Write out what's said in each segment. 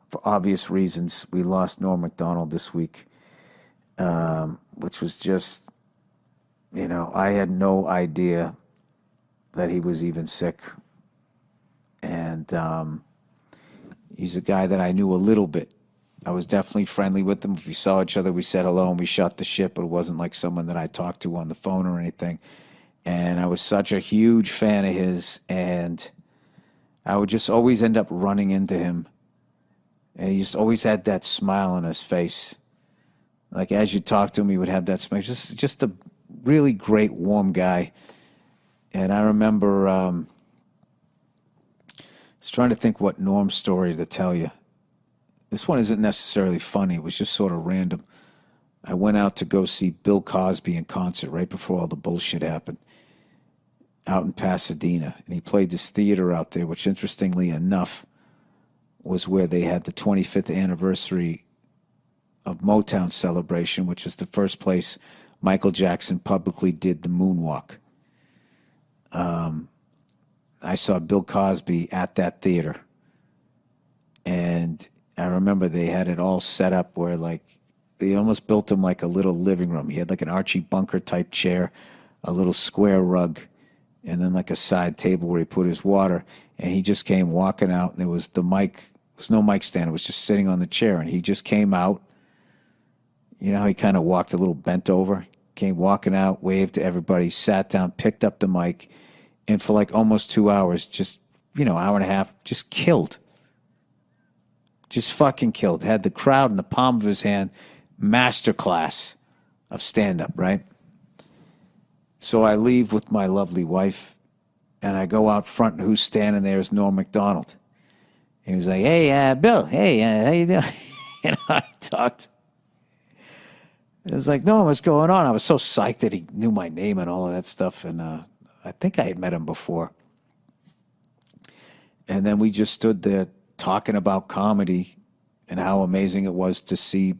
for obvious reasons, we lost Norm MacDonald this week, which was just, I had no idea that he was even sick. And he's a guy that I knew a little bit. I was definitely friendly with him. If we saw each other, we said hello and we shot the shit, but it wasn't like someone that I talked to on the phone or anything. And I was such a huge fan of his, and I would just always end up running into him. And he just always had that smile on his face. Like, as you talk to him, he would have that smile. Just a really great, warm guy. And I remember, I was trying to think what Norm's story to tell you. This one isn't necessarily funny. It was just sort of random. I went out to go see Bill Cosby in concert right before all the bullshit happened out in Pasadena. And he played this theater out there, which interestingly enough was where they had the 25th anniversary of Motown celebration, which is the first place Michael Jackson publicly did the moonwalk. I saw Bill Cosby at that theater. And I remember they had it all set up where, like, they almost built him like a little living room. He had like an Archie Bunker type chair, a little square rug, and then like a side table where he put his water. And he just came walking out, and there was the mic. There was no mic stand. It was just sitting on the chair. And he just came out. You know how he kind of walked a little bent over? Came walking out, waved to everybody, sat down, picked up the mic, and for like almost 2 hours, just, hour and a half, just killed. Just fucking killed. Had the crowd in the palm of his hand. Masterclass of stand-up, right? So I leave with my lovely wife, and I go out front, and who's standing there is Norm MacDonald. He was like, hey, Bill, hey, how you doing? I talked. It was like, no, what's going on? I was so psyched that he knew my name and all of that stuff, and I think I had met him before. And then we just stood there talking about comedy and how amazing it was to see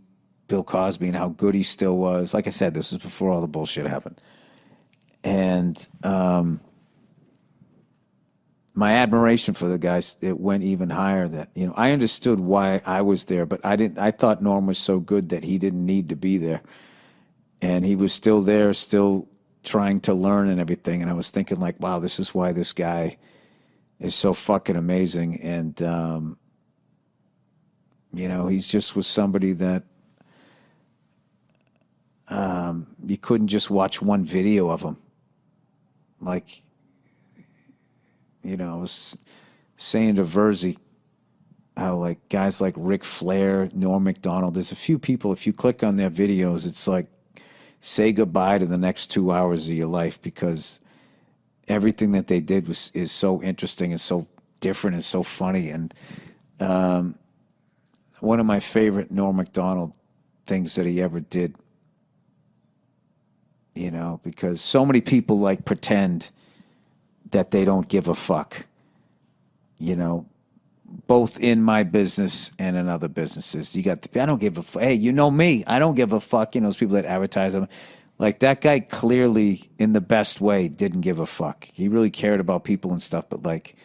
Bill Cosby and how good he still was. Like I said, this was before all the bullshit happened. And my admiration for the guys, it went even higher. That, I understood why I was there, but I thought Norm was so good that he didn't need to be there. And he was still there, still trying to learn and everything. And I was thinking, like, wow, this is why this guy is so fucking amazing. And, he's just was somebody that you couldn't just watch one video of him. Like, I was saying to Verzi how, like, guys like Ric Flair, Norm MacDonald, there's a few people, if you click on their videos, it's like, say goodbye to the next 2 hours of your life, because everything that they did is so interesting and so different and so funny. And one of my favorite Norm MacDonald things that he ever did, because so many people like pretend that they don't give a fuck, both in my business and in other businesses. You got I don't give a fuck. Hey, you know me. I don't give a fuck. Those people that advertise them. Like, that guy clearly, in the best way, didn't give a fuck. He really cared about people and stuff, but like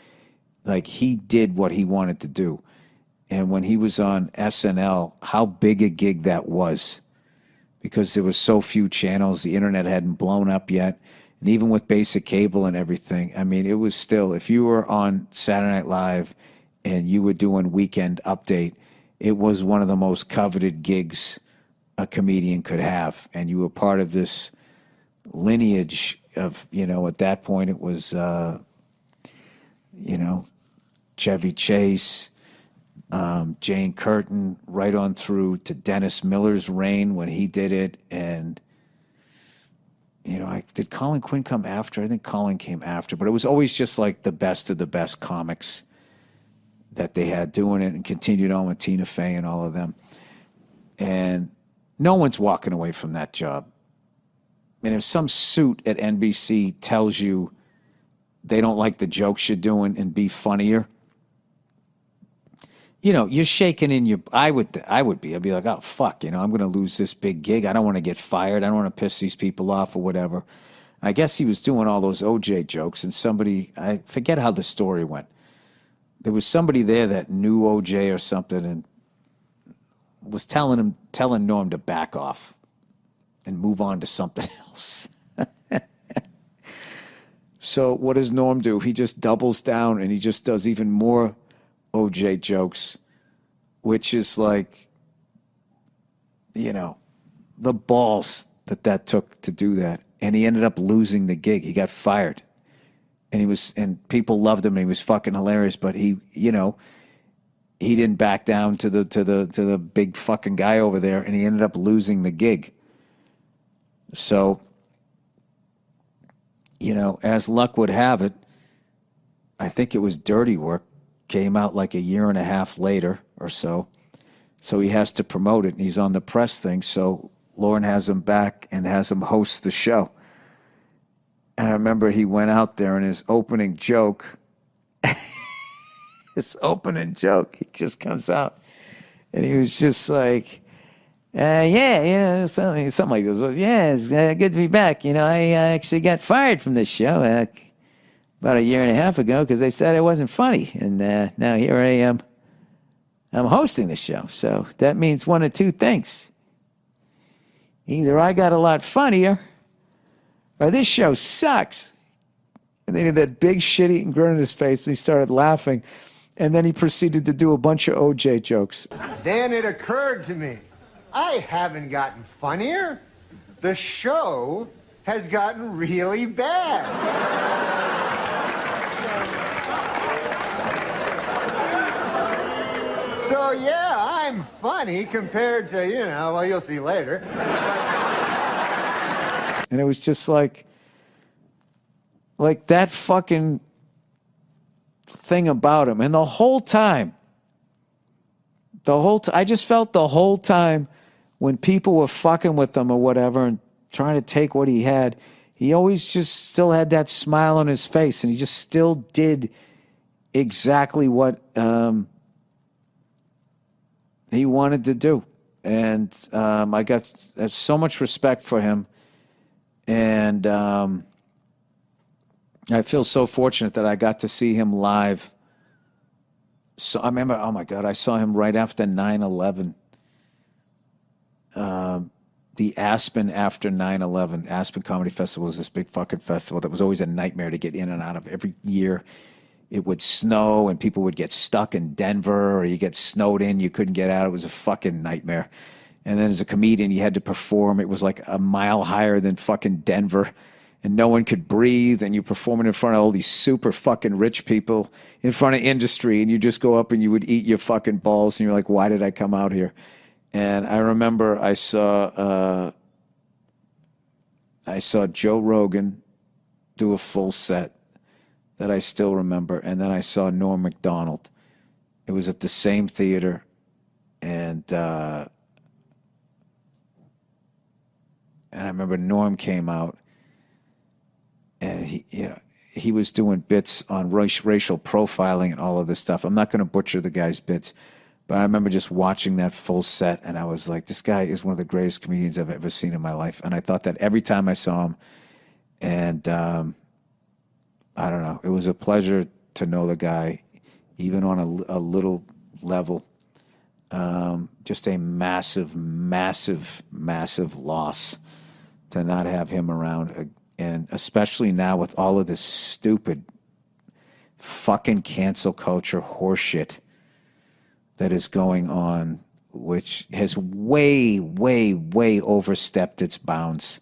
he did what he wanted to do. And when he was on SNL, how big a gig that was, because there was so few channels. The internet hadn't blown up yet. And even with basic cable and everything, I mean, it was still, if you were on Saturday Night Live and you were doing Weekend Update, it was one of the most coveted gigs a comedian could have. And you were part of this lineage of, at that point it was, Chevy Chase, Jane Curtin, right on through to Dennis Miller's reign when he did it. And, did Colin Quinn come after? I think Colin came after, but it was always just like the best of the best comics that they had doing it, and continued on with Tina Fey and all of them. And no one's walking away from that job. And if some suit at NBC tells you they don't like the jokes you're doing and be funnier, you're shaking in your, I'd be like, oh, fuck, I'm going to lose this big gig. I don't want to get fired. I don't want to piss these people off or whatever. I guess he was doing all those OJ jokes, and somebody, I forget how the story went. There was somebody there that knew OJ or something, and was telling Norm to back off and move on to something else. So what does Norm do? He just doubles down and he just does even more OJ jokes, which is like, the balls that took to do that. And he ended up losing the gig. He got fired. And people loved him and he was fucking hilarious, but he didn't back down to the big fucking guy over there, and he ended up losing the gig. So, as luck would have it, I think it was Dirty Work, came out like a year and a half later or so. So he has to promote it, and he's on the press thing. So Lauren has him back and has him host the show. And I remember he went out there, and his opening joke, he just comes out. And he was just like, something like this. Yeah, it's good to be back. I actually got fired from this show about a year and a half ago because they said I wasn't funny. And now here I am. I'm hosting the show. So that means one of two things. Either I got a lot funnier or this show sucks. And then he had that big shit-eating grin on his face, and he started laughing. And then he proceeded to do a bunch of OJ jokes. Then it occurred to me, I haven't gotten funnier. The show has gotten really bad. So yeah, I'm funny compared to, well, you'll see later. And it was just like that fucking thing about him. And the whole time, I just felt the whole time when people were fucking with him or whatever and trying to take what he had, he always just still had that smile on his face, and he just still did exactly what he wanted to do. And I got so much respect for him. And I feel so fortunate that I got to see him live. So I remember, oh my God, I saw him right after 9/11. The Aspen after 9/11. Aspen Comedy Festival was this big fucking festival that was always a nightmare to get in and out of. Every year it would snow and people would get stuck in Denver, or you get snowed in, you couldn't get out. It was a fucking nightmare. And then as a comedian, you had to perform. It was like a mile higher than fucking Denver. And no one could breathe, and you're performing in front of all these super fucking rich people in front of industry, and you just go up and you would eat your fucking balls, and you're like, why did I come out here? And I remember I saw Joe Rogan do a full set that I still remember, and then I saw Norm MacDonald. It was at the same theater, and I remember Norm came out, and he was doing bits on racial profiling and all of this stuff. I'm not going to butcher the guy's bits, but I remember just watching that full set, and I was like, this guy is one of the greatest comedians I've ever seen in my life. And I thought that every time I saw him. And I don't know. It was a pleasure to know the guy, even on a little level. Just a massive, massive, massive loss to not have him around. And especially now with all of this stupid fucking cancel culture horseshit that is going on, which has way, way, way overstepped its bounds,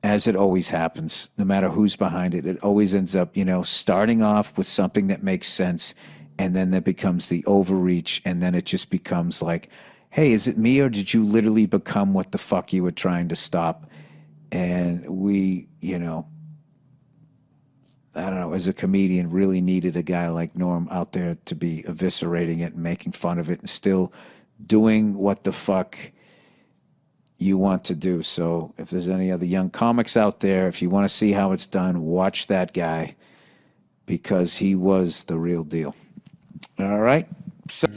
as it always happens. No matter who's behind it, it always ends up, starting off with something that makes sense, and then that becomes the overreach, and then it just becomes like, hey, is it me, or did you literally become what the fuck you were trying to stop? And we, I don't know, as a comedian, really needed a guy like Norm out there to be eviscerating it and making fun of it and still doing what the fuck you want to do. So if there's any other young comics out there, if you want to see how it's done, watch that guy, because he was the real deal. All right? So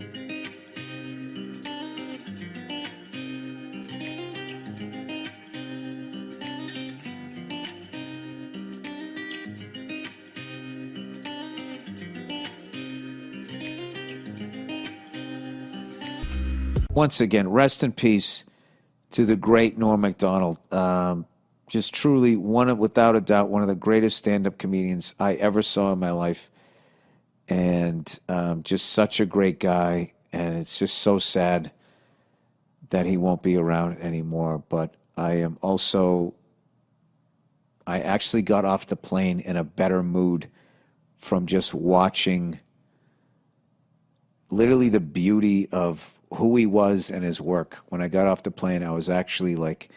Once again, rest in peace to the great Norm MacDonald. Just truly without a doubt, one of the greatest stand-up comedians I ever saw in my life. And just such a great guy. And it's just so sad that he won't be around anymore. But I actually got off the plane in a better mood from just watching literally the beauty of who he was and his work. When I got off the plane, I was actually like,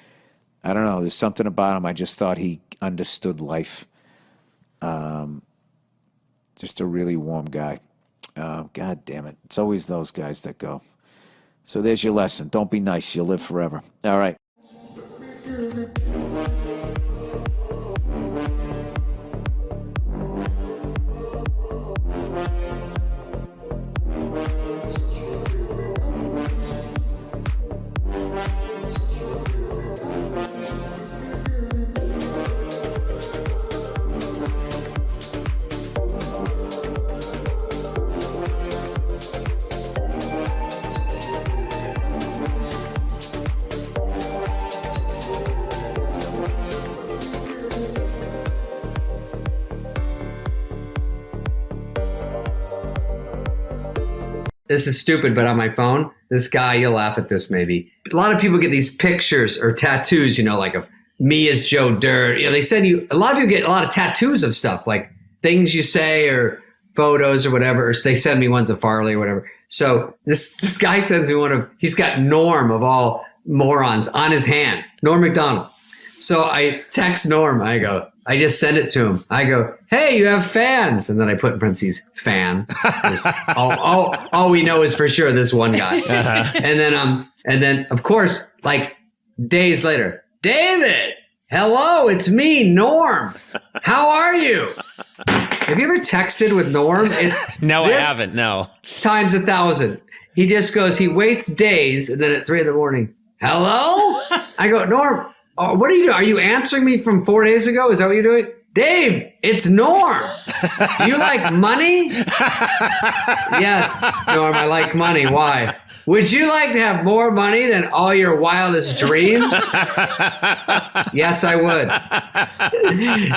I don't know, there's something about him. I just thought he understood life. Just a really warm guy. God damn it. It's always those guys that go. So there's your lesson. Don't be nice. You'll live forever. All right. This is stupid, but on my phone, this guy, you'll laugh at this maybe. A lot of people get these pictures or tattoos, you know, like of me as Joe Dirt. You know, they send you, a lot of people get a lot of tattoos of stuff, like things you say or photos or whatever, or they send me ones of Farley or whatever. So this guy sends me one of, he's got Norm of all morons on his hand, Norm MacDonald. So I text Norm, I just send it to him. I go, hey, you have fans. And then I put in parentheses, fan. All we know is for sure this one guy. Uh-huh. And then of course, like days later, David, hello, it's me, Norm. How are you? Have you ever texted with Norm? No, I haven't, no. Times 1,000. He just goes, he waits days, and then at 3 a.m, hello? I go, Norm, what are you doing? Are you answering me from 4 days ago? Is that what you're doing? Dave, it's Norm. Do you like money? Yes, Norm, I like money. Why? Would you like to have more money than all your wildest dreams? Yes, I would.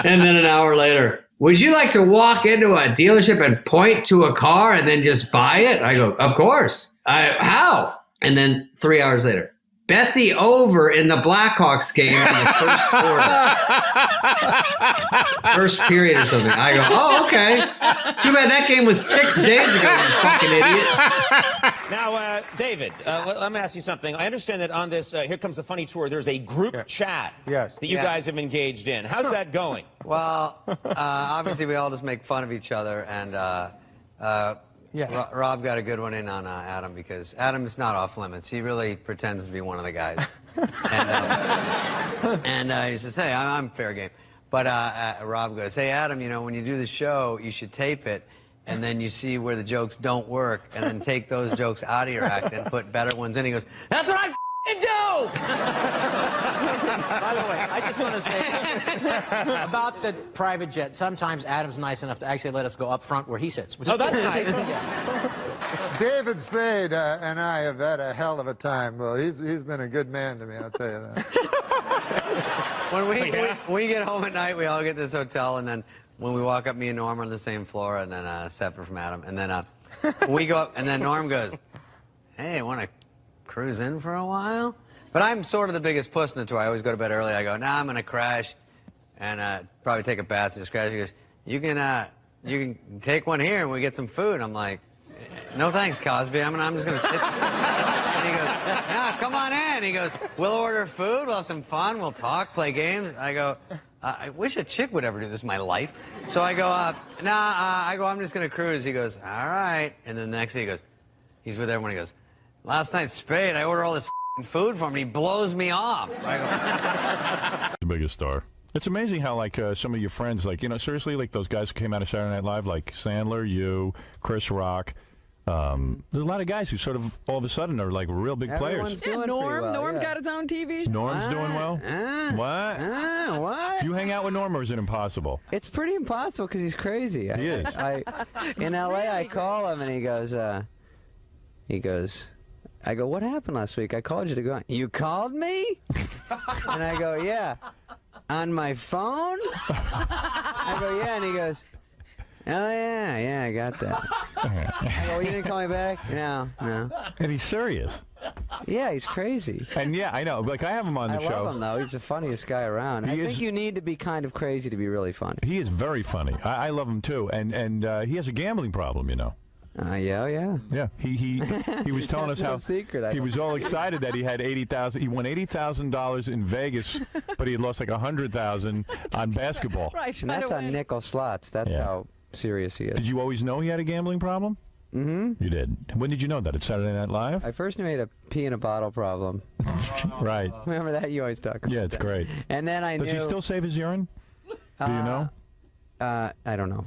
And then an hour later, would you like to walk into a dealership and point to a car and then just buy it? I go, of course. How? And then 3 hours later, bet the over in the Blackhawks game in the first quarter. First period or something. I go, oh, okay. Too bad that game was 6 days ago, you fucking idiot. Now, David, let me ask you something. I understand that on this Here Comes the Funny tour, there's a group chat that you guys have engaged in. How's that going? Well, obviously we all just make fun of each other, and Rob got a good one in on Adam, because Adam is not off limits. He really pretends to be one of the guys. And he says, hey, I'm fair game. But Rob goes, hey, Adam, you know, when you do the show, you should tape it, and then you see where the jokes don't work, and then take those jokes out of your act and put better ones in. He goes, that's what I do! By the way, I just want to say about the private jet, sometimes Adam's nice enough to actually let us go up front where he sits. Oh, that's nice. David Spade and I have had a hell of a time. Well, he's been a good man to me, I'll tell you that. When we get home at night, we all get to this hotel, and then when we walk up, me and Norm are on the same floor, and then separate from Adam, and then we go up, and then Norm goes, hey, want to cruise in for a while? But I'm sort of the biggest puss in the tour. I always go to bed early. I go, nah, I'm going to crash and probably take a bath and just crash. He goes, you can take one here and we get some food. I'm like, no thanks, Cosby. I'm just going to... And he goes, nah, come on in. He goes, we'll order food. We'll have some fun. We'll talk, play games. I go, I wish a chick would ever do this in my life. So I go, I'm just going to cruise. He goes, all right. And then the next day he goes, he's with everyone. He goes, last night, Spade, I order all this food for him, and he blows me off. I go, the biggest star. It's amazing how, like, some of your friends, like, you know, seriously, like those guys who came out of Saturday Night Live, like Sandler, you, Chris Rock. There's a lot of guys who sort of all of a sudden are like real big players. Yeah, Norm got his own TV show. Norm's doing well. What? What? Do you hang out with Norm, or is it impossible? It's pretty impossible because he's crazy. He is. In L.A., I call him and he goes, I go, what happened last week? I called you to go on. You called me? And I go, yeah. On my phone? I go, yeah. And he goes, oh, yeah, I got that. I go, you didn't call me back? No. And he's serious. Yeah, he's crazy. And yeah, I know. Like, I have him on the show. I love him, though. He's the funniest guy around. I think you need to be kind of crazy to be really funny. He is very funny. I love him, too. And he has a gambling problem, you know. Yeah. Yeah, he was telling us how secret. He was all excited that he had 80,000. He won $80,000 in Vegas, but he had lost like 100,000 on basketball. Right. And that's on nickel slots. That's how serious he is. Did you always know he had a gambling problem? Mm-hmm. You did. When did you know that? At Saturday Night Live? I first knew he had a pee in a bottle problem. Right. Remember that? You always talk about Yeah, it's that. great. And then I knew. Does he still save his urine? Do you know? I don't know.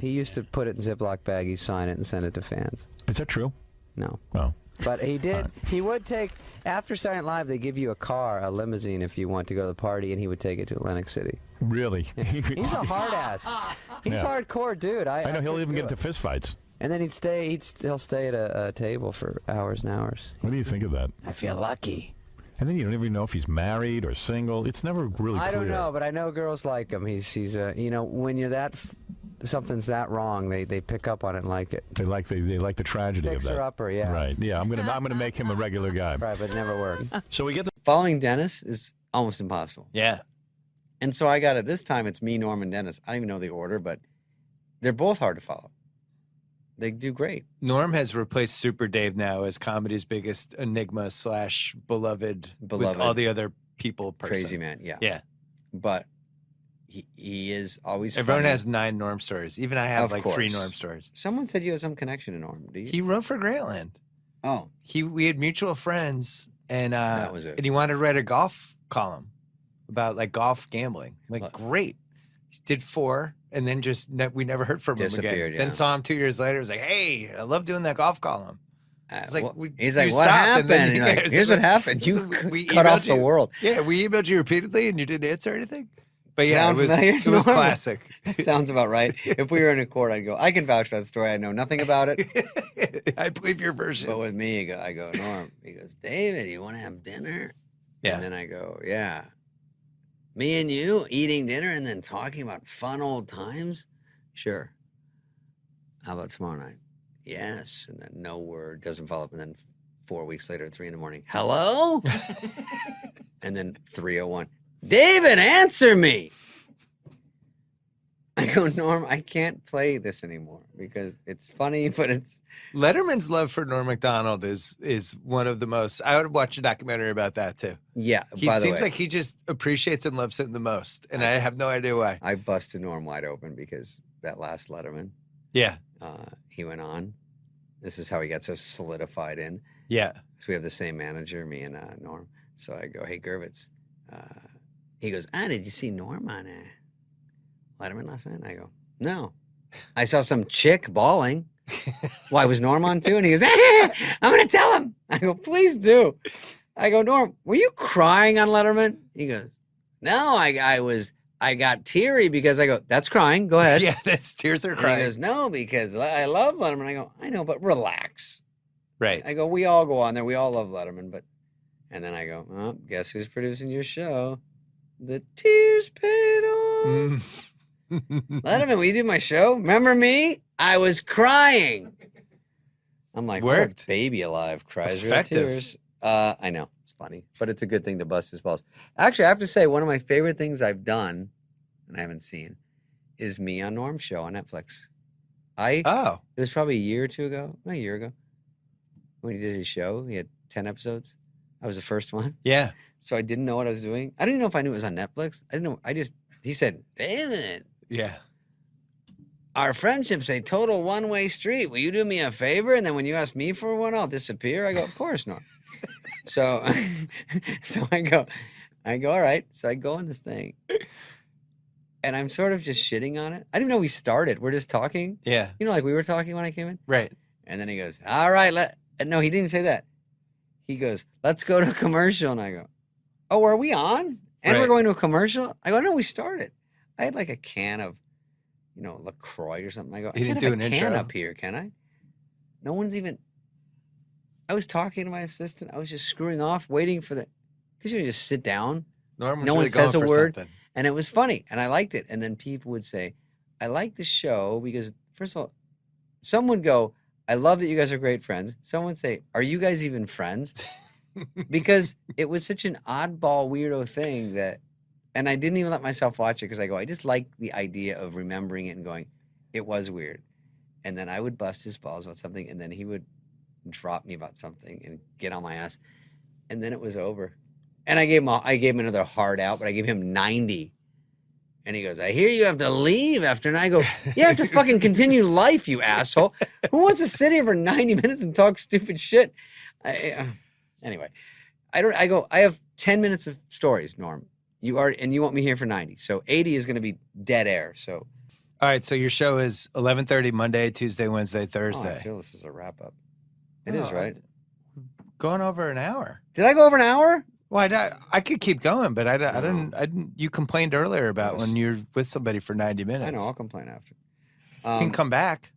He used to put it in Ziploc baggies, sign it, and send it to fans. Is that true? No. Oh. But he did. He would take, after Saturday Night Live, they give you a car, a limousine, if you want to go to the party, and he would take it to Atlantic City. Really? He's a hard ass. He's hardcore, dude. I know he'll even get into fist fights. And then he'll stay at a table for hours and hours. What do you think of that? I feel lucky. And then you don't even know if he's married or single. It's never really clear. I don't know, but I know girls like him. He's you know, when you're that something's that wrong, they pick up on it and like it. They like the tragedy of that. Fixer-upper, yeah. Right. Yeah, I'm gonna make him a regular guy. Right, but it never worked. So we get the Following Dennis is almost impossible. Yeah. And so I got it. This time it's me, Norm, and Dennis. I don't even know the order, but they're both hard to follow. They do great. Norm has replaced Super Dave now as comedy's biggest enigma / beloved with all the other people. Crazy man, yeah. Yeah. But he is always Everyone funny. has 9 Norm stories. Even I have Of like 3 course. Norm stories. Someone said you had some connection to Norm. Do you? He wrote for Grantland. Oh. We had mutual friends, and That was it. and he wanted to write a golf column about like golf gambling. I'm like, great. He did 4, and then we never heard from him again. Disappeared, yeah. Then saw him 2 years later. It was like, hey, I love doing that golf column. It's like he's like, what happened? And you're like, here's what happened. You cut off the world. Yeah, we emailed you repeatedly, and you didn't answer anything. But yeah, Sound it was familiar, it was Norm? classic. That sounds about right. If we were in a court, I'd go, I can vouch for that story. I know nothing about it. I believe your version. But with me, I go, Norm. He goes, David, you want to have dinner? Yeah. And then I go, yeah. Me and you eating dinner and then talking about fun old times? Sure. How about tomorrow night? Yes. And then no word, doesn't follow up. And then 4 weeks later at 3 a.m, hello? And then 3:01, David, answer me. I go, Norm, I can't play this anymore because it's funny, but it's... Letterman's love for Norm MacDonald is one of the most... I would watch a documentary about that, too. Yeah, He by the seems way, like he just appreciates and loves him the most, and I have no idea why. I busted Norm wide open because that last Letterman, Yeah. he went on. This is how he got so solidified in. Yeah. So we have the same manager, me and Norm. So I go, hey, Gervitz. He goes, did you see Norm on Letterman last night? I go, no. I saw some chick bawling. Why, was Norm on too? And he goes, I'm going to tell him. I go, please do. I go, Norm, were you crying on Letterman? He goes, no, I got teary because I go, that's crying. Go ahead. Yeah, that's tears are And crying. he goes, no, because I love Letterman. I go, I know, but relax. Right. I go, we all go on there. We all love Letterman. And then I go, oh, guess who's producing your show? The tears paid off. Letterman, will you do my show? Remember me? I was crying. I'm like, what a baby alive cries real Effective. tears. I know, it's funny, but it's a good thing to bust his balls. Actually, I have to say, one of my favorite things I've done, and I haven't seen, is me on Norm's show on Netflix. It was probably a year or two ago, not a year ago, when he did his show. He had 10 episodes. I was the first one. Yeah. So I didn't know what I was doing. I didn't know if I knew it was on Netflix. I didn't know. He said, David. Yeah. Our friendship's a total one-way street. Will you do me a favor? And then when you ask me for one, I'll disappear. I go, of course not. So I go, all right. So I go on this thing. And I'm sort of just shitting on it. I didn't know we started. We're just talking. Yeah. You know, like we were talking when I came in. Right. And then he goes, all right. No, he didn't even say that. He goes, let's go to a commercial. And I go, oh, are we on? And we're going to a commercial? I go, no, we started. I had like a can of, LaCroix or something. I go, I He didn't can't do have an a can intro. up here, can I? No one's even. I was talking to my assistant. I was just screwing off, waiting for because you just sit down. Norm was no really one says a going for word. something. And it was funny, and I liked it. And then people would say, I like the show because, first of all, some would go, I love that you guys are great friends. Someone would say, are you guys even friends? Because it was such an oddball, weirdo thing that, and I didn't even let myself watch it because I go, I just like the idea of remembering it and going, it was weird. And then I would bust his balls about something, and then he would drop me about something and get on my ass. And then it was over. And I gave him another hard out, but I gave him 90. And he goes, I hear you have to leave after. And I go, you have to fucking continue life, you asshole. Who wants to sit here for 90 minutes and talk stupid shit? Anyway, I have 10 minutes of stories, Norm. And you want me here for 90. So 80 is going to be dead air. So. All right. So your show is 11:30 Monday, Tuesday, Wednesday, Oh, Thursday. I feel this is a wrap up. It is, right? Going over an hour. Did I go over an hour? Well, I could keep going, but I didn't. You complained earlier about when you're with somebody for 90 minutes. I know. I'll complain after. You can come back.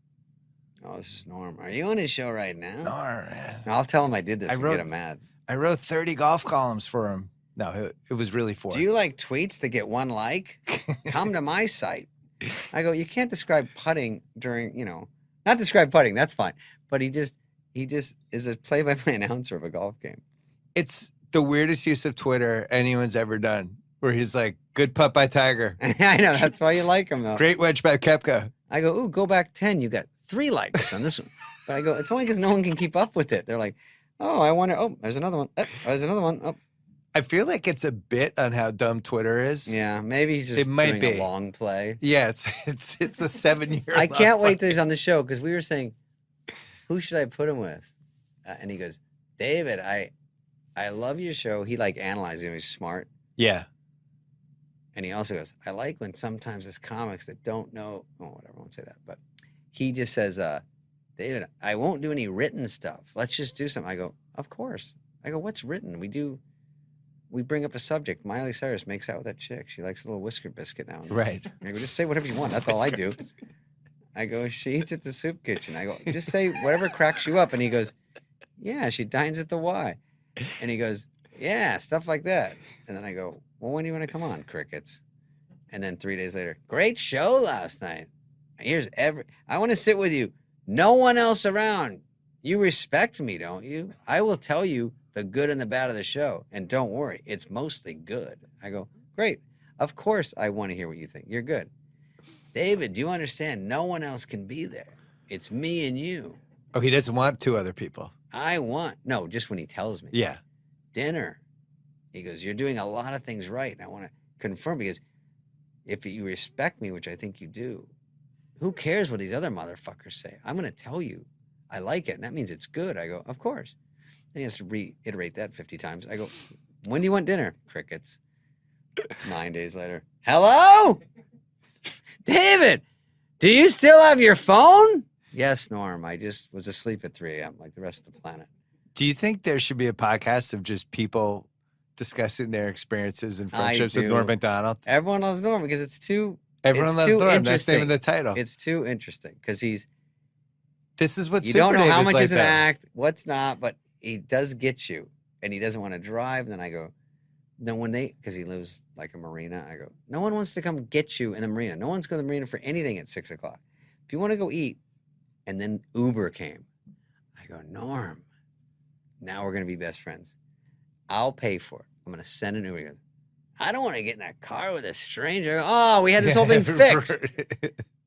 Oh, this is Norm. Are you on his show right now? Norm, man. No, I'll tell him I did this and get him mad. I wrote 30 golf columns for him. No, it was really 4. Do you like tweets that get 1 like? Come to my site. I go, you can't describe putting during, not describe putting. That's fine. But he just is a play-by-play announcer of a golf game. It's the weirdest use of Twitter anyone's ever done, where he's like, good putt by Tiger. I know. That's why you like him, though. Great wedge by Koepka. I go, ooh, go back 10. You got 3 likes on this one. But I go, it's only because no one can keep up with it. They're like, oh, I wonder. Oh, there's another one. Oh, there's another one. Oh. I feel like it's a bit on how dumb Twitter is. Yeah, maybe he's just doing a long play. Yeah, it's a 7-year. I can't wait till he's on the show because we were saying, who should I put him with? And he goes, David, I love your show. He analyzes him. He's smart. Yeah. And he also goes, I like when sometimes it's comics that don't know. Oh, whatever. I won't say that. But he just says, David, I won't do any written stuff. Let's just do something. I go, of course. I go, what's written? We bring up a subject. Miley Cyrus makes out with that chick. She likes a little whisker biscuit now and then. Right. I go, just say whatever you want. That's all I do. I go, she eats at the soup kitchen. I go, just say whatever cracks you up. And he goes, yeah, she dines at the Y. And he goes, yeah, stuff like that. And then I go, well, when do you want to come on, crickets? And then 3 days later, great show last night. I want to sit with you. No one else around. You respect me, don't you? I will tell you the good and the bad of the show. And don't worry, it's mostly good. I go, great. Of course I want to hear what you think. You're good. David, do you understand? No one else can be there. It's me and you. Oh, he doesn't want 2 other people. No, just when he tells me. Yeah. Dinner. He goes, you're doing a lot of things right. And I want to confirm because if you respect me, which I think you do, who cares what these other motherfuckers say? I'm going to tell you I like it. And that means it's good. I go, of course. Then he has to reiterate that 50 times. I go, when do you want dinner? Crickets. 9 days later. Hello? David, do you still have your phone? Yes, Norm. I just was asleep at 3 a.m. like the rest of the planet. Do you think there should be a podcast of just people discussing their experiences and friendships with Norm MacDonald? Everyone loves Norm because it's too Everyone loves Norm. That's the name of the title. It's too interesting because this is what you Super don't know Dave how is much like is an that. act, what's not, but he does get you, and he doesn't want to drive. And then I go, then because he lives like a marina, I go, no one wants to come get you in the marina. No one's going to the marina for anything at 6 o'clock. If you want to go eat, and then Uber came, I go, Norm, now we're going to be best friends. I'll pay for it. I'm going to send an Uber. He goes, I don't want to get in a car with a stranger. Oh, we had this whole thing fixed.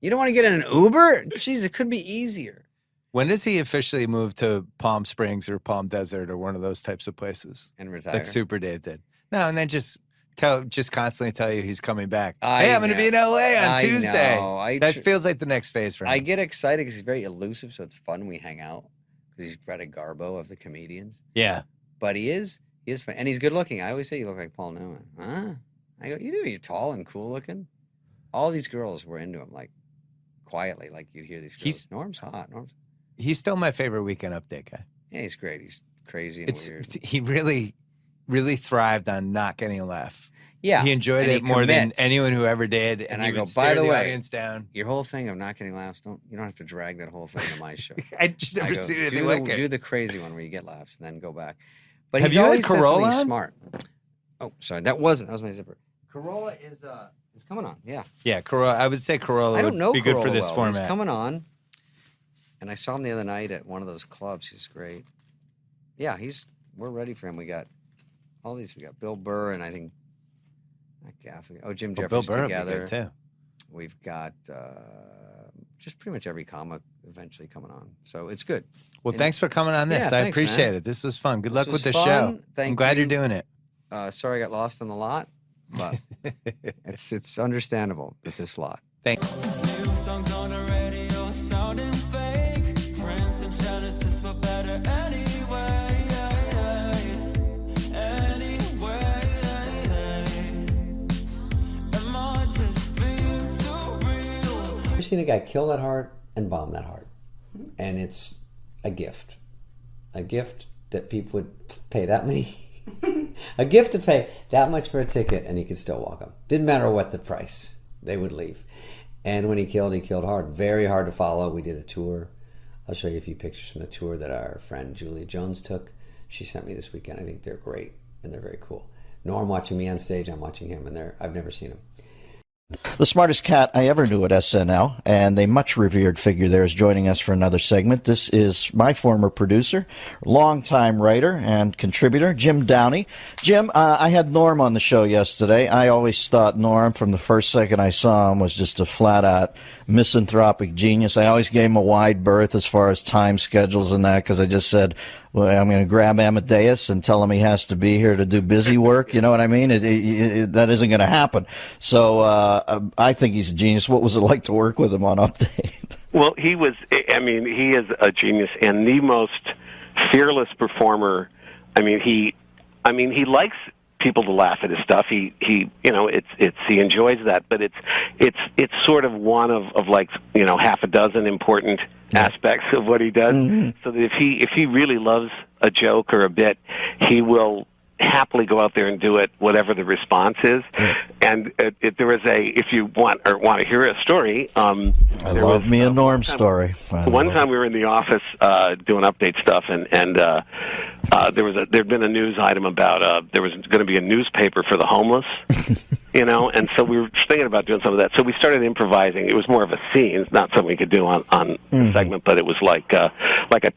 You don't want to get in an Uber? Jeez, it could be easier. When does he officially move to Palm Springs or Palm Desert or one of those types of places? And retire? Like Super Dave did. No, and then just constantly tell you he's coming back. Hey, I'm going to be in LA on Tuesday. Know. That feels like the next phase for him. I get excited because he's very elusive, so it's fun when we hang out because he's Greta Garbo of the comedians. Yeah. But he is fun. And he's good looking. I always say you look like Paul Newman. Huh? I go, you do, you're tall and cool looking. All these girls were into him, like quietly, like you'd hear these girls. Norm's hot. He's still my favorite Weekend Update guy. Yeah, he's great. He's crazy and weird. He really, really thrived on not getting a laugh. Yeah, he enjoyed and it he more than commits. anyone who ever did. And he I go, would by stare the way, audience down. your whole thing of not getting laughs, you don't have to drag that whole thing to my show. I just never seen anything like it. Do the crazy one where you get laughs and then go back. But Have he's you had always said Corolla something on? smart. Oh, sorry, that was my zipper. Corolla is coming on. Yeah. Yeah, Corolla. I would say Corolla I don't know would be good Corolla for this well. format. He's coming on, and I saw him the other night at one of those clubs. He's great. Yeah, we're ready for him. We got all these. We got Bill Burr and I think not Gaffney. Oh, Jim Bill Jeffries Burr would be together. good, too. We've got just pretty much every comic eventually coming on. So it's good. Well, And thanks for coming on this. Yeah, I thanks, appreciate man. it. This was fun. Good This luck was with the fun. show. Thank I'm glad you. you're doing it. Sorry I got lost in the lot, but it's understandable with this lot. Thank you. New songs on the radio sounding fake. Friends and Genesis for better anyway. Anyway. Am I just being too real? I've seen a guy kill that hard and bomb that hard. And it's a gift. A gift that people would pay that many. A gift to pay that much for a ticket and he could still walk up. Didn't matter what the price, they would leave. And when he killed hard. Very hard to follow. We did a tour. I'll show you a few pictures from the tour that our friend Julia Jones took. She sent me this weekend. I think they're great and they're very cool. Norm watching me on stage, I'm watching him, and I've never seen him. The smartest cat I ever knew at SNL, and a much revered figure there, is joining us for another segment. This is my former producer, longtime writer and contributor, Jim Downey. Jim, I had Norm on the show yesterday. I always thought Norm, from the first second I saw him, was just a flat-out misanthropic genius. I always gave him a wide berth as far as time schedules and that, because I just said, well, I'm going to grab Amadeus and tell him he has to be here to do busy work. You know what I mean? That isn't going to happen. So I think he's a genius. What was it like to work with him on Update? Well, he is a genius and the most fearless performer. He likes people to laugh at his stuff. He enjoys that, but it's sort of one of like, half a dozen important aspects of what he does. Mm-hmm. So that if he really loves a joke or a bit, he will happily go out there and do it, whatever the response is. And there was if you want to hear a story, I love me a Norm story. One time we were in the office doing Update stuff, and there'd been a news item about there was going to be a newspaper for the homeless, and so we were thinking about doing some of that. So we started improvising. It was more of a scene, it's not something we could do on the segment, but it was like a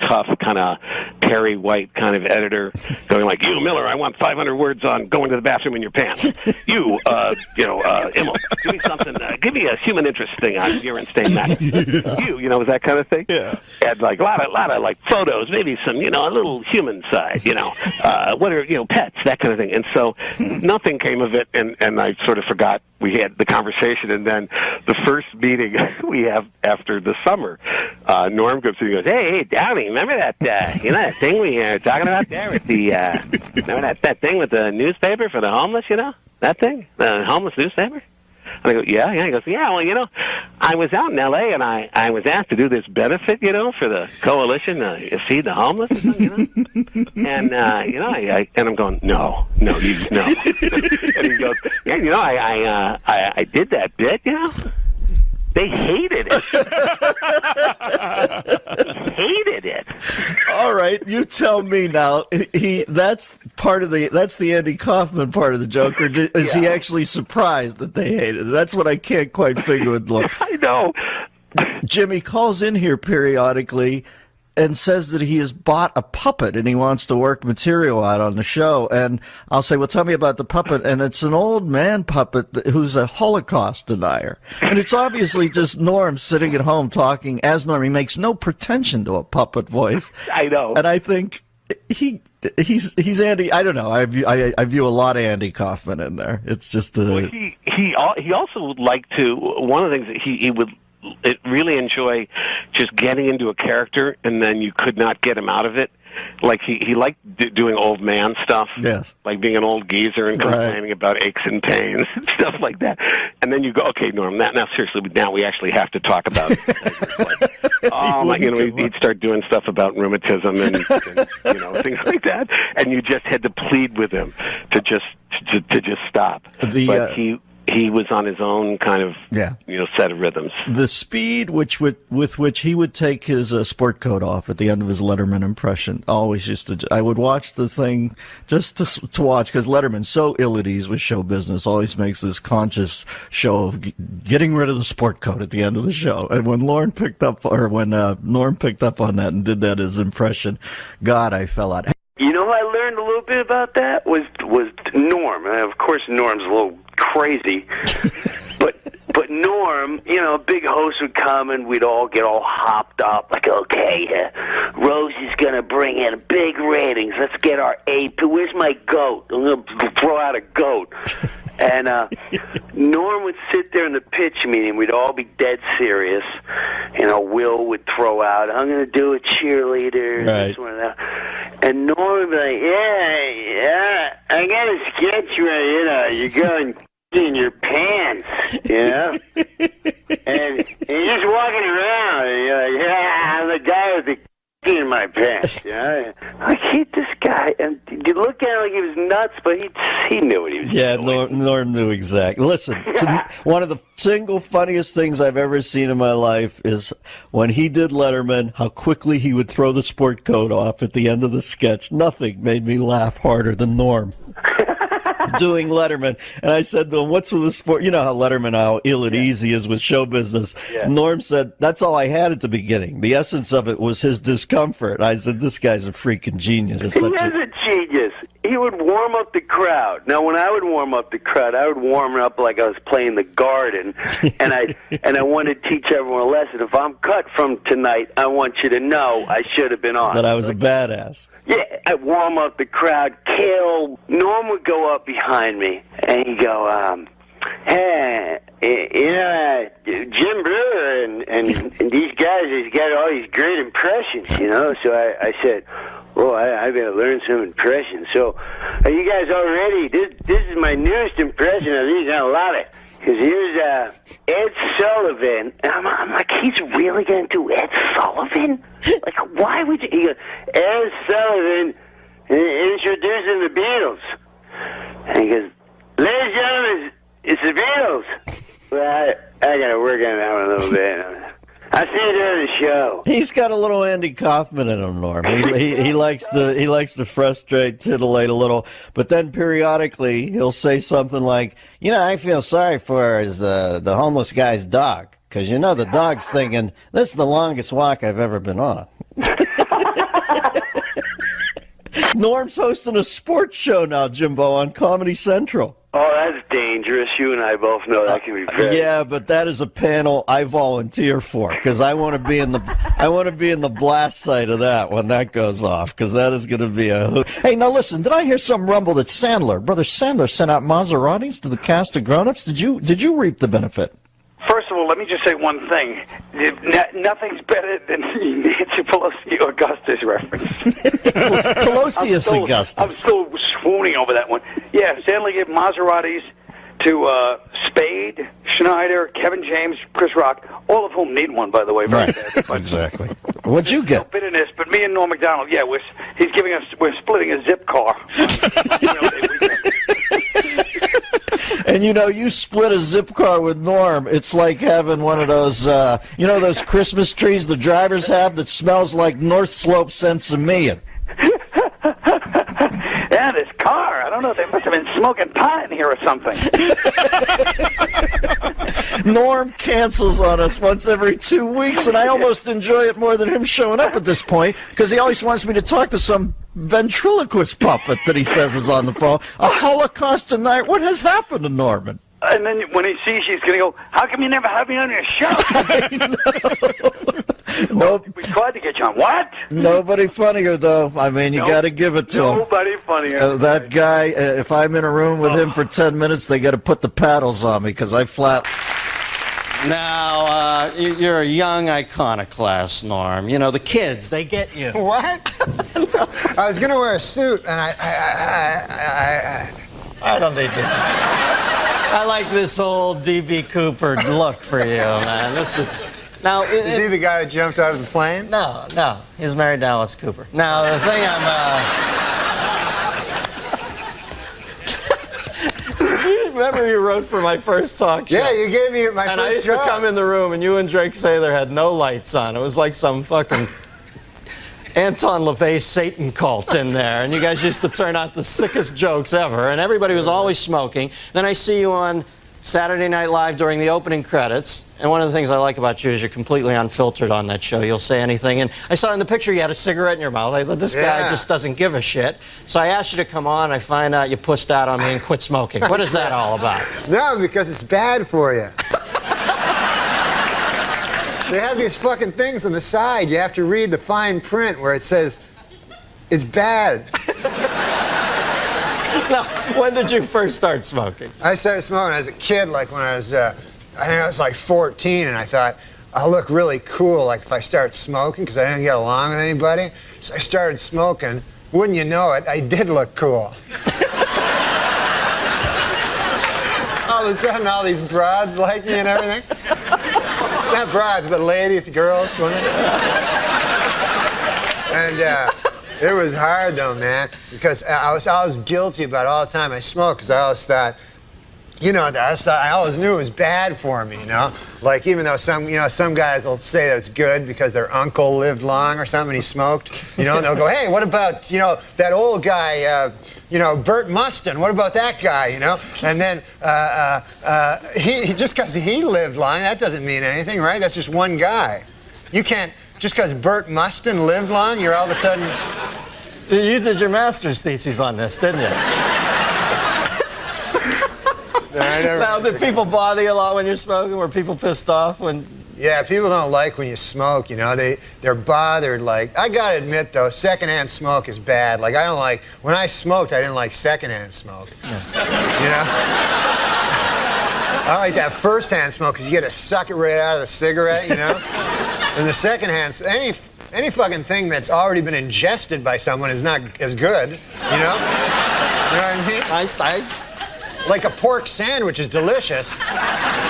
tough kind of Perry White kind of editor going like, "You, Miller, I want 500 words on going to the bathroom in your pants. You, Immel, give me something. Give me a human interest thing on urine stain matter. You, was that kind of thing. Yeah. And like a lot of like photos, maybe some, a little human side. What are pets, that kind of thing. And so nothing came of it, and I sort of forgot we had the conversation. And then the first meeting we have after the summer, Norm comes in and goes, "Hey, Downey, remember that that thing we were talking about there with the remember that thing with the newspaper for the homeless, that thing, the homeless newspaper?" And I go, yeah. He goes, yeah, well, I was out in L.A. and I was asked to do this benefit, for the coalition to feed the homeless, and, and I'm going, no. And he goes, yeah, I did that bit, They hated it. Hated it. All right, you tell me now. That's the Andy Kaufman part of the joke, or is he actually surprised that they hated it? That's what I can't quite figure with Look. I know. Jimmy calls in here periodically and says that he has bought a puppet and he wants to work material out on the show. And I'll say, well, tell me about the puppet. And it's an old man puppet who's a Holocaust denier. And it's obviously just Norm sitting at home talking as Norm. He makes no pretension to a puppet voice. I know. And I think he's Andy. I don't know. I view a lot of Andy Kaufman in there. It's just he also would like to, one of the things that he would really enjoy just getting into a character, and then you could not get him out of it. Like he liked doing old man stuff, yes, like being an old geezer and complaining about aches and pains and stuff like that. And then you go, okay, Norm, now seriously, now we actually have to talk about it. He'd start doing stuff about rheumatism and things like that, and you just had to plead with him to just to just stop. But he was on his own kind of set of rhythms. The speed with which he would take his sport coat off at the end of his Letterman impression always I would watch the thing just to watch, because Letterman's so ill at ease with show business, always makes this conscious show of getting rid of the sport coat at the end of the show. And when Norm picked up on that and did that as impression, God, I fell out. You know who I learned a little bit about that was Norm. And of course, Norm's a little crazy, but Norm, a big host would come and we'd all get all hopped up, like, okay, Rosie's gonna bring in big ratings. Let's get our AP. Where's my goat? I'm gonna throw out a goat. And Norm would sit there in the pitch meeting. We'd all be dead serious. Will would throw out, I'm going to do a cheerleader. Right. This one and that. And Norm would be like, yeah, I got a sketch ready. You're going in your pants, and you're just walking around. And you're like, yeah, I'm the guy with the in my pants. I hate this guy. And you look at him like he was nuts, but he knew what he was doing. Norm knew exactly. Listen, one of the single funniest things I've ever seen in my life is when he did Letterman, how quickly he would throw the sport coat off at the end of the sketch. Nothing made me laugh harder than Norm doing Letterman. And I said to him, what's with the sport? You know how Letterman, how ill at ease he is with show business. Yeah. Norm said, that's all I had at the beginning. The essence of it was his discomfort. I said, this guy's a freaking genius. He is a genius. He would warm up the crowd. Now, when I would warm up the crowd, I would warm it up like I was playing the Garden, and I wanted to teach everyone a lesson. If I'm cut from tonight, I want you to know I should have been on. That I was a badass. Yeah, I'd warm up the crowd. Norm would go up behind me, and he'd go, hey, Jim Brewer and these guys, he's got all these great impressions, So I said, well, I better learn some impressions. So, are you guys all ready? This is my newest impression of these. I love it. Because here's Ed Sullivan. And I'm like, he's really going to do Ed Sullivan? Like, why would you? He goes, Ed Sullivan introducing the Beatles. And he goes, ladies and gentlemen, it's the Beatles. Well, I got to work on that one a little bit. I see you during the show. He's got a little Andy Kaufman in him, Norm. He likes to frustrate, titillate a little, but then periodically he'll say something like, I feel sorry for the homeless guy's dog, because the dog's thinking, this is the longest walk I've ever been on. Norm's hosting a sports show now, Jimbo, on Comedy Central. Oh, that's dangerous. You and I both know that can be very. Yeah, but that is a panel I volunteer for, because I want to be in the blast side of that when that goes off, because that is going to be a. Hey, now listen, did I hear some rumble that Brother Sandler sent out Maseratis to the cast of Grown Ups? Did you reap the benefit? First of all, let me just say one thing. Nothing's better than Nancy Pelosi Augustus reference. Pelosi Augustus. I'm still swooning over that one. Yeah, Sandler gave Maseratis to Spade, Schneider, Kevin James, Chris Rock, all of whom need one, by the way. Very bad. But exactly. What'd you get? No bitterness, but me and Norm MacDonald, yeah, we're splitting a zip car. And you split a zip car with Norm. It's like having one of those, those Christmas trees the drivers have that smells like North Slope Sensimilla. Yeah, this car. I don't know. They must have been smoking pot in here or something. Norm cancels on us once every 2 weeks, and I almost enjoy it more than him showing up at this point, because he always wants me to talk to some ventriloquist puppet that he says is on the phone. A Holocaust tonight. What has happened to Norman? And then when he sees you, he's going to go, how come you never had me on your show? Nope. We tried to get you on. What? Nobody funnier, though. I mean, you got to give it to him. Nobody funnier. That guy, if I'm in a room with him for 10 minutes, they got to put the paddles on me, because I flat... Now, you're a young iconoclast, Norm. The kids, they get you. What? I was going to wear a suit, and I don't need to. I like this old D.B. Cooper look for you, man. This is... Now, is he the guy that jumped out of the plane? No. He's married to Alice Cooper. Now, the thing remember you wrote for my first talk show. Yeah, you gave me my and first I used job. to come in the room, and you and Drake Sather had no lights on. It was like some fucking Anton LaVey Satan cult in there, and you guys used to turn out the sickest jokes ever, and everybody was always smoking. Then I see you on Saturday Night Live during the opening credits, and one of the things I like about you is you're completely unfiltered on that show. You'll say anything, and I saw in the picture you had a cigarette in your mouth. I thought, this guy just doesn't give a shit. So I asked you to come on. I find out you pussed out on me and quit smoking. What is that all about? No, because it's bad for you. They have these fucking things on the side. You have to read the fine print where it says, it's bad. Now, when did you first start smoking? I started smoking when I was a kid, like when I was, I think I was like 14, and I thought, I'll look really cool like if I start smoking, because I didn't get along with anybody. So I started smoking. Wouldn't you know it, I did look cool. All of a sudden, all these broads like me and everything. Not broads, but ladies, girls, women. And it was hard though, man, because I was guilty about it all the time I smoked, because I always thought, I always knew it was bad for me, Like, even though some guys will say that it's good because their uncle lived long or something and he smoked, and they'll go, hey, what about, that old guy, Bert Mustin, what about that guy, And then he just because he lived long, that doesn't mean anything, right? That's just one guy. You can't, just because Bert Mustin lived long, you're all of a sudden... You did your master's thesis on this, didn't you? Now, did people bother you a lot when you're smoking? Were people pissed off when... Yeah, people don't like when you smoke, they're bothered. Like, I gotta admit though, secondhand smoke is bad. Like, when I smoked, I didn't like secondhand smoke. I like that first-hand smoke because you get to suck it right out of the cigarette, And the secondhand, any fucking thing that's already been ingested by someone is not as good, You know what I mean? Like a pork sandwich is delicious,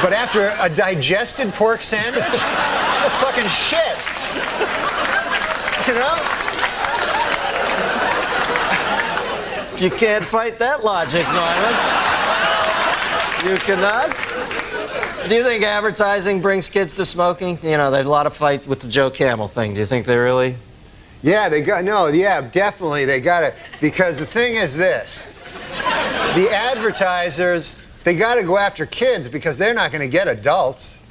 but after a digested pork sandwich, that's fucking shit. You can't fight that logic, Norman. You cannot. Do you think advertising brings kids to smoking? There's a lot of fight with the Joe Camel thing. Do you think they really? Yeah, definitely they got it. Because the thing is this. The advertisers, they got to go after kids because they're not going to get adults.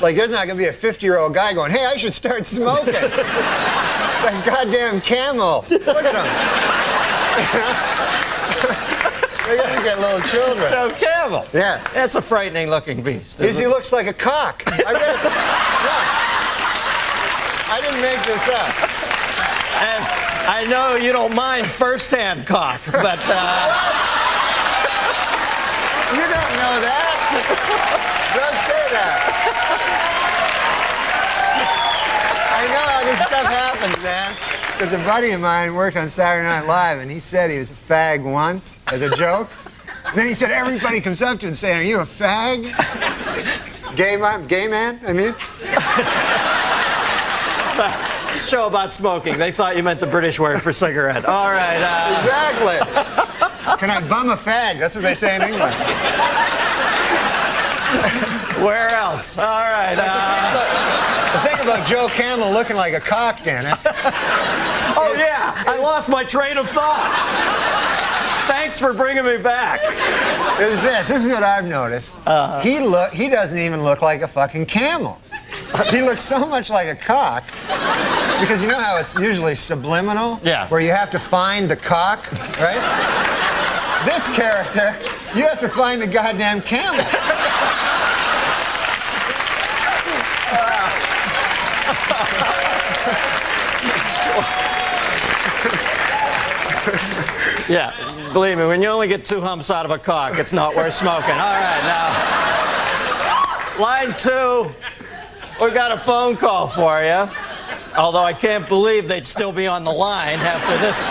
Like, there's not going to be a 50-year-old guy going, hey, I should start smoking. That goddamn Camel. Look at him. They got to get little children. Joe Camel. Yeah. That's a frightening-looking beast. He looks like a cock. I didn't make this up. And I know you don't mind first-hand cock, but... You don't know that. Don't say that. I know how this stuff happens, man. Because a buddy of mine worked on Saturday Night Live, and he said he was a fag once as a joke. And then he said everybody comes up to him and saying, "Are you a fag? Gay man? I mean." Show about smoking. They thought you meant the British word for cigarette. All right. Exactly. Can I bum a fag? That's what they say in England. Where else? All right. The thing about Joe Camel looking like a cock, Dennis. Oh, yeah. I lost my train of thought. Thanks for bringing me back. Is this. This is what I've noticed. He doesn't even look like a fucking camel. He looks so much like a cock. Because you know how it's usually subliminal? Yeah. Where you have to find the cock, right? This character, you have to find the goddamn camel. Yeah, believe me, when you only get 2 humps out of a cock, it's not worth smoking. All right, now, line 2, we got a phone call for you. Although I can't believe they'd still be on the line after this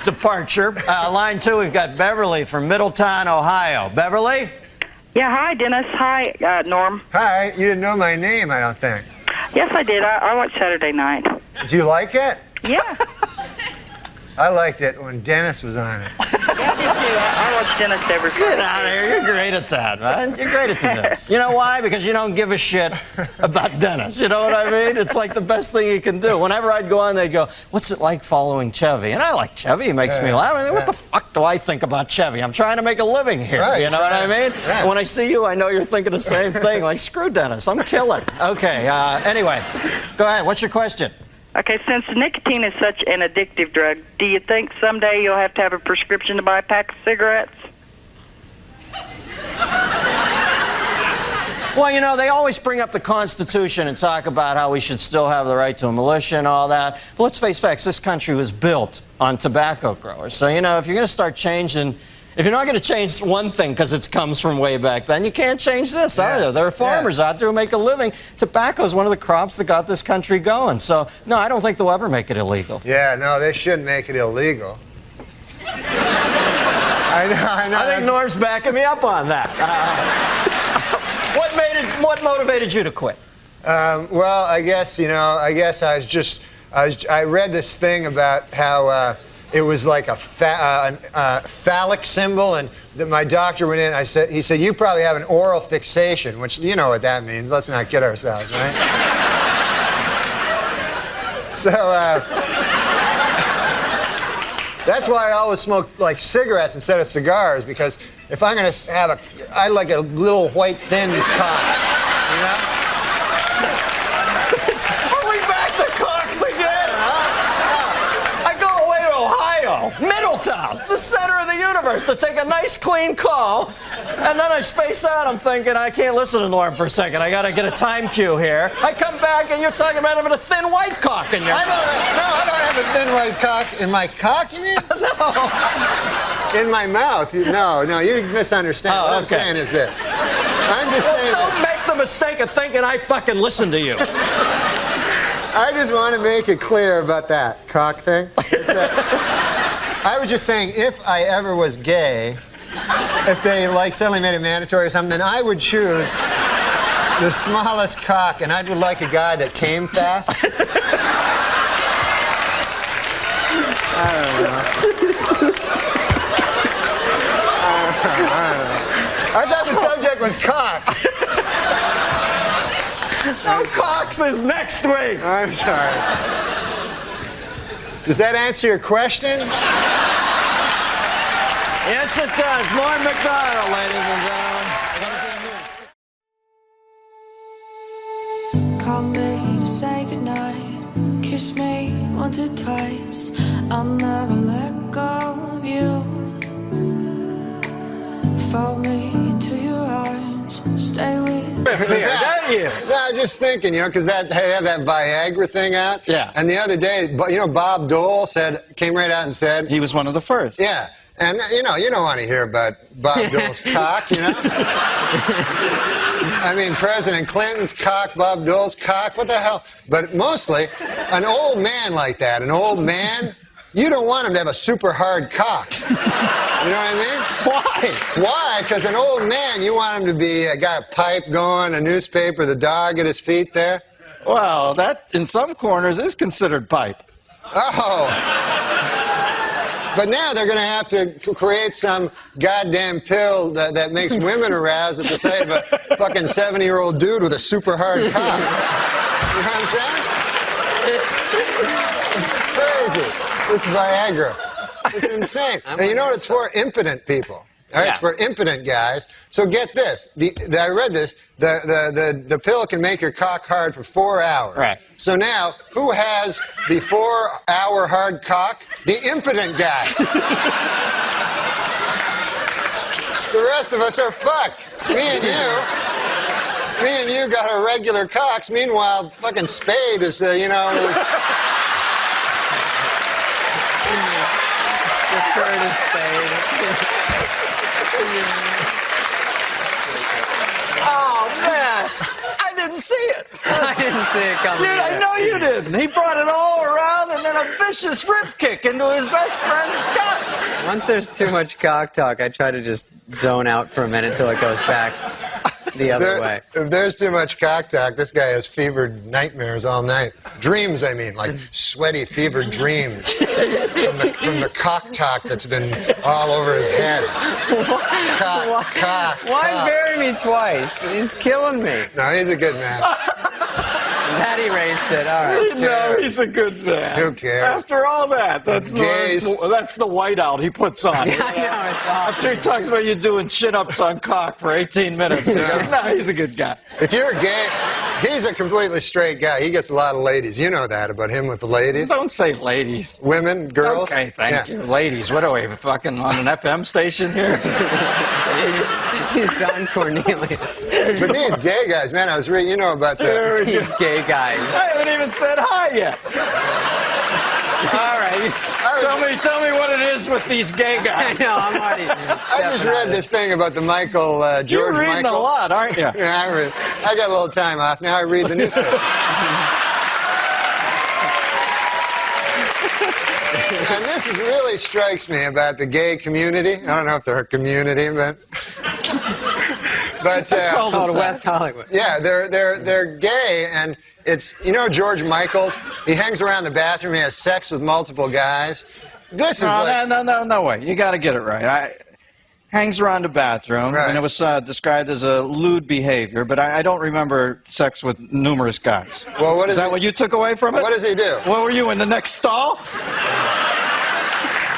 departure. Line 2, we've got Beverly from Middletown, Ohio. Beverly? Yeah, hi, Dennis. Hi, Norm. Hi, you didn't know my name, I don't think. Yes, I did. I watched Saturday Night. Do you like it? Yeah. I liked it when Dennis was on it. I watch Dennis every Friday. Get out of here. You're great at that, man. You're great at this. You know why? Because you don't give a shit about Dennis. You know what I mean? It's like the best thing you can do. Whenever I'd go on, they'd go, what's it like following Chevy? And I like Chevy. He makes me laugh. I mean, what the fuck do I think about Chevy? I'm trying to make a living here. Right, you know what I mean? Yeah. When I see you, I know you're thinking the same thing. Like, screw Dennis. I'm killing. Okay. Anyway, go ahead. What's your question? Okay, since nicotine is such an addictive drug, do you think someday you'll have to have a prescription to buy a pack of cigarettes? Well, you know, they always bring up the Constitution and talk about how we should still have the right to a militia and all that. But let's face facts, this country was built on tobacco growers. So, you know, if you're going to start changing, if you're not going to change one thing because it comes from way back then, you can't change this either. There are farmers out there who make a living. Tobacco is one of the crops that got this country going. So, no, I don't think they'll ever make it illegal. Yeah, no, they shouldn't make it illegal. I know. I think Norm's backing me up on that. What motivated you to quit? Well, I guess I read this thing about how it was like a phallic symbol, and that my doctor went in. He said, you probably have an oral fixation, which you know what that means. Let's not kid ourselves, right? So that's why I always smoke like cigarettes instead of cigars, because if I'm gonna have I like a little white thin cock, you know? Are we back to cocks again? I go away to Ohio, Middletown, the center of the universe, to take a nice clean call, and then I space out. I'm thinking, I can't listen to Norm for a second. I gotta get a time cue here. I come back and you're talking about having a thin white cock in your I don't have a thin white cock. In my cock, you mean? No. In my mouth. No, you misunderstand. What I'm saying is this. I'm just saying don't make the mistake of thinking I fucking listen to you. I just want to make it clear about that cock thing. I was just saying, if I ever was gay, if they suddenly made it mandatory or something, then I would choose the smallest cock, and I would like a guy that came fast. I don't know. I thought the subject was cock. No, cocks is next week. I'm sorry. Does that answer your question? Yes, it does. Norm MacDonald, ladies and gentlemen. Call me to say goodnight. Kiss me once or twice. I'll never let go of you. Fold me into your arms. Stay with me. No, I was just thinking, because they have that Viagra thing out. Yeah. And the other day, Bob Dole came right out and said he was one of the first. Yeah. And you don't want to hear about Bob Dole's cock, you know? I mean, President Clinton's cock, Bob Dole's cock, what the hell? But mostly, an old man like that, you don't want him to have a super hard cock. You know what I mean? Why? Why? Because an old man, you want him to be got a pipe going, a newspaper, the dog at his feet there. Well, that in some corners is considered pipe. Oh. But now they're going to have to create some goddamn pill that makes women aroused at the sight of a fucking 70-year-old dude with a super hard cock. You know what I'm saying? It's crazy. This Viagra. It's insane. And you know what it's for? Impotent people. All right, it's for impotent guys. So get this. I read this. The pill can make your cock hard for 4 hours. Right. So now, who has the 4-hour hard cock? The impotent guy. The rest of us are fucked. Me and you got our regular cocks. Meanwhile, fucking Spade is, Refer to Spade. Oh, man. I didn't see it. I didn't see it coming. Dude, I know you didn't. He brought it all around and then a vicious rip kick into his best friend's gut. Once there's too much cock talk, I try to just zone out for a minute till it goes back. the other way. If there's too much cock talk, this guy has fevered nightmares all night. Dreams, I mean, like sweaty, fevered dreams from the cock talk that's been all over his head. Why bury me twice? He's killing me. No, he's a good man. That erased it. All right. No, he's a good man. Who cares? After all that, that's the whiteout he puts on. Yeah, I know, it's awesome. After he talks about you doing chin-ups on cock for 18 minutes, he says, no, he's a good guy. If you're gay, he's a completely straight guy. He gets a lot of ladies. You know that about him with the ladies. Don't say ladies. Women, girls. Okay, thank you. Ladies, what are we, fucking on an FM station here? He's Don Cornelius. But these gay guys, man, I was reading, you know about that. These gay guys. I haven't even said hi yet. All right. Tell me what it is with these gay guys. I know, I'm already. I just read this thing about the Michael, George You're reading Michael. a lot, aren't you? Yeah, I got a little time off. Now I read the newspaper. And this really strikes me about the gay community. I don't know if they're a community, but called West Hollywood. Yeah, they're gay, and it's, you know, George Michaels. He hangs around the bathroom. He has sex with multiple guys. This is no way. You got to get it right. Hangs around the bathroom, and it was described as a lewd behavior, but I don't remember sex with numerous guys. Well, what is that what you took away from it? What does he do? What were you, in the next stall?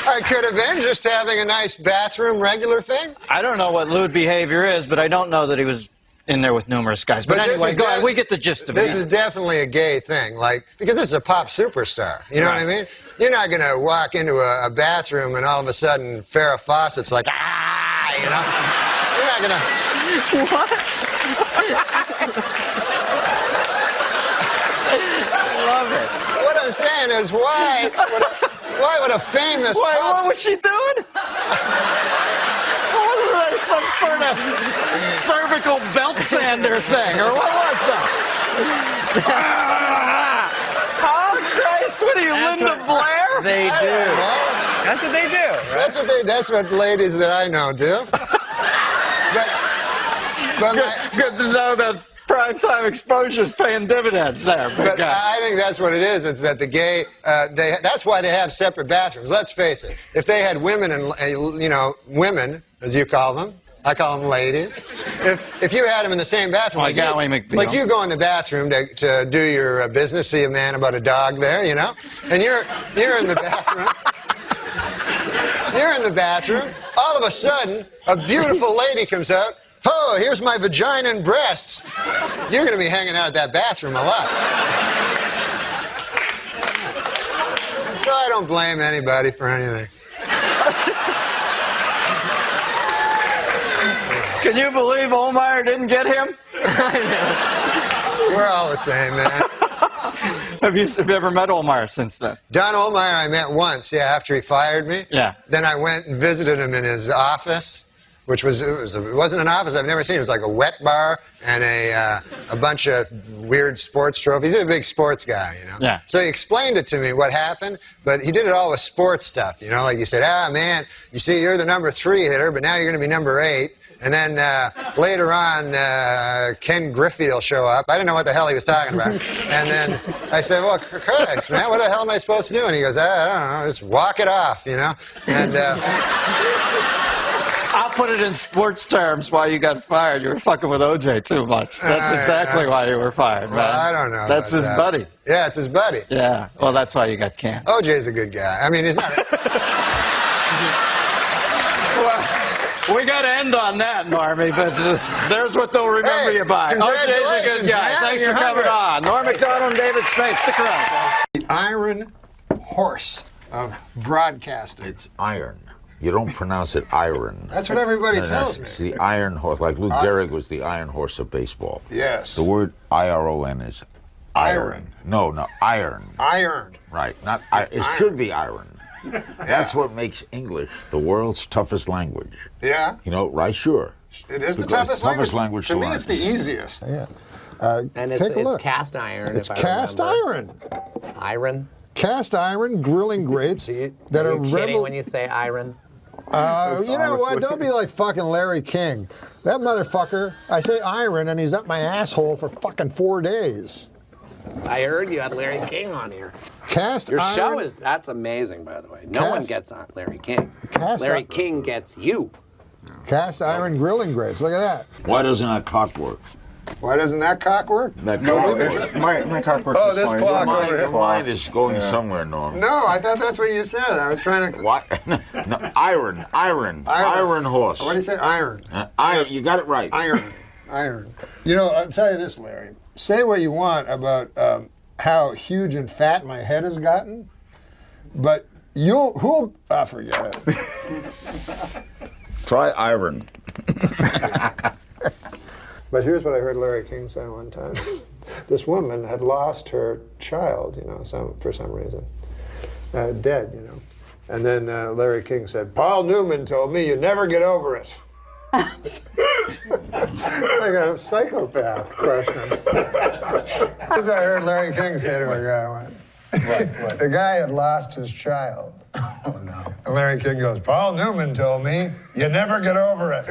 I could have been just having a nice bathroom regular thing. I don't know what lewd behavior is, but I don't know that he was in there with numerous guys. But anyway, go ahead. We get the gist of it. This is definitely a gay thing, like, because this is a pop superstar. You know what I mean? You're not going to walk into a bathroom and all of a sudden Farrah Fawcett's like, ah, you know? You're not going to... What? I love it. What I'm saying is, why would a famous what was she doing? Some sort of cervical belt sander thing, or what was that? Oh, Christ, what are you, Linda Blair? They do. That's what they do. Right? That's what ladies that I know do. Good to know that primetime exposure's paying dividends there, big But guy. I think that's what it is. It's that the gay, that's why they have separate bathrooms. Let's face it. If they had women and, you know, women, as you call them, I call them ladies. If you had them in the same bathroom, like you go in the bathroom to do your business, see a man about a dog there, you know, and you're in the bathroom. You're in the bathroom. All of a sudden, a beautiful lady comes out. Oh, here's my vagina and breasts. You're going to be hanging out at that bathroom a lot. So I don't blame anybody for anything. Can you believe Olmeyer didn't get him? We're all the same, man. Have you ever met Olmeyer since then? Don Olmeyer I met once, yeah, after he fired me. Yeah. Then I went and visited him in his office, which was, it wasn't an office I've never seen. It was like a wet bar and a bunch of weird sports trophies. He's a big sports guy, you know. Yeah. So he explained it to me, what happened, but he did it all with sports stuff, you know. Like he said, man, you see, you're the number 3 hitter, but now you're going to be number 8. And then later on, Ken Griffey will show up. I didn't know what the hell he was talking about. And then I said, well, Christ, man, what the hell am I supposed to do? And he goes, I don't know, just walk it off, you know. And I'll put it in sports terms why you got fired. You were fucking with OJ too much. That's exactly why you were fired, man. Well, I don't know. That's his buddy. Yeah, it's his buddy. Yeah, well, that's why you got canned. OJ's a good guy. I mean, he's not... We got to end on that, Normie, but there's what they'll remember you by. OJ's a good guy. Man, Thanks for coming on. Norm MacDonald and David Spade. Stick around. The iron horse of broadcasting. It's iron. You don't pronounce it iron. That's what everybody tells me. It's the iron horse. Like Lou Gehrig was the iron horse of baseball. Yes. The word I-R-O-N is iron. No, iron. Iron. Right. Not. It should be iron. That's what makes English the world's toughest language. Yeah. You know, right? Sure. It is the Because toughest language. To me, learn. it's the easiest. Yeah. And take a look. It's cast iron. It's if I cast remember. iron. Cast iron grilling grates that are kidding when you say iron? You know what? Don't be like fucking Larry King. That motherfucker, I say iron, and he's up my asshole for fucking 4 days. I heard you had Larry King on here. Cast Your iron. show that's amazing, by the way. No one gets on Larry King. Larry King gets you. Cast iron grilling grates. Look at that. Why doesn't that clock work? Why doesn't that cock work? That clock works. My cock works. Oh, this clock over Your here. mind is going somewhere, Norm. No, I thought that's what you said. I was trying to. What? No, iron horse. What do you say? Iron. Iron. You got it right. Iron. You know, I'll tell you this, Larry. Say what you want about how huge and fat my head has gotten, but who'll forget it. Try iron. But here's what I heard Larry King say one time. This woman had lost her child, for some reason, dead, And then Larry King said, Paul Newman told me you never get over it. Like a psychopath question. That's what I heard Larry King say to a guy once. The guy had lost his child. Oh, no. And Larry King goes, Paul Newman told me you never get over it.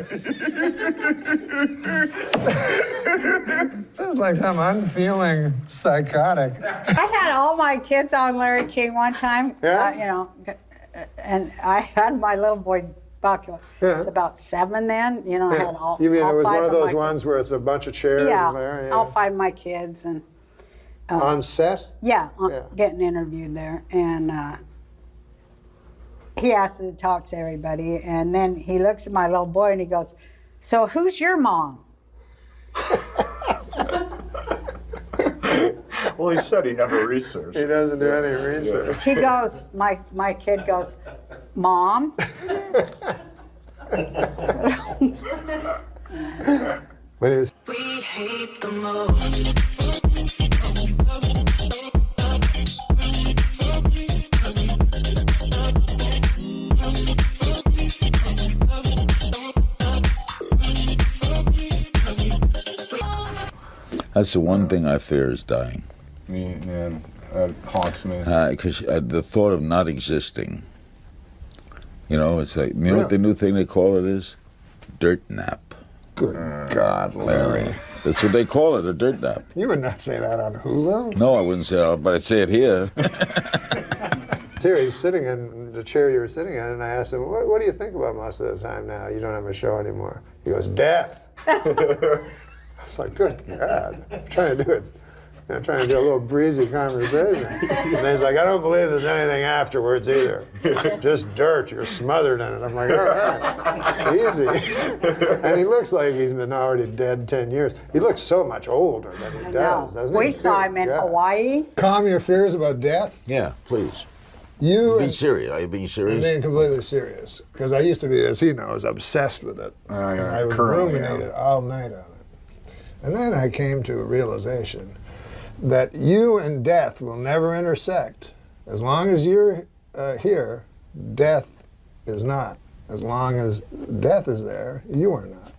It's like some unfeeling psychotic. I had all my kids on Larry King one time, and I had my little boy Buck. He was about 7 then. I had all. You mean all it was 5 one of those my, ones where it's a bunch of chairs in there? Yeah, all 5 of my kids and. On set? Yeah, getting interviewed there, and he asked to talk to everybody, and then he looks at my little boy and he goes, "So who's your mom?" Well, he said he never researched. He doesn't do any research. He goes, my kid goes, "Mom." What is? We hate the most. That's the one thing I fear is dying. Man, that haunts me. Because the thought of not existing, it's like, you know what the new thing they call it is? Dirt nap. Good God, Larry. That's what they call it, a dirt nap. You would not say that on Hulu. No, I wouldn't say that, but I'd say it here. Terry, he's sitting in the chair you were sitting in, and I asked him, what do you think about most of the time now? You don't have a show anymore. He goes, death. I was like, good God. I'm trying to do it. I'm trying to do a little breezy conversation. And then he's like, I don't believe there's anything afterwards either. Just dirt. You're smothered in it. I'm like, all right, easy. And he looks like he's been already dead 10 years. He looks so much older than he does, doesn't he? We saw him in Hawaii. Calm your fears about death? Yeah, please. Be serious. Are you being serious? I'm being completely serious. Because I used to be, as he knows, obsessed with it. And I would ruminate it all night on it. And then I came to a realization that you and death will never intersect. As long as you're here, death is not. As long as death is there, you are not.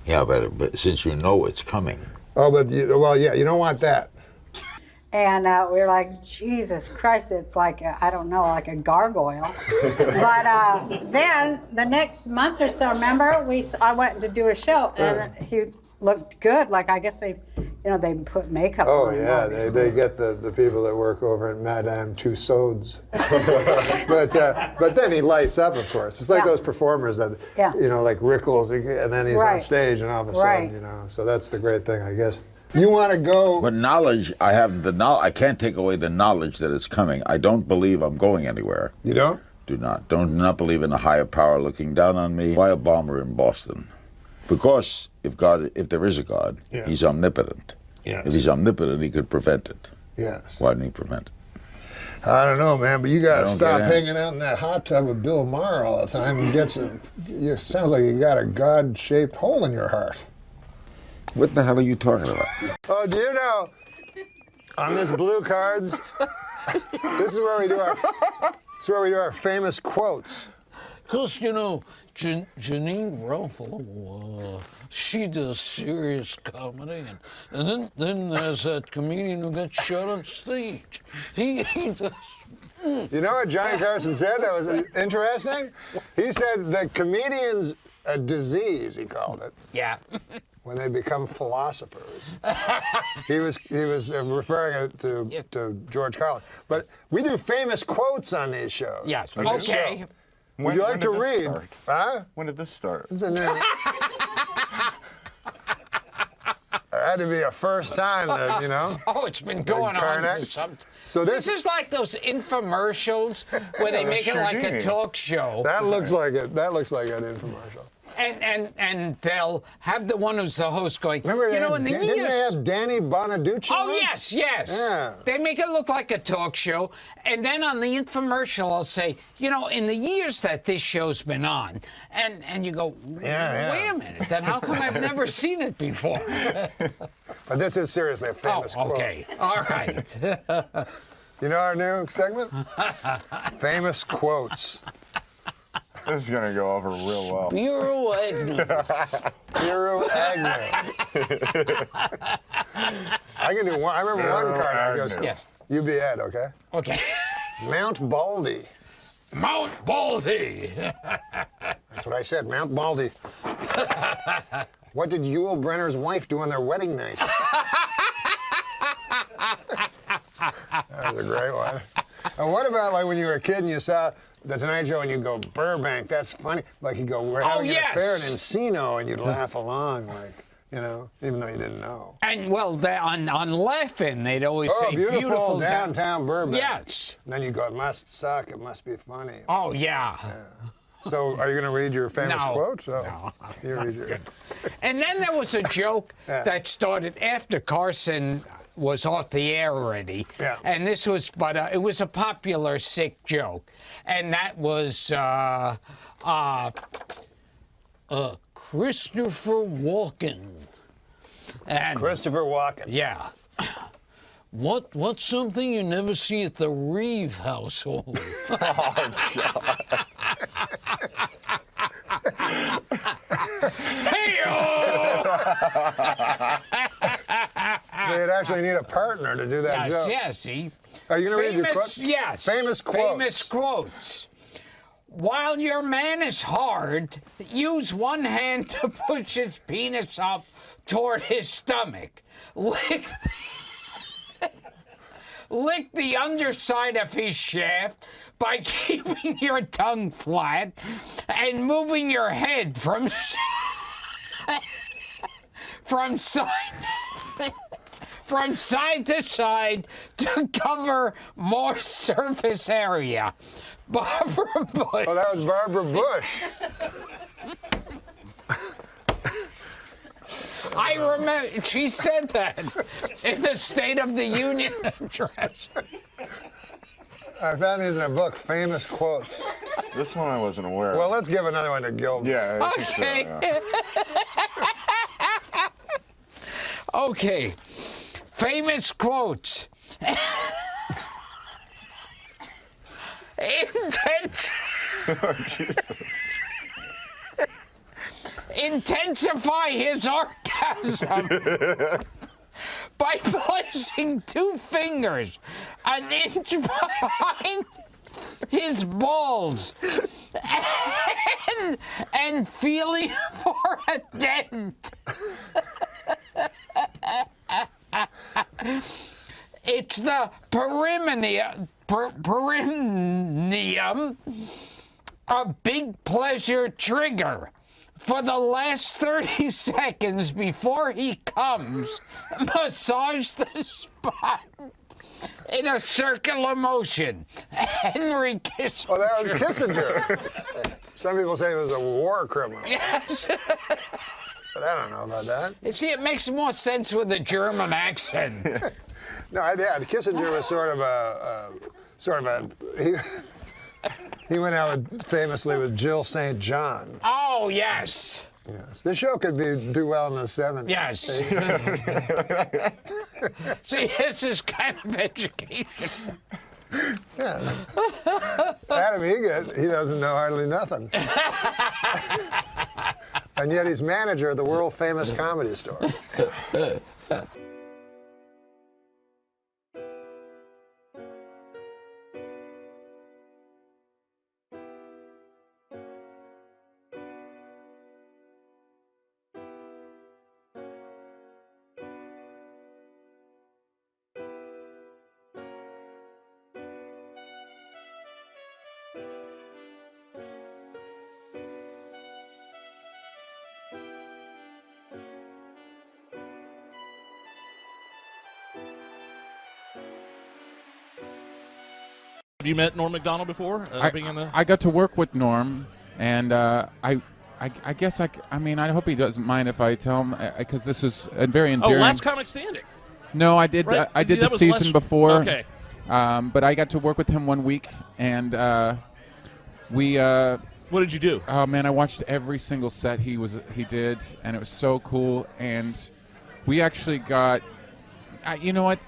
Yeah, but since you know it's coming. Oh, but you don't want that. And we were like, Jesus Christ, it's like, like a gargoyle. But then the next month or so, remember, I went to do a show, and he looked good. Like, I guess they put makeup on. Oh, yeah, they get the people that work over at Madame Tussauds. but then he lights up, of course. It's like those performers that, like Rickles, and then he's on stage, and all of a sudden, so that's the great thing, I guess. You want to go... But knowledge, I can't take away the knowledge that it's coming. I don't believe I'm going anywhere. You don't? Do not believe in a higher power looking down on me. Why a bomber in Boston? Because if there is a God, he's omnipotent. Yes. If he's omnipotent, he could prevent it. Yes. Why didn't he prevent it? I don't know, man, but you got to stop hanging out in that hot tub with Bill Maher all the time and get some... It sounds like you got a God-shaped hole in your heart. What the hell are you talking about? Oh, do you know, on this Blue Cards, this is where we do our famous quotes. Because, Janine Ruffalo, she does serious comedy. And then there's that comedian who got shot on stage. He does You know what Johnny Carson said that was interesting? He said the comedian's a disease, he called it. Yeah. When they become philosophers. he was referring it to George Carlin. But we do famous quotes on these shows. Yes. On this Okay. show. Would you like to read? Start? Huh? When did this start? It's a new. There had to be a first time that, you know. Oh, it's been going on for some. So this is like those infomercials where they make it like a talk show. That looks like it. That looks like an infomercial. And they'll have the one who's the host going, Remember, you know, in the years... Didn't they have Danny Bonaduce? Oh, once? yes. Yeah. They make it look like a talk show. And then on the infomercial, I'll say, you know, in the years that this show's been on, and you go, wait a minute, then how come I've never seen it before? But this is seriously a famous quote. Okay. All right. You know our new segment? Famous quotes. This is gonna go over real well. Spiro Agnew. Spiro Agnew. I can do one. I remember one card. I goes, you be Ed, okay? Okay. Mount Baldy. Mount Baldy. That's what I said, Mount Baldy. What did Yul Brynner's wife do on their wedding night? That was a great one. And what about like when you were a kid and you saw The Tonight Show and you go, Burbank, that's funny. Like you go, we're having an affair in Encino, and you'd laugh along, like, you know, even though you didn't know. And well, on Laughing, they'd always say beautiful downtown Burbank. Yes. And then you go, it must suck, it must be funny. Oh, yeah. So are you going to read your famous quotes? Oh, No. You read your... And then there was a joke that started after Carson was off the air already. Yeah. And this was, but it was a popular sick joke. And that was Christopher Walken. And Christopher Walken. Yeah. What's something you never see at the Reeve household? Oh, God. So you'd actually need a partner to do that joke. Yes, see. Are you going to read your quotes? Yes. Famous quotes. Famous quotes. While your man is hard, use one hand to push his penis up toward his stomach. Lick the underside of his shaft by keeping your tongue flat and moving your head from side to side to cover more surface area. Barbara Bush. Oh, that was Barbara Bush. I remember she said that in the State of the Union address. I found these in a book, Famous Quotes. This one I wasn't aware of. Well, let's give another one to Gilbert. Yeah. Okay. Okay. Famous quotes. Oh, Jesus. Intensify his orgasm by placing two fingers an inch behind his balls and feeling for a dent. It's the perineum, a big pleasure trigger. For the last 30 seconds before he comes, massage the spot in a circular motion. Henry Kissinger. Oh, that was Kissinger. Some people say he was a war criminal. Yes. But I don't know about that. You see, it makes more sense with a German accent. No, Kissinger was he went out famously with Jill St. John. Oh, yes. Yes. The show could do well in the 70s. Yes. See, this is kind of education. Yeah. Adam Egget, he doesn't know hardly nothing. And yet he's manager of the world famous comedy store. Have you met Norm MacDonald before? I got to work with Norm, and I guess I mean, I hope he doesn't mind if I tell him, because this is a very endearing. Oh, Last Comic Standing. No, I did. Right? I did That the was season before. Okay. But I got to work with him 1 week, and we. What did you do? Oh man, I watched every single set he did, and it was so cool. And we actually got. You know what?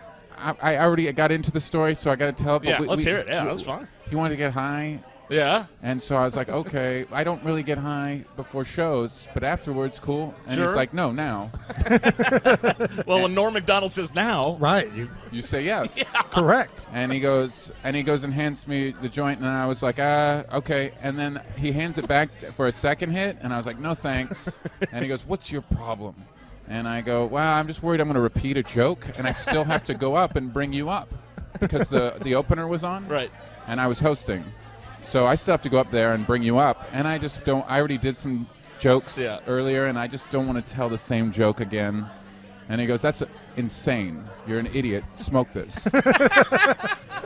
I already got into the story, so I got to tell it. Yeah, let's hear it. Yeah, that's fine. He wanted to get high. Yeah. And so I was like, okay, I don't really get high before shows, but afterwards, cool. And Sure. he's like, no, now. Well, when Norm MacDonald says now, right? You say yes. Yeah. Correct. And he goes and hands me the joint, and I was like, okay. And then he hands it back for a second hit, and I was like, no thanks. And he goes, what's your problem? And I go, well, I'm just worried I'm going to repeat a joke, and I still have to go up and bring you up because the opener was on, right? And I was hosting. So I still have to go up there and bring you up, and I just don't. I already did some jokes earlier, and I just don't want to tell the same joke again. And he goes, "That's insane. You're an idiot. Smoke this."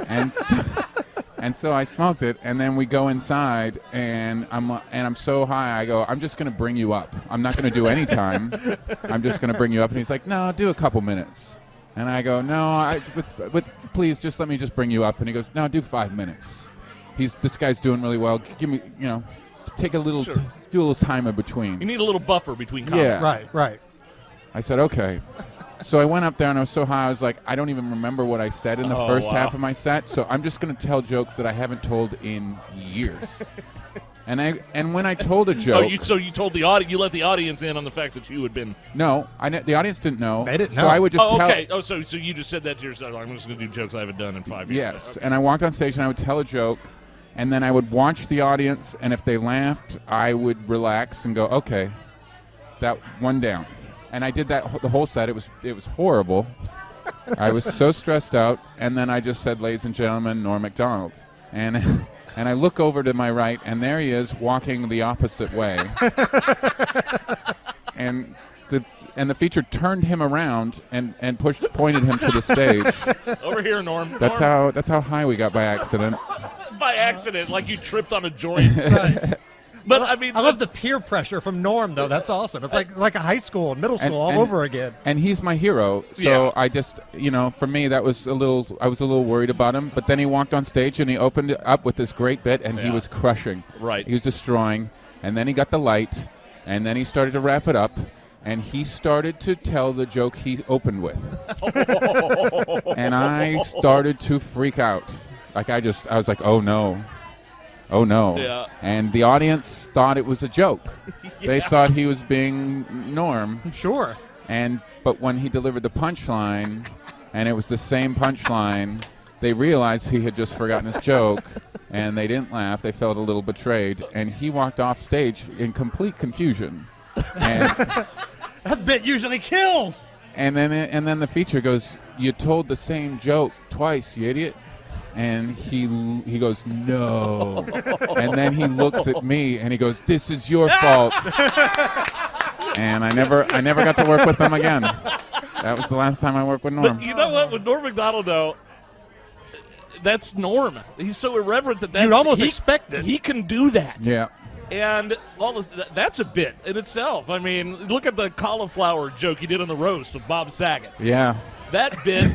and so I smoked it, and then we go inside, and I'm so high. I go, "I'm just going to bring you up. I'm not going to do any time. I'm just going to bring you up." And he's like, "No, do a couple minutes." And I go, "No, please, just let me just bring you up." And he goes, "No, do 5 minutes." This guy's doing really well. Give me, take a little, do a little time in between. you need a little buffer between comments. Yeah. Right. I said, okay. So I went up there, and I was so high, I was like, I don't even remember what I said in the first half of my set, so I'm just going to tell jokes that I haven't told in years. And when I told a joke... So you told the audience, you let the audience in on the fact that you had been... No, the audience didn't know. They didn't know. So I would just tell... okay. Oh, so you just said that to yourself, I'm just going to do jokes I haven't done in 5 years. Yes, Okay. and I walked on stage, and I would tell a joke, and then I would watch the audience, and if they laughed, I would relax and go, okay, that one down. And I did that the whole set. It was horrible. I was so stressed out, and then I just said, "Ladies and gentlemen, Norm MacDonald." And I look over to my right, and there he is walking the opposite way. and the feature turned him around and pointed him to the stage. Over here, Norm. That's how high we got by accident. By accident, like you tripped on a joint. But I mean, I love the peer pressure from Norm, though. That's awesome. It's like a high school, middle school, all over again. And he's my hero, so I just, for me, that was I was a little worried about him. But then he walked on stage and he opened it up with this great bit, and he was crushing. Right. He was destroying, and then he got the light, and then he started to wrap it up, and he started to tell the joke he opened with, and I started to freak out. Like I was like, oh no. Oh no. Yeah. And the audience thought it was a joke. They thought he was being Norm. Sure. But when he delivered the punchline, and it was the same punchline, they realized he had just forgotten his joke, and they didn't laugh. They felt a little betrayed, and he walked off stage in complete confusion. And that bit usually kills. And then the feature goes, "You told the same joke twice, you idiot." And he goes, "No." And then he looks at me and he goes, "This is your fault." And I never got to work with him again. That was the last time I worked with Norm. But you know what? With Norm MacDonald, though, that's Norm. He's so irreverent that you'd almost expect it. He can do that. Yeah. And all this, that's a bit in itself. I mean, look at the cauliflower joke he did on the roast with Bob Saget. Yeah. That bit,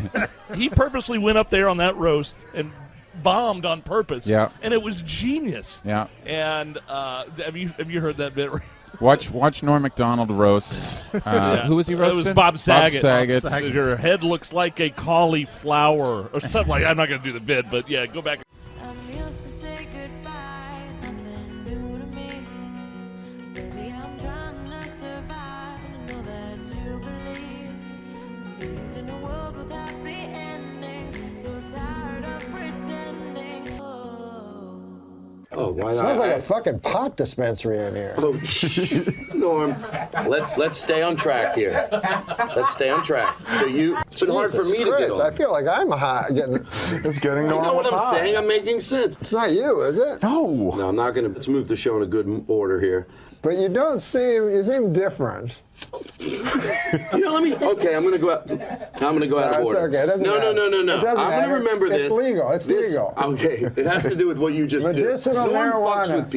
he purposely went up there on that roast and bombed on purpose. Yeah. And it was genius. Yeah. And have you heard that bit? Watch Norm MacDonald roast. Who was he roasting? It was Bob Saget. Bob Saget. Your head looks like a cauliflower or something like that. I'm not going to do the bit, but yeah, go back. Oh, why smells like a fucking pot dispensary in here. Oh, Norm, let's stay on track here. Let's stay on track. So it's been hard for me to get on. I feel like I'm it's getting normal. You know what I'm saying? I'm making sense. It's not you, is it? No, I'm not gonna. Let's move the show in a good order here. But you seem different. Let me. Okay, I'm gonna go out. I'm gonna go out of order. It's okay. It doesn't matter. No. It doesn't I'm matter. gonna remember this. It's legal. It's legal. Okay, it has to do with what you just Medicinal did. No one fucks marijuana with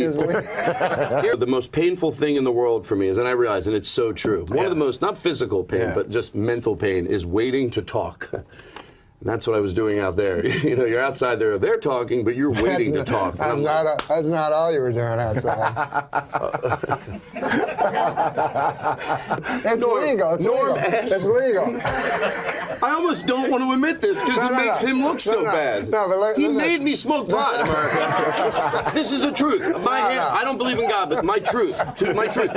people. The most painful thing in the world for me is, and I realize, and it's so true. One of the most, not physical pain, but just mental pain, is waiting to talk. And that's what I was doing out there. You're outside there. They're talking, but you're waiting to talk. That's not all you were doing outside. It's legal. It's legal. It's legal. I almost don't want to admit this because it makes him look so bad. He made me smoke pot, America. This is the truth. I don't believe in God, but my truth. My truth.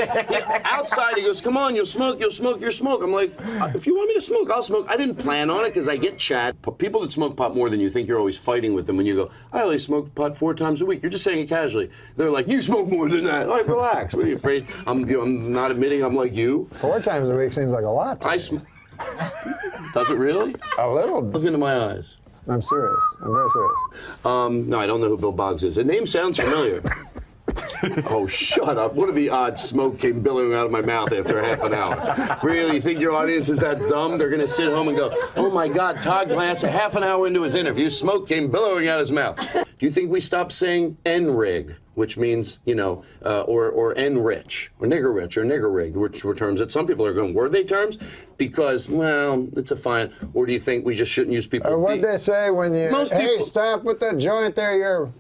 Outside, he goes, "Come on, you'll smoke, you'll smoke, you'll smoke." I'm like, if you want me to smoke, I'll smoke. I didn't plan on it because I get chat. People that smoke pot more than you think, you're always fighting with them when you go, "I only smoke pot 4 times a week." You're just saying it casually. They're like, "You smoke more than that." Like, relax. What are you afraid? I'm not admitting I'm like you. 4 times a week seems like a lot. Does it really? A little. Look into my eyes. I'm serious. I'm very serious. No, I don't know who Bill Boggs is. The name sounds familiar. Oh, shut up. What are the odds smoke came billowing out of my mouth after half an hour? Really? You think your audience is that dumb? They're going to sit home and go, "Oh, my God, Todd Glass, a half an hour into his interview, smoke came billowing out of his mouth." Do you think we stopped saying N-rig, which means, or N-rich, or nigger-rich, or nigger-rig, which were terms that some people are going, were they terms? Because, well, it's a fine. Or do you think we just shouldn't use people? Or what they say when you, hey, stop with that joint there, you're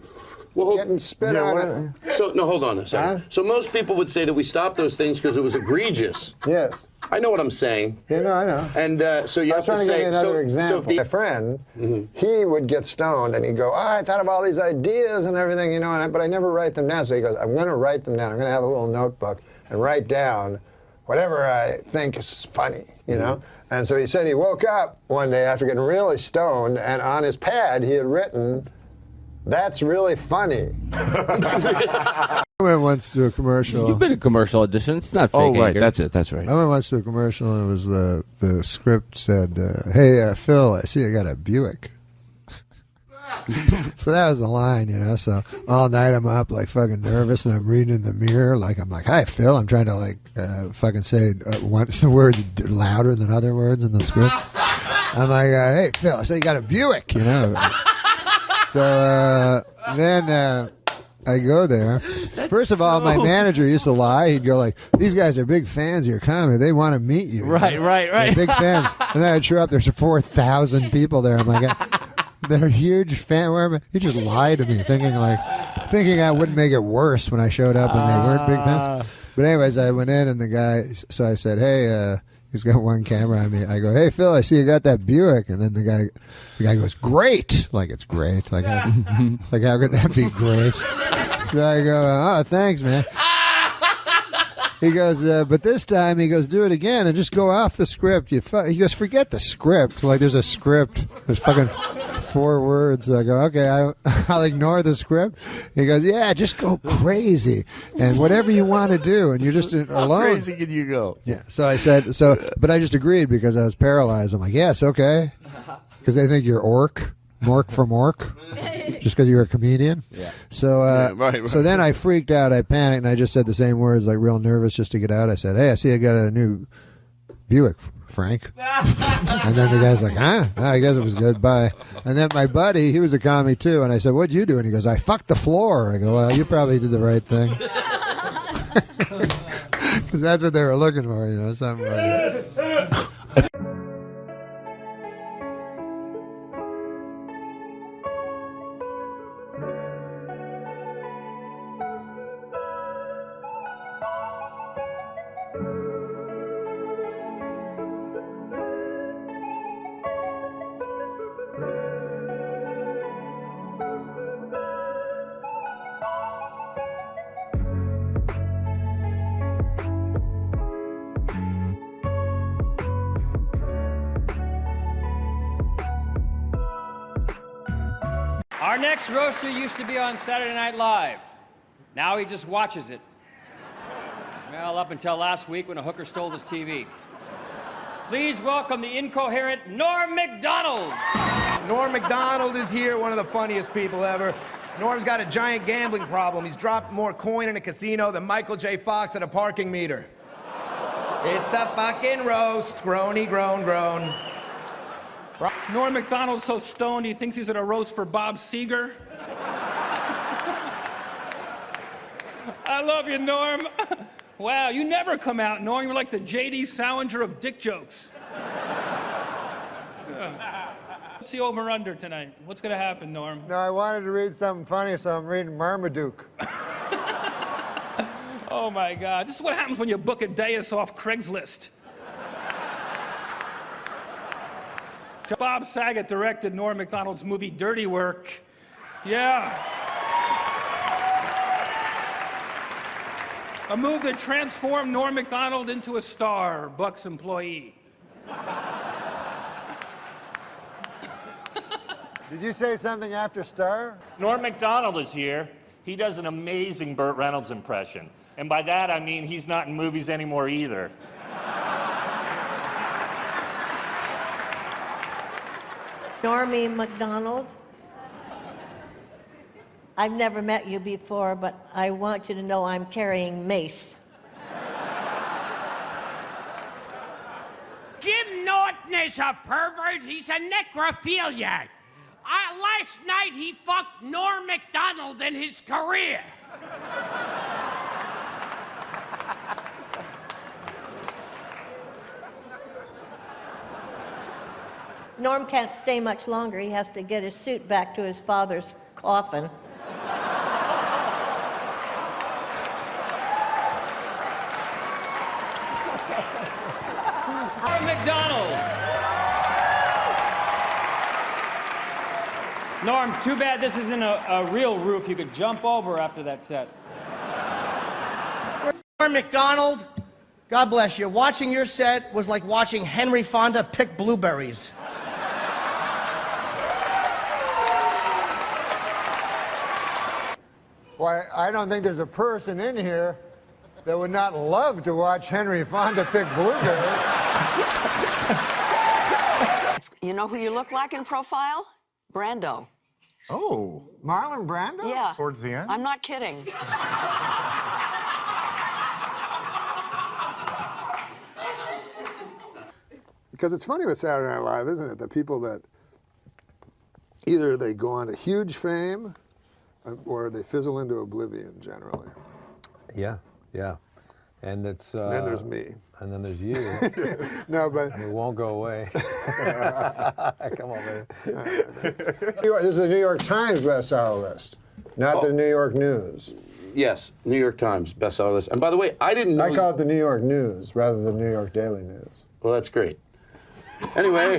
getting spit on it. So, no, hold on a second. So most people would say that we stopped those things because it was egregious. Yes. I know what I'm saying. I know. And so you have to say. I was trying to give you another example. My friend, he would get stoned and he'd go, I thought of all these ideas and everything, but I never write them down. So he goes, I'm going to write them down. I'm going to have a little notebook and write down whatever I think is funny, And so he said he woke up one day after getting really stoned, and on his pad he had written, "That's really funny." I went once to a commercial. You've been to commercial auditions. It's not fake. Oh, right. Anger. That's it. That's right. I went once to a commercial, and it was the script said, "Hey, Phil, I see I got a Buick." So that was the line, So all night I'm up, like fucking nervous, and I'm reading in the mirror, I'm like, "Hi, Phil." I'm trying to fucking say some words louder than other words in the script. I'm like, "Hey, Phil, I see you got a Buick," So then I go there. First of all, my manager used to lie. He'd go like, "These guys are big fans of your comedy. They want to meet you." Right. They're big fans. And then I'd show up. There's 4,000 people there. I'm like, they're huge fan. He just lied to me, thinking I wouldn't make it worse when I showed up and they weren't big fans. But anyways, I went in and the guy. So I said, "Hey." He's got one camera on me. I go, "Hey, Phil, I see you got that Buick." And then the guy goes, "Great." Like it's great. Like how could that be great? So I go, "Oh, thanks, man." He goes, "But this time," he goes, "do it again and just go off the script." He goes, "Forget the script. Like there's a script. There's fucking 4 words." I go, "Okay, I'll ignore the script." He goes, "Yeah, just go crazy and whatever you want to do, and you're just alone." How crazy can you go? Yeah. So I said, but I just agreed because I was paralyzed. I'm like, "Yes, okay," because they think you're Mork from Ork, just because you're a comedian. Yeah. So, right. So then I freaked out. I panicked, and I just said the same words, like real nervous, just to get out. I said, "Hey, I see I got a new Buick, Frank." And then the guy's like, "Huh? I guess it was good. Bye." And then my buddy, he was a commie too, and I said, "What'd you do?" And he goes, "I fucked the floor." I go, "Well, you probably did the right thing." Because that's what they were looking for, something like that. Our next roaster used to be on Saturday Night Live. Now he just watches it. Well, up until last week when a hooker stole his TV. Please welcome the incoherent NORM MACDONALD. NORM MACDONALD is here, one of the funniest people ever. Norm's got a giant gambling problem. He's dropped more coin in a casino than Michael J. Fox at a parking meter. It's a fucking roast. Groany, groan, groan. Norm MacDonald's so stoned he thinks he's at a roast for Bob Seger. I love you, Norm. Wow, you never come out, Norm. You're like the J.D. Salinger of dick jokes. Yeah. What's the over-under tonight? What's going to happen, Norm? No, I wanted to read something funny, so I'm reading Marmaduke. Oh, my God. This is what happens when you book a dais off Craigslist. Bob Saget directed Norm MacDonald's movie Dirty Work. Yeah. A move that transformed Norm MacDonald into a star, Buck's employee. Did you say something after Star? Norm MacDonald is here. He does an amazing Burt Reynolds impression. And by that, I mean he's not in movies anymore either. Normie MacDonald. I've never met you before, but I want you to know I'm carrying mace. Jim Norton is a pervert. He's a necrophiliac. Last night he fucked Norm MacDonald in his career. Norm can't stay much longer. He has to get his suit back to his father's coffin. Norm MacDonald. Norm, too bad this isn't a real roof you could jump over after that set. Norm MacDonald, God bless you. Watching your set was like watching Henry Fonda pick blueberries. Why, I don't think there's a person in here that would not love to watch Henry Fonda pick blueberries. You know who you look like in profile? Brando. Oh, Marlon Brando? Yeah. Towards the end? I'm not kidding. Because it's funny with Saturday Night Live, isn't it? The people that either they go on to huge fame or they fizzle into oblivion generally. Yeah, yeah. And it's... then there's me. And then there's you. No, but... And it won't go away. Come on, man. This is the New York Times bestseller list, not the New York News. Yes, New York Times bestseller list. And by the way, I didn't know... I call it the New York News rather than New York Daily News. Well, that's great. Anyway...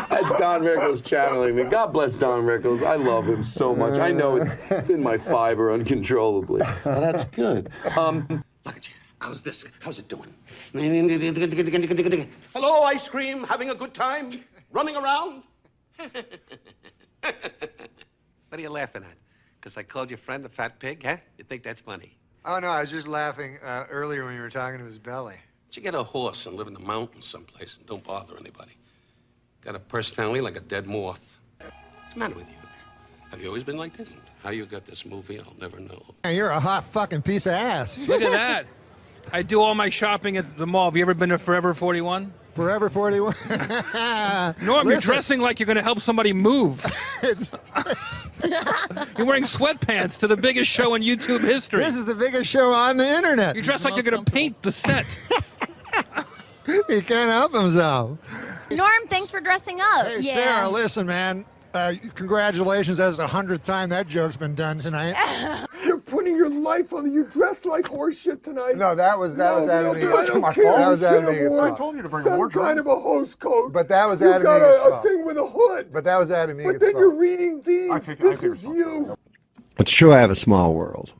That's Don Rickles channeling me. God bless Don Rickles. I love him so much. I know it's in my fiber uncontrollably. Oh, that's good. Look at you. How's this? How's it doing? Hello, ice cream. Having a good time? Running around? What are you laughing at? Because I called your friend a fat pig, huh? You think that's funny? Oh, no, I was just laughing earlier when you were talking to his belly. You get a horse and live in the mountains someplace and don't bother anybody. Got a personality like a dead moth. What's the matter with you? Have you always been like this? How you got this movie, I'll never know. Hey, you're a hot fucking piece of ass. Look at that. I do all my shopping at the mall. Have you ever been to Forever 41? Forever 41? Norm, you're dressing like you're going to help somebody move. You're wearing sweatpants to the biggest show in YouTube history. This is the biggest show on the internet. You dress like you're going to paint the set. He can't help himself. Norm, thanks for dressing up. Hey, Sarah, listen, man. Congratulations. That's the 100th time that joke's been done tonight. You're putting your life on it. You dress like horseshit tonight. No, that was Adam Egan's fault. That was Adam Egan's fault. I told you to bring a wardrobe. Some kind of a hose coat. But that was Adam Egan's fault. You got fault. a thing with a hood. But that was Adam Egan's fault. But then you're reading these. This is you. It's true I have a small world.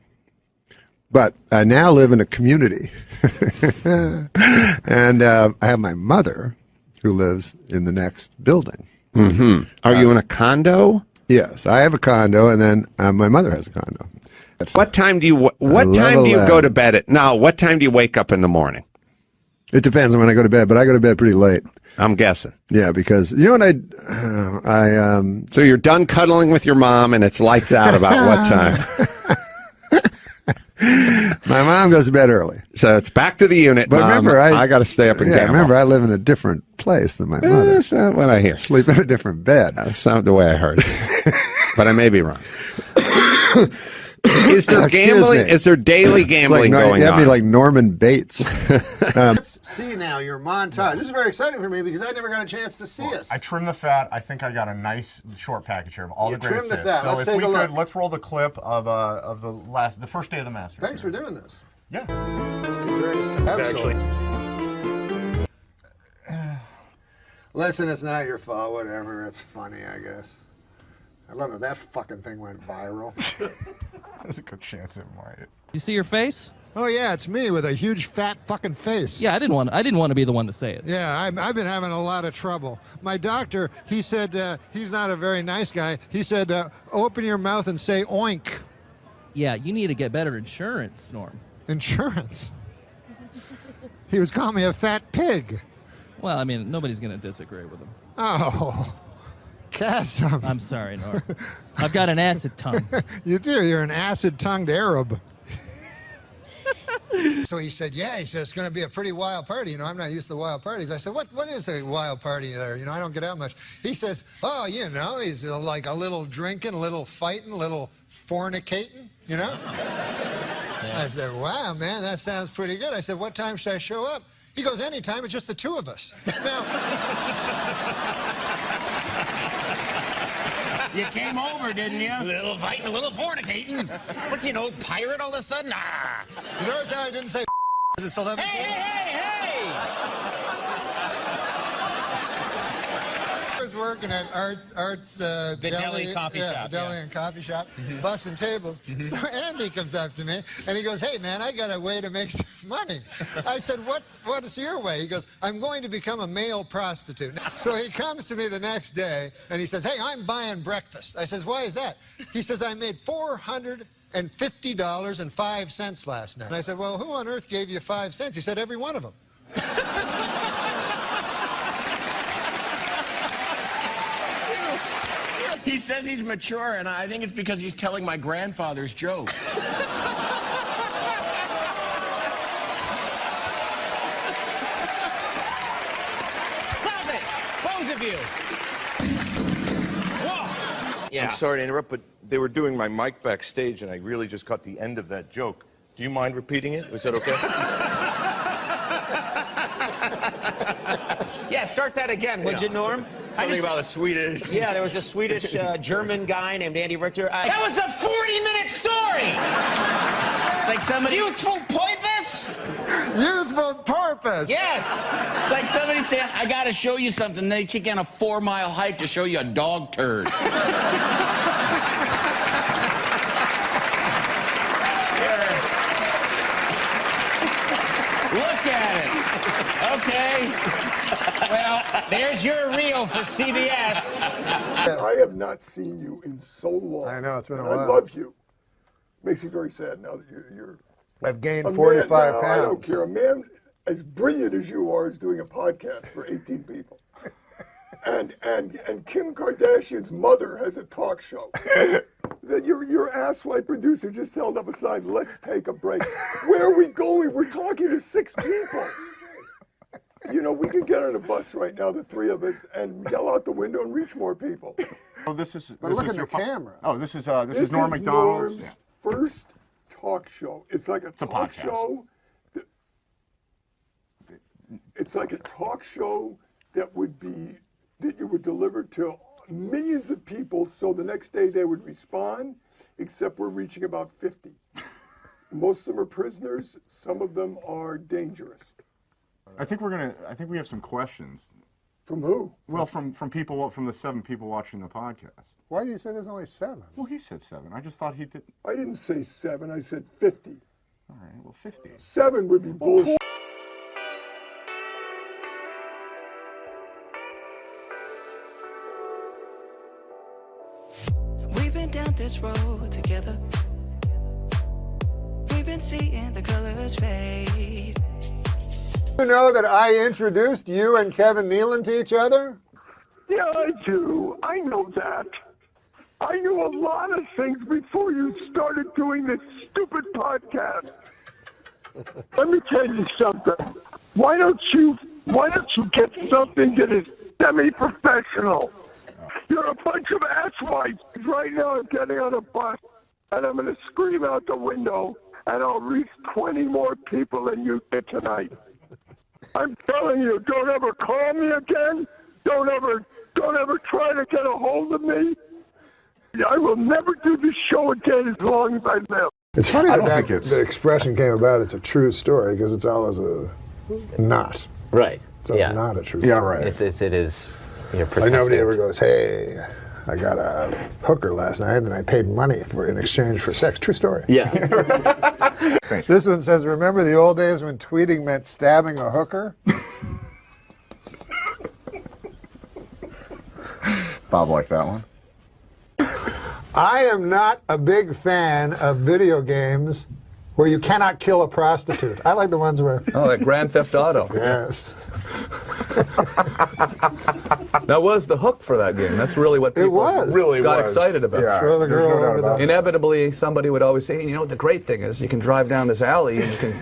But I now live in a community. And I have my mother who lives in the next building. Mm-hmm. Are you in a condo? Yes, I have a condo, and then my mother has a condo. What time do you go to bed at? No, what time do you wake up in the morning? It depends on when I go to bed, but I go to bed pretty late. I'm guessing. Yeah, because you know what So you're done cuddling with your mom, and it's lights out about what time? My mom goes to bed early. So it's back to the unit. But Mom. remember, I got to stay up and gamble. remember, I live in a different place than my mother. That's not what I hear. Sleep in a different bed. That's not the way I heard it. But I may be wrong. Is there gambling? Is there daily gambling going on? You have me like Norman Bates. Let's see now your montage. This is very exciting for me because I never got a chance to see it. I trimmed the fat. I think I got a nice short package here of all the greatest trimmed the hits. fat. So Let's if take we a could, look. let's roll the clip of the first day of the Masters. Thanks for doing this. Yeah. Absolutely. Listen, it's not your fault. Whatever. It's funny, I guess. I love it. That fucking thing went viral. There's a good chance it might. You see your face? Oh yeah, it's me with a huge fat fucking face. Yeah, I didn't want to be the one to say it. Yeah, I've been having a lot of trouble. My doctor, he said he's not a very nice guy. He said, open your mouth and say oink. Yeah, you need to get better insurance, Norm. Insurance? He was calling me a fat pig. Well, I mean, nobody's going to disagree with him. Oh, chasm. I'm sorry, Norm. I've got an acid tongue. You do. You're an acid-tongued Arab. So he said, yeah, he said, it's going to be a pretty wild party. You know, I'm not used to wild parties. I said, what is a wild party there? You know, I don't get out much. He says, oh, you know, he's like a little drinking, a little fighting, a little fornicating, you know? Yeah. I said, wow, man, that sounds pretty good. I said, what time should I show up? He goes, anytime, it's just the two of us. Now, You came over, didn't you? A little fighting, a little fornicating. What's he, an old pirate all of a sudden? Ah. you notice how I didn't say it's 11? Hey! I was working at Art's deli coffee shop. Deli and coffee shop, bussing tables. So Andy comes up to me and he goes, hey man, I got a way to make some money. I said, what is your way? He goes, I'm going to become a male prostitute. So he comes to me the next day and he says, hey, I'm buying breakfast. I says, why is that? He says, I made $450.05 last night. And I said, well, who on earth gave you 5 cents? He said, every one of them. He says he's mature, and I think it's because he's telling my grandfather's jokes. Stop it! Both of you! Whoa! Yeah. I'm sorry to interrupt, but they were doing my mic backstage, and I really just caught the end of that joke. Do you mind repeating it? Was that okay? Yeah, start that again, would you, Norm? Something about a Swedish. Yeah, there was a Swedish German guy named Andy Richter. That was a 40-minute story! It's like somebody... Youthful purpose? Youthful purpose! Yes! It's like somebody saying, I gotta show you something. They take on a 4-mile hike to show you a dog turd. Look at it. Okay. Well, there's your reel for CBS. I have not seen you in so long. I know, it's been a and while. I love you. Makes me very sad now that you're I've gained a 45 man, no, pounds. I don't care. A man as brilliant as you are is doing a podcast for 18 people. And Kim Kardashian's mother has a talk show. Your asswipe producer just held up a sign, let's take a break. Where are we going? We're talking to 6 people. You know, we could get on a bus right now, the 3 of us, and yell out the window and reach more people. Oh, this is. But this look is at your the camera. Oh, this is Norm MacDonald's. Norm's first talk show. It's like a talk podcast. show. It's like a talk show that you would deliver to millions of people, so the next day they would respond, except we're reaching about 50. Most of them are prisoners. Some of them are dangerous. I think we have some questions. From who? Well, from people, from the 7 people watching the podcast. Why do you say there's only 7? Well, he said 7. I just thought he did. I didn't say 7. I said 50. All right. Well, 50. 7 would be bullshit. We've been down this road together. We've been seeing the colors fade. You know that I introduced you and Kevin Nealon to each other? Yeah, I do. I know that. I knew a lot of things before you started doing this stupid podcast. Let me tell you something. Why don't you get something that is semi-professional? You're a bunch of asswipes. Right now I'm getting on a bus, and I'm going to scream out the window, and I'll reach 20 more people than you did tonight. I'm telling you, don't ever call me again. Don't ever try to get a hold of me. I will never do this show again as long as I live. It's funny that the expression came about. It's a true story because it's always a not. Right. It's not a true story. Yeah, right. It is. You're like nobody ever goes, hey, I got a hooker last night and I paid money in exchange for sex. True story. Yeah. This one says, remember the old days when tweeting meant stabbing a hooker? Bob liked that one. I am not a big fan of video games where you cannot kill a prostitute. I like the ones where... Oh, like Grand Theft Auto. Yes. That was the hook for that game. That's really what people got excited about. Yeah, throw the girl over the... Inevitably, somebody would always say, you know, the great thing is you can drive down this alley and you can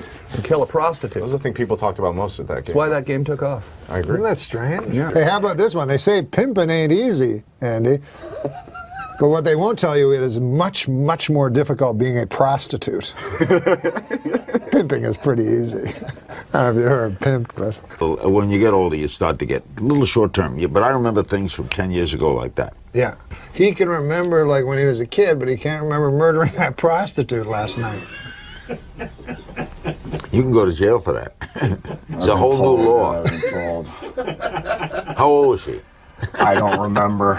kill a prostitute. That was the thing people talked about most at that game. That's why that game took off. I agree. Isn't that strange? Yeah. Hey, how about this one? They say pimping ain't easy, Andy. But what they won't tell you it is much, much more difficult being a prostitute. Pimping is pretty easy. I don't know if you heard of pimp, but... When you get older, you start to get a little short-term. But I remember things from 10 years ago like that. Yeah. He can remember, like, when he was a kid, but he can't remember murdering that prostitute last night. You can go to jail for that. It's a whole new law. I've been told. How old was she? I don't remember.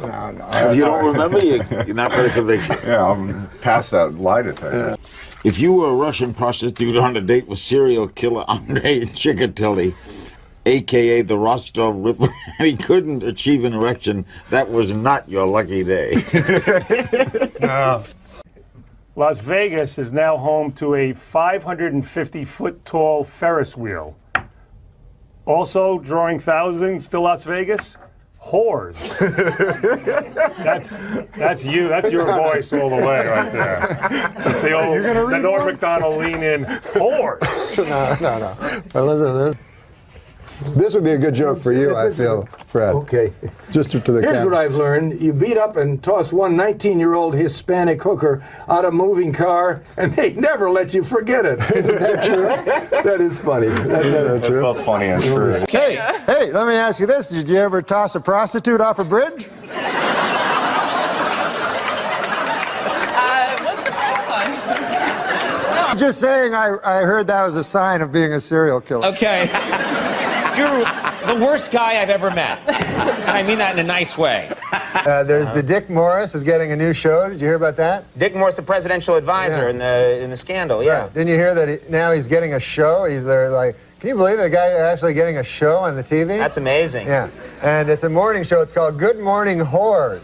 No. If you don't remember, you're not going to convict you. Yeah, I'm past that lie detector. If you were a Russian prostitute on a date with serial killer Andrei Chikatilo, a.k.a. the Rostov Ripper, and he couldn't achieve an erection, that was not your lucky day. No. Las Vegas is now home to a 550-foot-tall Ferris wheel. Also drawing thousands to Las Vegas, whores. That's you. That's your voice all the way right there. That's the old, the Norm MacDonald lean in, whores. No. But listen to this. This would be a good joke for you, I feel, Fred. Okay. Just to the Here's camera. what I've learned. You beat up and toss one 19-year-old Hispanic hooker out of a moving car, and they never let you forget it. Isn't that true? That is funny. That's both funny and true. Hey, let me ask you this. Did you ever toss a prostitute off a bridge? What's the French one? Just saying I heard that was a sign of being a serial killer. Okay. You're the worst guy I've ever met. And I mean that in a nice way. There's the Dick Morris is getting a new show. Did you hear about that? Dick Morris, the presidential advisor in the scandal, yeah. Right. Didn't you hear that now he's getting a show? He's there like, can you believe the guy actually getting a show on the TV? That's amazing. Yeah. And it's a morning show. It's called Good Morning Whores.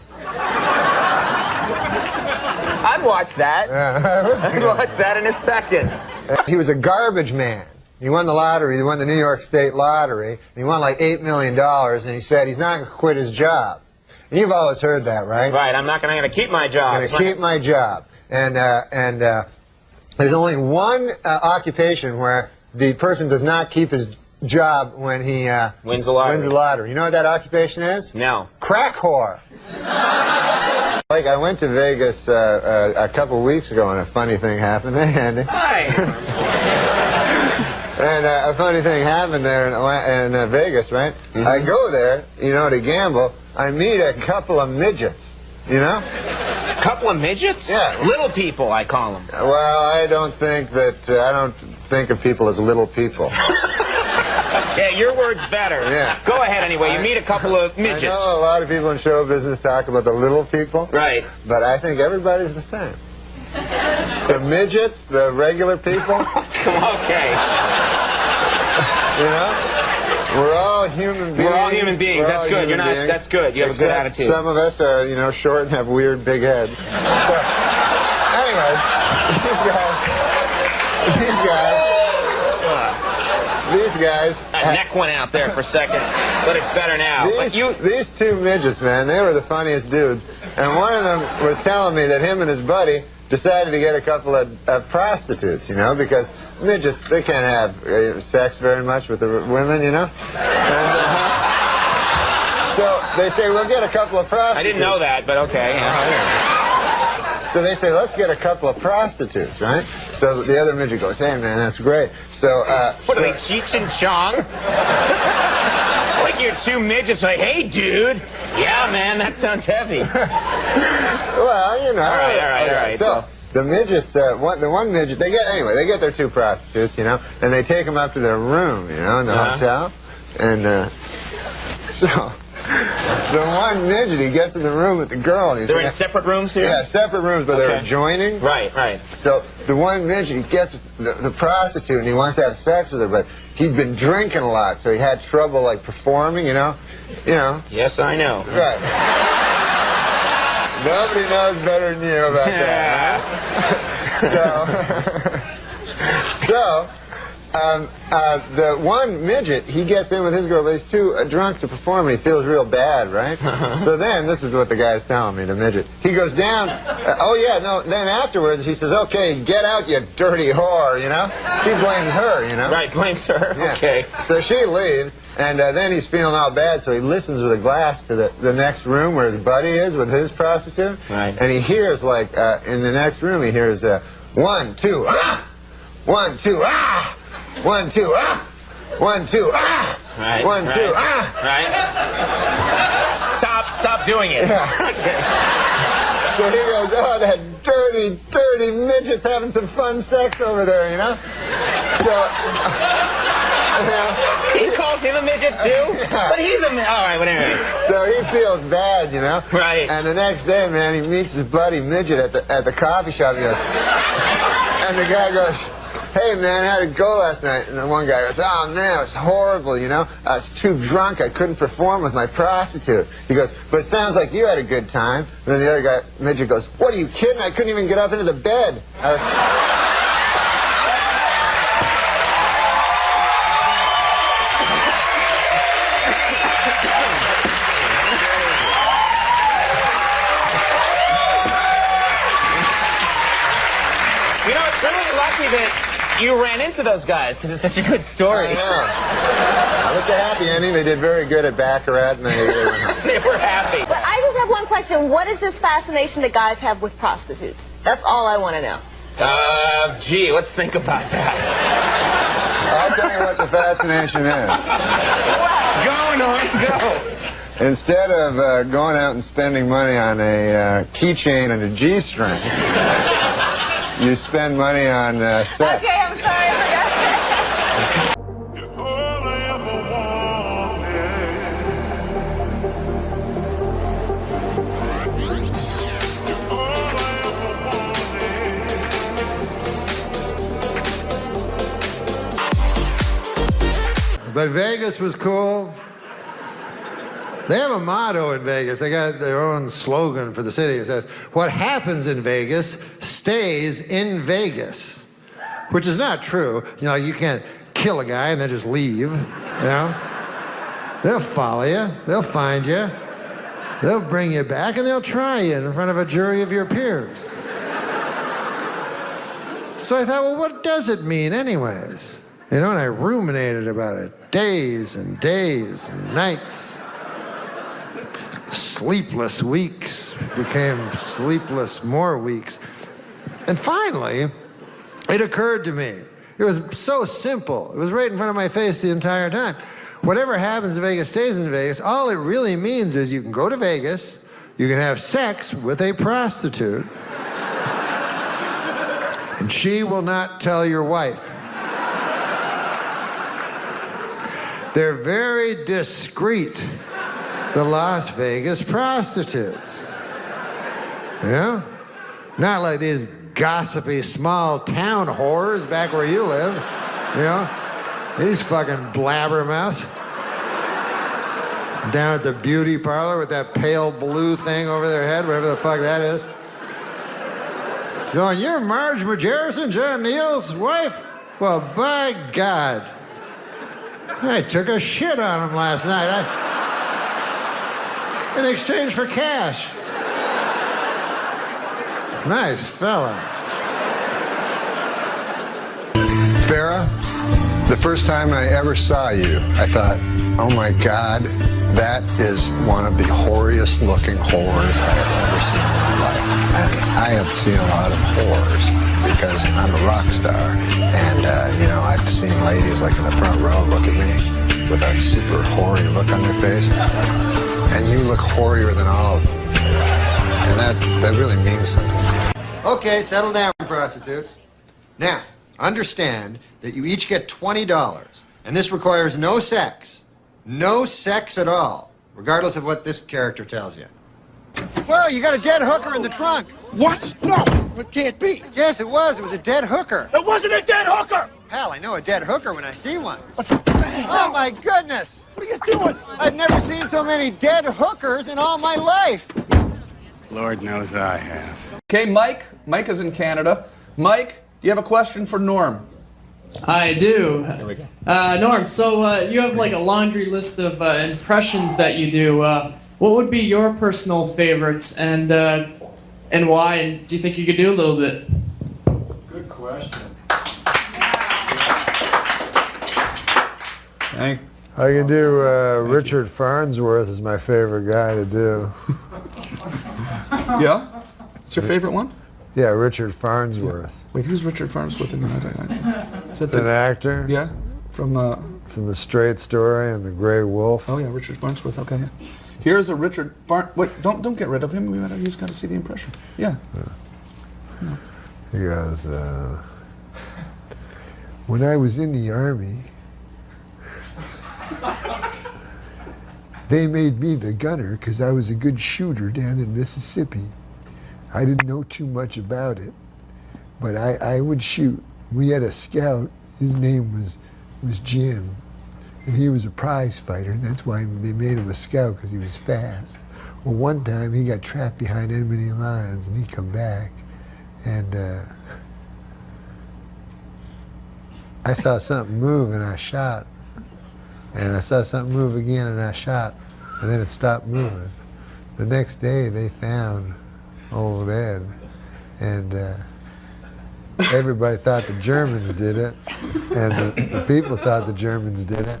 I'd watch that. Yeah, I'd watch that in a second. He was a garbage man. He won the lottery. He won the New York State lottery. And he won like $8 million. And he said he's not going to quit his job. And you've always heard that, right? Right. I'm going to keep my job. I'm going to keep my job. And there's only one occupation where the person does not keep his job when he wins the lottery. You know what that occupation is? No. Crack whore. Like, I went to Vegas a couple weeks ago, and a funny thing happened there, Andy. Hi. And a funny thing happened there in Vegas, right? Mm-hmm. I go there, to gamble. I meet a couple of midgets, Couple of midgets? Yeah. Little people, I call them. Well, I don't think of people as little people. Yeah, your word's better. Yeah. Go ahead anyway. You meet a couple of midgets. I know a lot of people in show business talk about the little people. Right. But I think everybody's the same. The midgets, the regular people. Okay. We're all human beings. We're all human beings. That's good. That's good. You have a good attitude. Some of us are, short and have weird big heads. So, anyway, these guys. That neck went out there for a second, but it's better now. These two midgets, man, they were the funniest dudes. And one of them was telling me that him and his buddy decided to get a couple of prostitutes, you know, because midgets, they can't have sex very much with the women, you know. And, so they say, we'll get a couple of prostitutes. I didn't know that, but okay. So they say, let's get a couple of prostitutes, right? So the other midget goes, hey, man, that's great. So, what are they, Cheech and Chong? Like your two midgets like, hey, dude. Yeah, man, that sounds heavy. Well, you know. All right. So the midgets, the one midget, they get their two prostitutes, you know, and they take them up to their room, you know, in the hotel. And so the one midget, he gets in the room with the girl. And they're in separate rooms here? Yeah, separate rooms, but they're adjoining. Right. So the one midget, he gets the prostitute, and he wants to have sex with her, but he'd been drinking a lot, so he had trouble, like, performing, you know. Yes, I know. Right. Nobody knows better than you about that. So the one midget, he gets in with his girl, but he's too drunk to perform, and he feels real bad, right? So then, this is what the guy's telling me, the midget. He goes down, then afterwards, he says, okay, get out, you dirty whore, you know? He blames her, you know? Right, blames her, yeah. Okay. So she leaves, and then he's feeling all bad, so he listens with a glass to the next room where his buddy is with his prostitute. Right. And he hears, like, in the next room, he hears, 1, 2, ah! 1, 2, ah! 1, 2, ah! 1, 2, ah! Right. 1, 2, ah! Right. Stop doing it. Yeah. Okay. So he goes, oh, that dirty, dirty midget's having some fun sex over there, you know? He calls him a midget too? Yeah. But he's a midget. All right, whatever. So he feels bad, you know? Right. And the next day, man, he meets his buddy midget at the coffee shop. He goes, and the guy goes, hey, man, how'd it go last night? And the one guy goes, oh, man, it was horrible, you know? I was too drunk. I couldn't perform with my prostitute. He goes, but it sounds like you had a good time. And then the other guy, midget, goes, what, are you kidding? I couldn't even get up into the bed. You know, it's really lucky that you ran into those guys, because it's such a good story. I know. With the happy ending, they did very good at Baccarat, and they were happy. But I just have one question. What is this fascination that guys have with prostitutes? That's all I want to know. Gee, let's think about that. I'll tell you what the fascination is. Go, Norm, go. Instead of going out and spending money on a keychain and a G-string, you spend money on sex. Okay, I'm sorry, I forgot. But Vegas was cool. They have a motto in Vegas. They got their own slogan for the city. It says, what happens in Vegas stays in Vegas. Which is not true. You know, you can't kill a guy and then just leave. You know? They'll follow you. They'll find you. They'll bring you back and they'll try you in front of a jury of your peers. So I thought, well, what does it mean anyways? You know, and I ruminated about it. Days and days and nights. Sleepless weeks became sleepless more weeks. And finally, it occurred to me. It was so simple. It was right in front of my face the entire time. Whatever happens in Vegas stays in Vegas. All it really means is you can go to Vegas, you can have sex with a prostitute, and she will not tell your wife. They're very discreet, the Las Vegas prostitutes. You know? Not like these gossipy small town whores back where you live. You know? These fucking blabbermouths. Down at the beauty parlor with that pale blue thing over their head, whatever the fuck that is. Going, you're Marge Majerison, John Neal's wife? Well, by God. I took a shit on him last night. In exchange for cash. Nice fella. Farrah, the first time I ever saw you, I thought, oh my God, that is one of the hoariest looking whores I have ever seen in my life. And I have seen a lot of whores because I'm a rock star. And, I've seen ladies like in the front row look at me with a super hoary look on their face. And you look hoarier than all of them. And that really means something. Okay, settle down, prostitutes. Now, understand that you each get $20, and this requires no sex. No sex at all, regardless of what this character tells you. Well, you got a dead hooker in the trunk. What? No, it can't be. Yes, it was. It was a dead hooker. It wasn't a dead hooker! Hell, I know a dead hooker when I see one. Oh, my goodness! What are you doing? I've never seen so many dead hookers in all my life. Lord knows I have. Okay, Mike. Mike is in Canada. Mike, do you have a question for Norm? I do. Here we go. Norm, so you have like a laundry list of impressions that you do. What would be your personal favorites, and why? And do you think you could do a little bit? Good question. Thank. I can do Richard Farnsworth is my favorite guy to do. Yeah? It's your favorite one? Yeah, Richard Farnsworth. Wait, who's Richard Farnsworth again? Is that an actor? Yeah, from The Straight Story and The Grey Wolf. Oh yeah, Richard Farnsworth. Okay, yeah. Here's a Richard Wait, don't get rid of him. You just got to see the impression. Yeah. He goes, when I was in the Army, they made me the gunner because I was a good shooter down in Mississippi. I didn't know too much about it, but I would shoot. We had a scout, his name was Jim, and he was a prize fighter, and that's why they made him a scout, because he was fast. Well, one time he got trapped behind enemy lines, and he come back, and I saw something move, and I shot. And I saw something move again, and I shot, and then it stopped moving. The next day, they found old Ed, and everybody thought the Germans did it, and the people thought the Germans did it.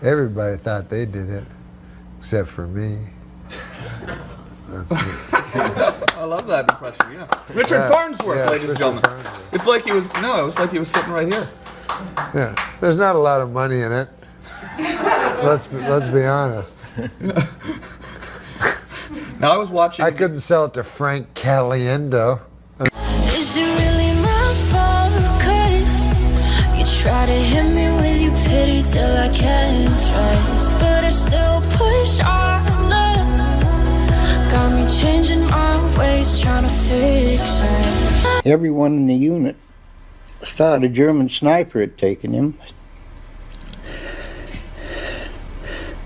Everybody thought they did it, except for me. That's it. I love that impression. Yeah, Richard Farnsworth, ladies and gentlemen. It's like he was it was like he was sitting right here. Yeah, there's not a lot of money in it. Let's be honest. Now I was watching. I couldn't sell it to Frank Caliendo. Is it really my fault? 'Cause you try to hit me with your pity till I can't trust, but I still push on. Got me changing my ways, trying to fix it. Everyone in the unit thought a German sniper had taken him.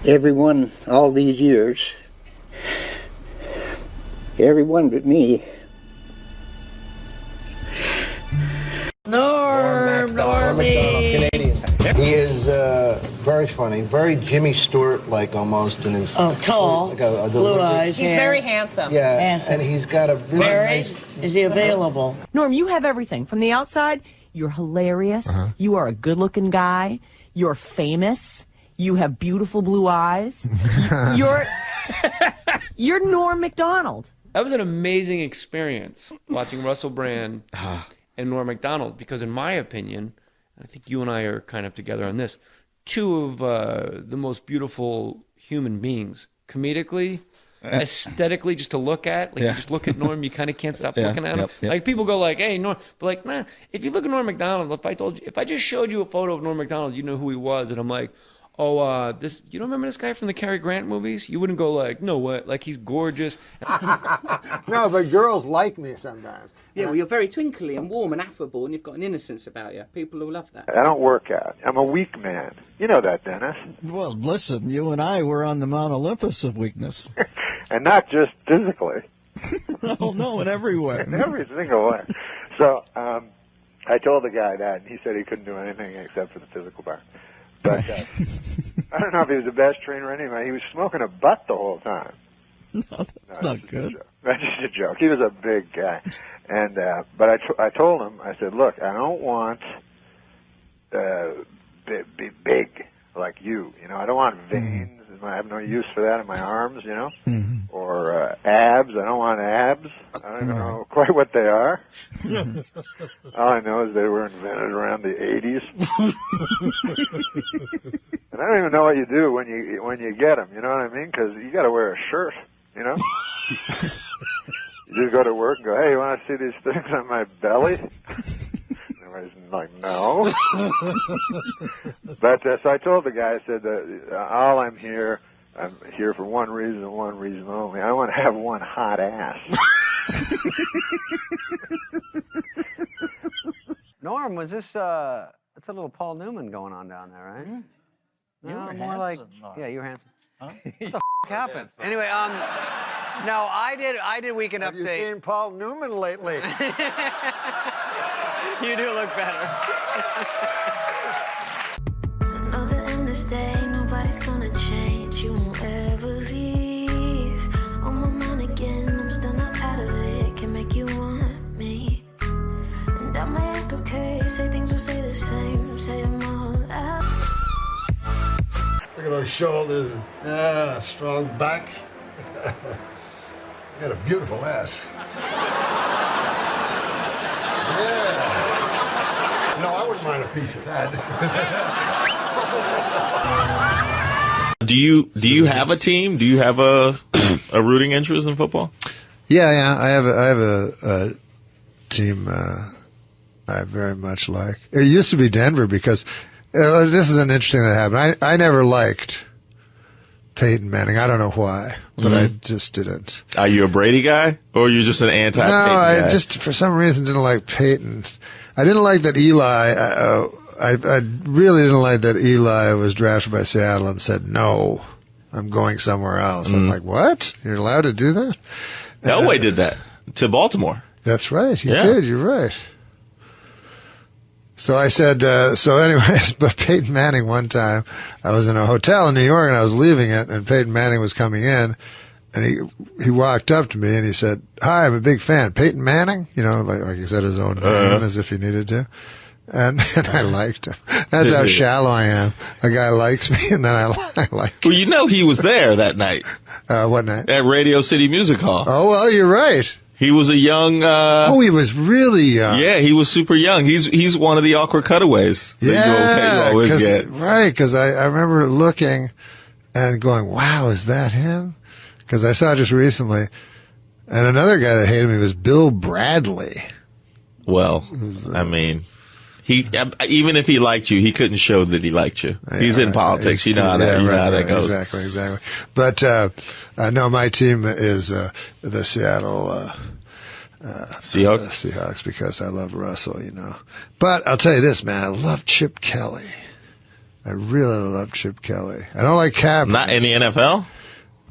Everyone, all these years, everyone but me. Normie! He is very funny, very Jimmy Stewart-like almost in his... Oh, tall, like blue eyes. He's very handsome. Yeah, handsome. and he's got a really nice... Is he available? Norm, you have everything. From the outside, you're hilarious. You are a good-looking guy. You're famous. You have beautiful blue eyes. You're Norm MacDonald. That was an amazing experience watching Russell Brand and Norm MacDonald, because in my opinion, I think you and I are kind of together on this, two of the most beautiful human beings, comedically, aesthetically, just to look at. Like, you just look at Norm, you kind of can't stop looking at him. Like, people go like, hey, Norm, but like, nah, if you look at Norm MacDonald, if I just showed you a photo of Norm MacDonald, you know who he was, and I'm like, oh, you don't remember this guy from the Cary Grant movies? You wouldn't go like, no, what? Like, he's gorgeous. No, but girls like me sometimes. Yeah, well, you're very twinkly and warm and affable, and you've got an innocence about you. People will love that. I don't work out. I'm a weak man. You know that, Dennis. Well, listen, you and I were on the Mount Olympus of weakness. And not just physically. No, in every way. In every single way. So I told the guy that, and he said he couldn't do anything except for the physical part. But I don't know if he was the best trainer anyway. He was smoking a butt the whole time. That's not good. That's just a joke. He was a big guy, and but I told him, I said, look, I don't want be big like you. You know, I don't want veins. I have no use for that in my arms. You know, or abs. I don't want abs. I don't even know quite what they are. All I know is they were invented around the 80s. And I don't even know what you do when you get them. You know what I mean? Because you got to wear a shirt. You know. You just go to work and go, hey, you want to see these things on my belly? Everybody's like, no. But so I told the guy, I said, I'm here for one reason only. I want to have one hot ass. Norm, was this, it's a little Paul Newman going on down there, right? You No, were more handsome, like, Norm. yeah, you were handsome. Huh? What the happened? Anyway, no, I did Weekend Have Update. you seen Paul Newman lately? You do look better. Know that in this day, nobody's gonna change. You won't ever leave. On my mind again, I'm still not tired of it. Can make you want me. And I might act okay, say things will stay the same. Say I'm all out. Look at those shoulders. Yeah, strong back. You got a beautiful ass. Yeah. No, I wouldn't mind a piece of that. Do you have a team? Do you have a rooting interest in football? Yeah. I have a team I very much like. It used to be Denver because this is an interesting thing that happened. I never liked Peyton Manning. I don't know why, but I just didn't. Are you a Brady guy, or are you just an anti-Peyton guy? No, I just for some reason didn't like Peyton. I didn't like that Eli. I really didn't like that Eli was drafted by Seattle and said, "No, I'm going somewhere else." I'm like, "What? You're allowed to do that?" Elway did that to Baltimore. That's right. He did. You're right. So I said, so anyways, but Peyton Manning one time, I was in a hotel in New York and I was leaving it and Peyton Manning was coming in and he walked up to me and he said, "Hi, I'm a big fan. Peyton Manning?" You know, like he said his own name as if he needed to. And I liked him. That's how shallow I am. A guy likes me and then I like him. Well, you know he was there that night. What night? At Radio City Music Hall. Oh, well, you're right. He was a young. He was really young. Yeah, he was super young. He's one of the awkward cutaways. That you always get. Right, because I remember looking and going, "Wow, is that him?" Because I saw just recently, and another guy that hated me was Bill Bradley. Well, I mean, he even if he liked you, he couldn't show that he liked you. He's in politics. You know how that goes. Exactly. But no, my team is the Seattle Seahawks because I love Russell, you know. But I'll tell you this, man, I love Chip Kelly. I really love Chip Kelly. I don't like Kaepernick. Not in the NFL?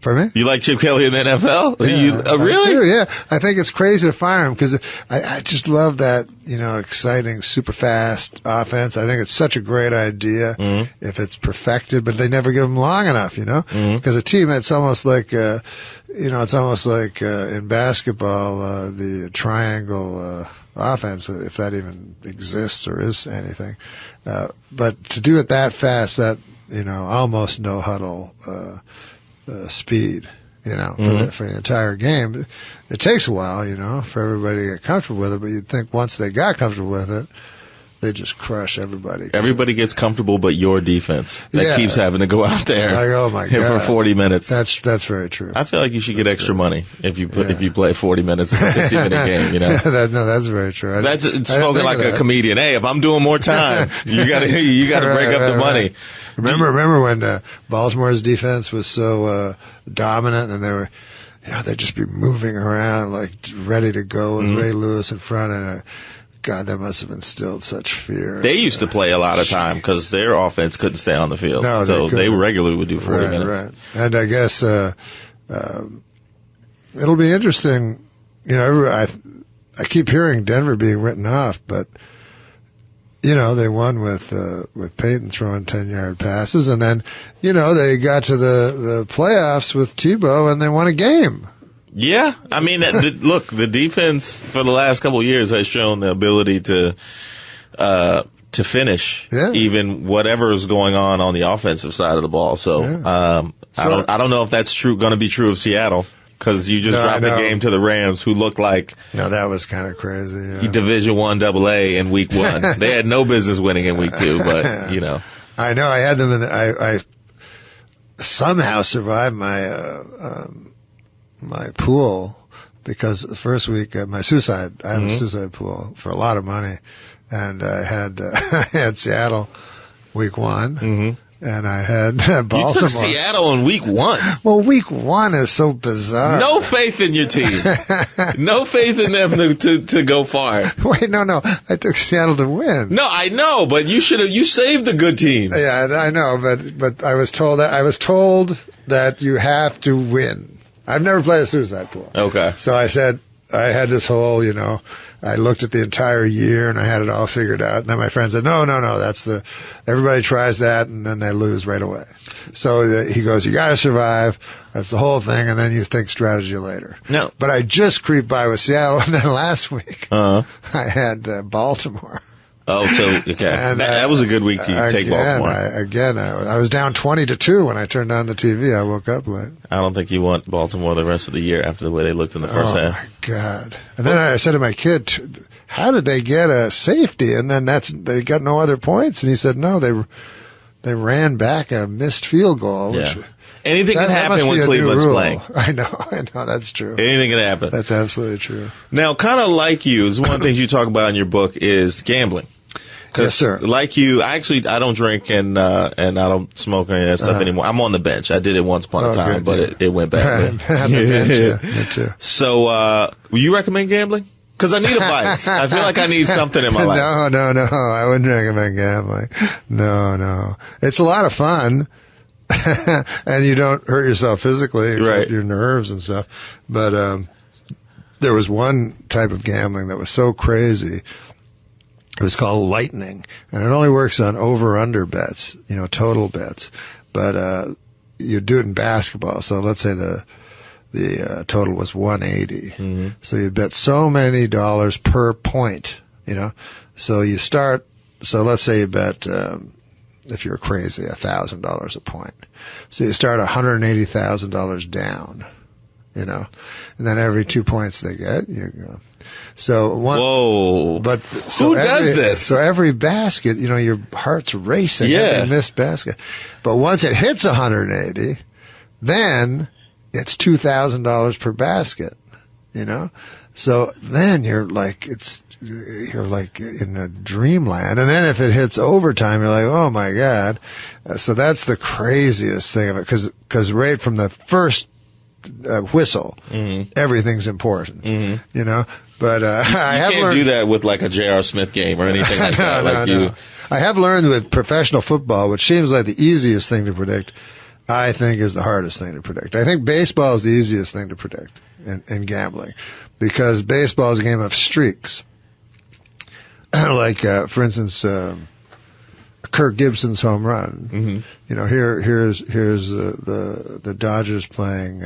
Pardon me? You like Chip Kelly in the NFL? Yeah, really? I do, yeah. I think it's crazy to fire him because I just love that, you know, exciting, super fast offense. I think it's such a great idea if it's perfected, but they never give him long enough, you know? Because a team that's almost like, it's almost like in basketball, the triangle offense, if that even exists or is anything. But to do it that fast, that, you know, almost no huddle speed, you know, for the entire game. It takes a while, you know, for everybody to get comfortable with it, but you'd think once they got comfortable with it, they just crush everybody. Everybody gets comfortable but your defense. That keeps having to go out there oh my God. for 40 minutes. That's very true. I feel like you should get extra money if you play 40 minutes in a 60-minute game, you know. That's very true. That's spoken like a comedian. Hey, if I'm doing more time, you got to break up the money. Remember when Baltimore's defense was so dominant and they were, you know, they'd just be moving around like ready to go with Ray Lewis in front and God, that must have instilled such fear. They used to play a lot of time because their offense couldn't stay on the field. No, so they regularly would do 40 minutes. Right. And I guess it'll be interesting. You know, I keep hearing Denver being written off, but they won with Peyton throwing 10-yard passes, and then, they got to the playoffs with Tebow, and they won a game. Yeah, I mean, look, the defense for the last couple of years has shown the ability to finish, even whatever is going on the offensive side of the ball. So, I don't know if that's going to be true of Seattle, because you just dropped the game to the Rams, who looked like that was kind of crazy. Division I AA in week 1. They had no business winning in week 2, but I know I had them I somehow survived my my pool, because the first week I have a suicide pool for a lot of money, and I had Seattle week 1, and I had Baltimore. You took Seattle in week 1. Well, week 1 is so bizarre. No faith in your team. No faith in them to go far. Wait, no, I took Seattle to win. No, I know, but you saved the good team. Yeah, I know, but I was told that you have to win. I've never played a suicide pool. Okay. So I said, I had this whole, I looked at the entire year and I had it all figured out. And then my friend said, no, everybody tries that and then they lose right away. So he goes, you gotta survive. That's the whole thing. And then you think strategy later. No. But I just creeped by with Seattle, and then last week, I had Baltimore. Oh, so, okay. And, that was a good week to take Baltimore. I was down 20-2 when I turned on the TV. I woke up late. I don't think you want Baltimore the rest of the year after the way they looked in the first half. Oh, my God. And then I said to my kid, how did they get a safety? And then they got no other points. And he said, no, they ran back a missed field goal. Yeah. Anything can happen when Cleveland's playing. I know, that's true. Anything can happen. That's absolutely true. Now, kind of like you, is one of the things you talk about in your book is gambling. Yes, sir. Like you, I don't drink and I don't smoke or any of that stuff anymore. I'm on the bench. I did it once upon a time, but it went bad. Me too. So, will you recommend gambling? Because I need a vice. I feel like I need something in my life. No. I wouldn't recommend gambling. No. It's a lot of fun. And you don't hurt yourself physically, except your nerves and stuff. But there was one type of gambling that was so crazy. It was called lightning, and it only works on over-under bets, total bets. But you do it in basketball. So let's say the total was 180. Mm-hmm. So you bet so many dollars per point. So you start. So let's say you bet. If you're crazy, $1,000 a point. So you start $180,000 down, and then every 2 points they get, you go. So whoa! But who does this? So every basket, your heart's racing. Yeah. Every missed basket. But once it hits 180, then it's $2,000 per basket. So then you're like in a dreamland. And then if it hits overtime, you're like, oh my God. So that's the craziest thing of it, because right from the first whistle, everything's important, But I can't do that with like a J.R. Smith game or anything like that. No. I have learned with professional football, which seems like the easiest thing to predict, I think is the hardest thing to predict. I think baseball is the easiest thing to predict in gambling, because baseball is a game of streaks. Like, for instance, Kirk Gibson's home run. Mm-hmm. Here's the Dodgers playing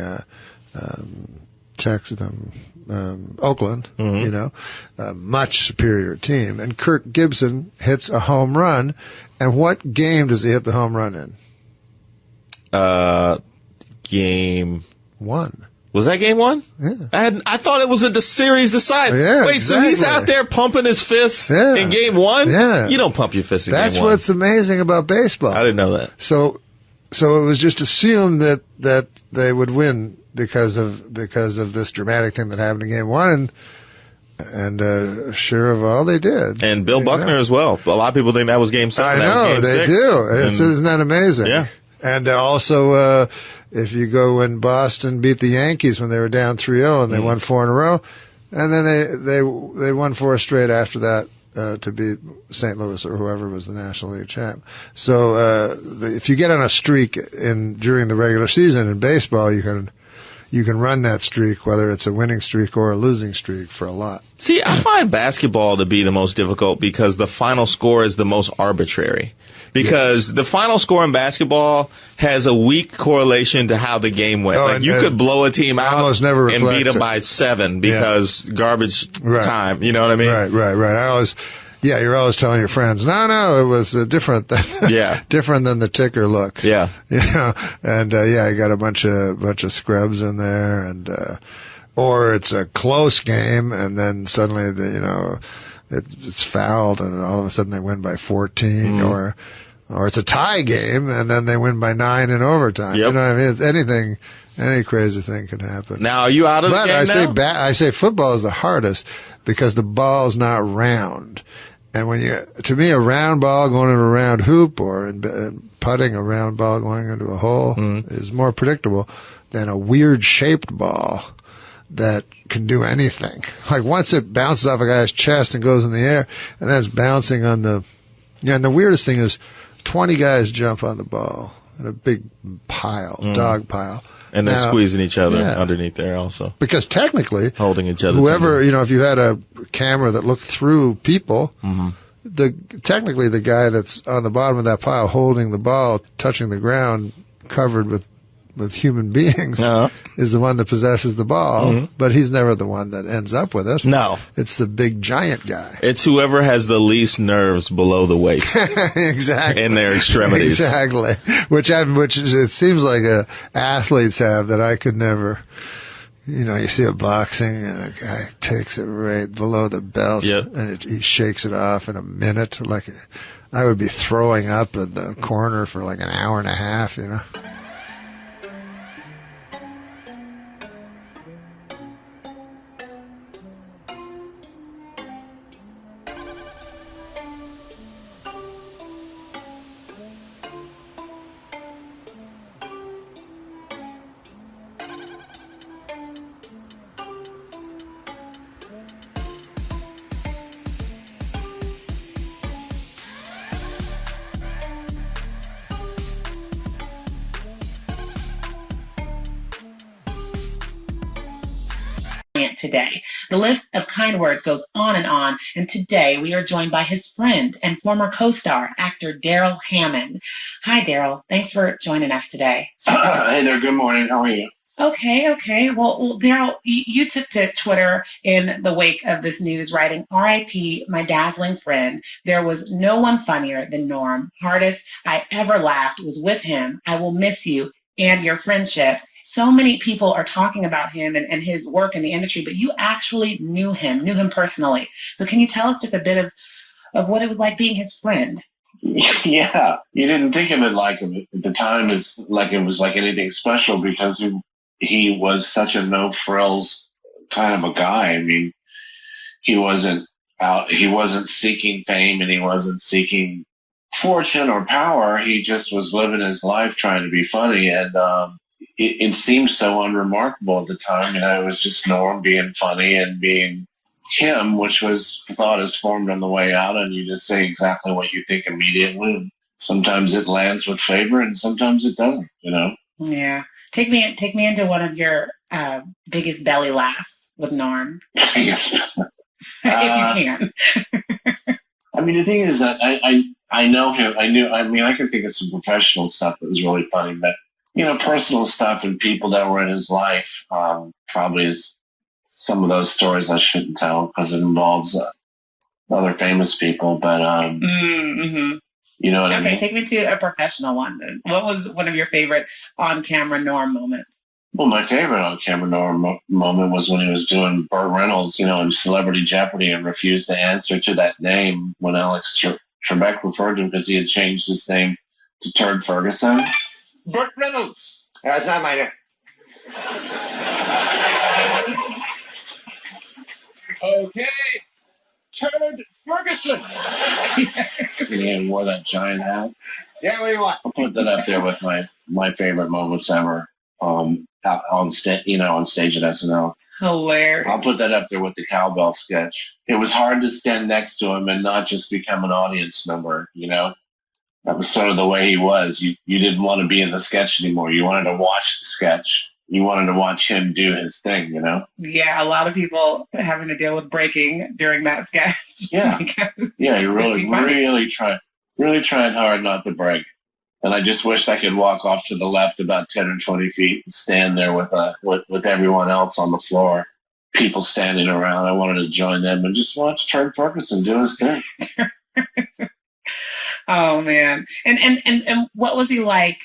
Oakland. Mm-hmm. A much superior team, and Kirk Gibson hits a home run. And what game does he hit the home run in? Game 1. Was that game 1? Yeah. I thought it was the series decided. Yeah, wait, exactly. So he's out there pumping his fists in game 1? Yeah. You don't pump your fist in game 1. That's what's amazing about baseball. I didn't know that. So it was just assumed that they would win because of this dramatic thing that happened in game 1, and sure of all they did. And Bill Buckner as well. A lot of people think that was game 7. I know, they do. Isn't that amazing? Yeah. And also, if you go when Boston beat the Yankees when they were down 3-0 and they won 4 in a row, and then they won 4 straight after that to beat St. Louis or whoever was the National League champ. So if you get on a streak during the regular season in baseball, you you can run that streak, whether it's a winning streak or a losing streak, for a lot. See, I find basketball to be the most difficult because the final score is the most arbitrary. Because the final score in basketball has a weak correlation to how the game went. Like you could blow a team out and beat them by 7 because garbage time. You know what I mean? Right. You're always telling your friends, no, it was different than different than the ticker looks. Yeah. You know, and you got a bunch of scrubs in there, and or it's a close game, and then suddenly it's fouled, and all of a sudden they win by 14, or it's a tie game, and then they win by 9 in overtime. You know what I mean? It's any crazy thing can happen. Now, are you out of the game now? I say football is the hardest because the ball's not round. And to me, a round ball going into a round hoop or putting a round ball going into a hole is more predictable than a weird shaped ball that can do anything. Like once it bounces off a guy's chest and goes in the air, and then it's bouncing on and the weirdest thing is 20 guys jump on the ball in a big pile, dog pile. And they're squeezing each other underneath there also. Because technically, holding each other whoever, if you had a camera that looked through people, technically the guy that's on the bottom of that pile holding the ball, touching the ground, covered with human beings, is the one that possesses the ball, but he's never the one that ends up with it. No. It's the big giant guy. It's whoever has the least nerves below the waist. Exactly. In their extremities. Exactly. Which it seems like athletes have that I could never. You see a boxing and a guy takes it right below the belt and he shakes it off in a minute. Like I would be throwing up in the corner for like an hour and a half, Today. The list of kind words goes on, and today we are joined by his friend and former co-star, actor Daryl Hammond. Hi, Daryl. Thanks for joining us today. Hey there. Good morning. How are you? Okay. Well, Daryl, you took to Twitter in the wake of this news, writing, "R.I.P. my dazzling friend. There was no one funnier than Norm. Hardest I ever laughed was with him. I will miss you and your friendship." So many people are talking about him and his work in the industry, but you actually knew him personally. So can you tell us just a bit of what it was like being his friend? Yeah, you didn't think of it like at the time as like it was like anything special because he was such a no frills kind of a guy. I mean, he wasn't seeking fame and he wasn't seeking fortune or power. He just was living his life trying to be funny, and it seemed so unremarkable at the time. It was just Norm being funny and being him, which was thought is formed on the way out, and you just say exactly what you think immediately. Sometimes it lands with favor, and sometimes it doesn't. Yeah. Take me into one of your biggest belly laughs with Norm. Yes. If you can. I mean, the thing is that I know him. I can think of some professional stuff that was really funny, but personal stuff and people that were in his life probably is some of those stories I shouldn't tell because it involves other famous people. But you know what I mean? Okay, take me to a professional one then. What was one of your favorite on-camera Norm moments? Well, my favorite on-camera Norm moment was when he was doing Burt Reynolds, in Celebrity Jeopardy and refused to answer to that name when Alex Trebek referred to him because he had changed his name to Turd Ferguson. Burt Reynolds. That's not my name. Okay. Turd Ferguson. He wore that giant hat. Yeah, what do you want? I'll put that up there with my favorite moments ever on stage at SNL. Hilarious. I'll put that up there with the cowbell sketch. It was hard to stand next to him and not just become an audience member, That was sort of the way he was. You didn't want to be in the sketch anymore. You wanted to watch the sketch. you wanted to watch him do his thing, you know? Yeah, a lot of people having to deal with breaking during that sketch. Yeah. Yeah, he really tried hard not to break. And I just wished I could walk off to the left about 10 or 20 feet and stand there with everyone else on the floor, people standing around. I wanted to join them and just watch Turd Ferguson do his thing. Oh man. And what was he like?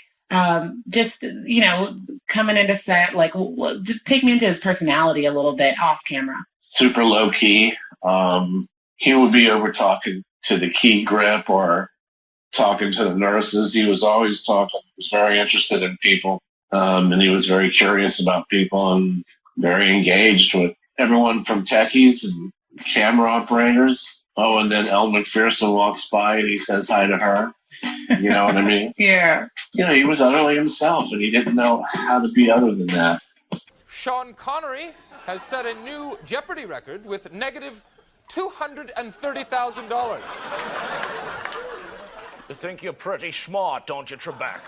Just, coming into set, like, just take me into his personality a little bit off camera. Super low key. He would be over talking to the key grip or talking to the nurses. He was always talking. He was very interested in people. And he was very curious about people and very engaged with everyone from techies and camera operators. Oh, and then Elle McPherson walks by and he says hi to her. You know what I mean? Yeah. He was utterly himself, and he didn't know how to be other than that. Sean Connery has set a new Jeopardy record with negative $230,000. You think you're pretty smart, don't you, Trebek?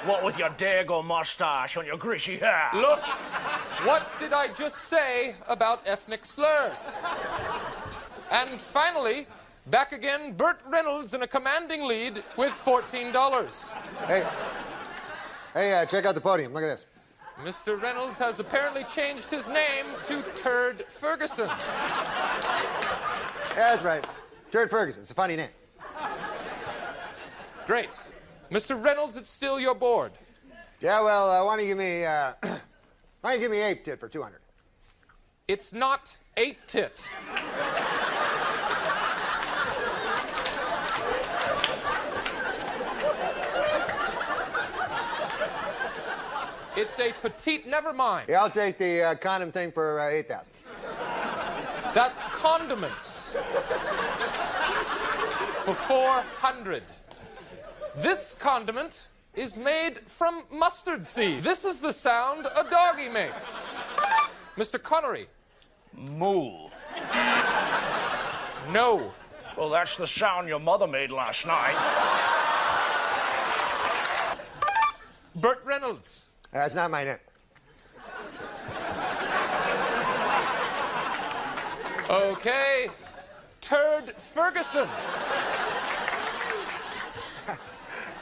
What with your dago mustache and your greasy hair? Look, what did I just say about ethnic slurs? And finally, back again, Burt Reynolds in a commanding lead with $14. Hey, check out the podium. Look at this. Mr. Reynolds has apparently changed his name to Turd Ferguson. Yeah, that's right. Turd Ferguson. It's a funny name. Great. Mr. Reynolds, it's still your board. Yeah, well, why don't you give me 8 tit for 200? It's not 8 tit. It's a petite, never mind. Yeah, I'll take the condom thing for 8,000. That's condiments. For 400. This condiment is made from mustard seed. This is the sound a doggy makes. Mr. Connery. Moo. No. Well, that's the sound your mother made last night. Burt Reynolds. That's not my name. Okay. Turd Ferguson.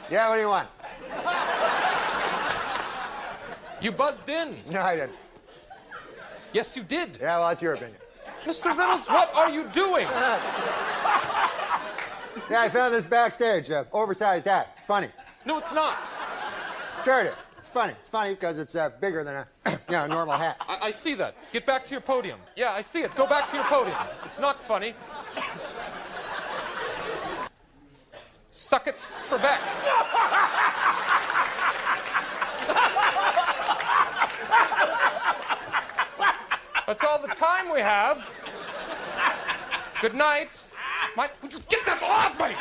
Yeah, what do you want? You buzzed in. No, I didn't. Yes, you did. Yeah, well, that's your opinion. Mr. Reynolds, what are you doing? Yeah, I found this backstage. Oversized hat. It's funny. No, it's not. Sure it is. It's funny. It's funny because it's bigger than a normal hat. I see that. Get back to your podium. Yeah, I see it. Go back to your podium. It's not funny. Suck it, Trebek. That's all the time we have. Good night. Would you get that off me?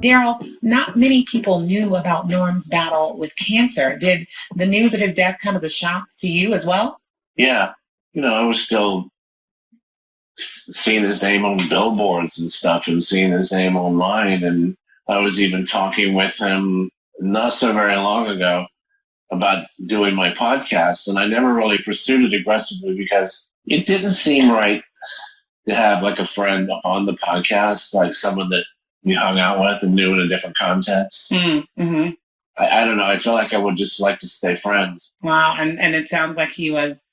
Daryl, not many people knew about Norm's battle with cancer. Did the news of his death come as a shock to you as well? Yeah. I was still seeing his name on billboards and stuff and seeing his name online. And I was even talking with him not so very long ago about doing my podcast. And I never really pursued it aggressively because it didn't seem right to have like a friend on the podcast, like someone that you hung out with and knew in a different context. Mm-hmm. I don't know. I feel like I would just like to stay friends. Wow. And it sounds like he was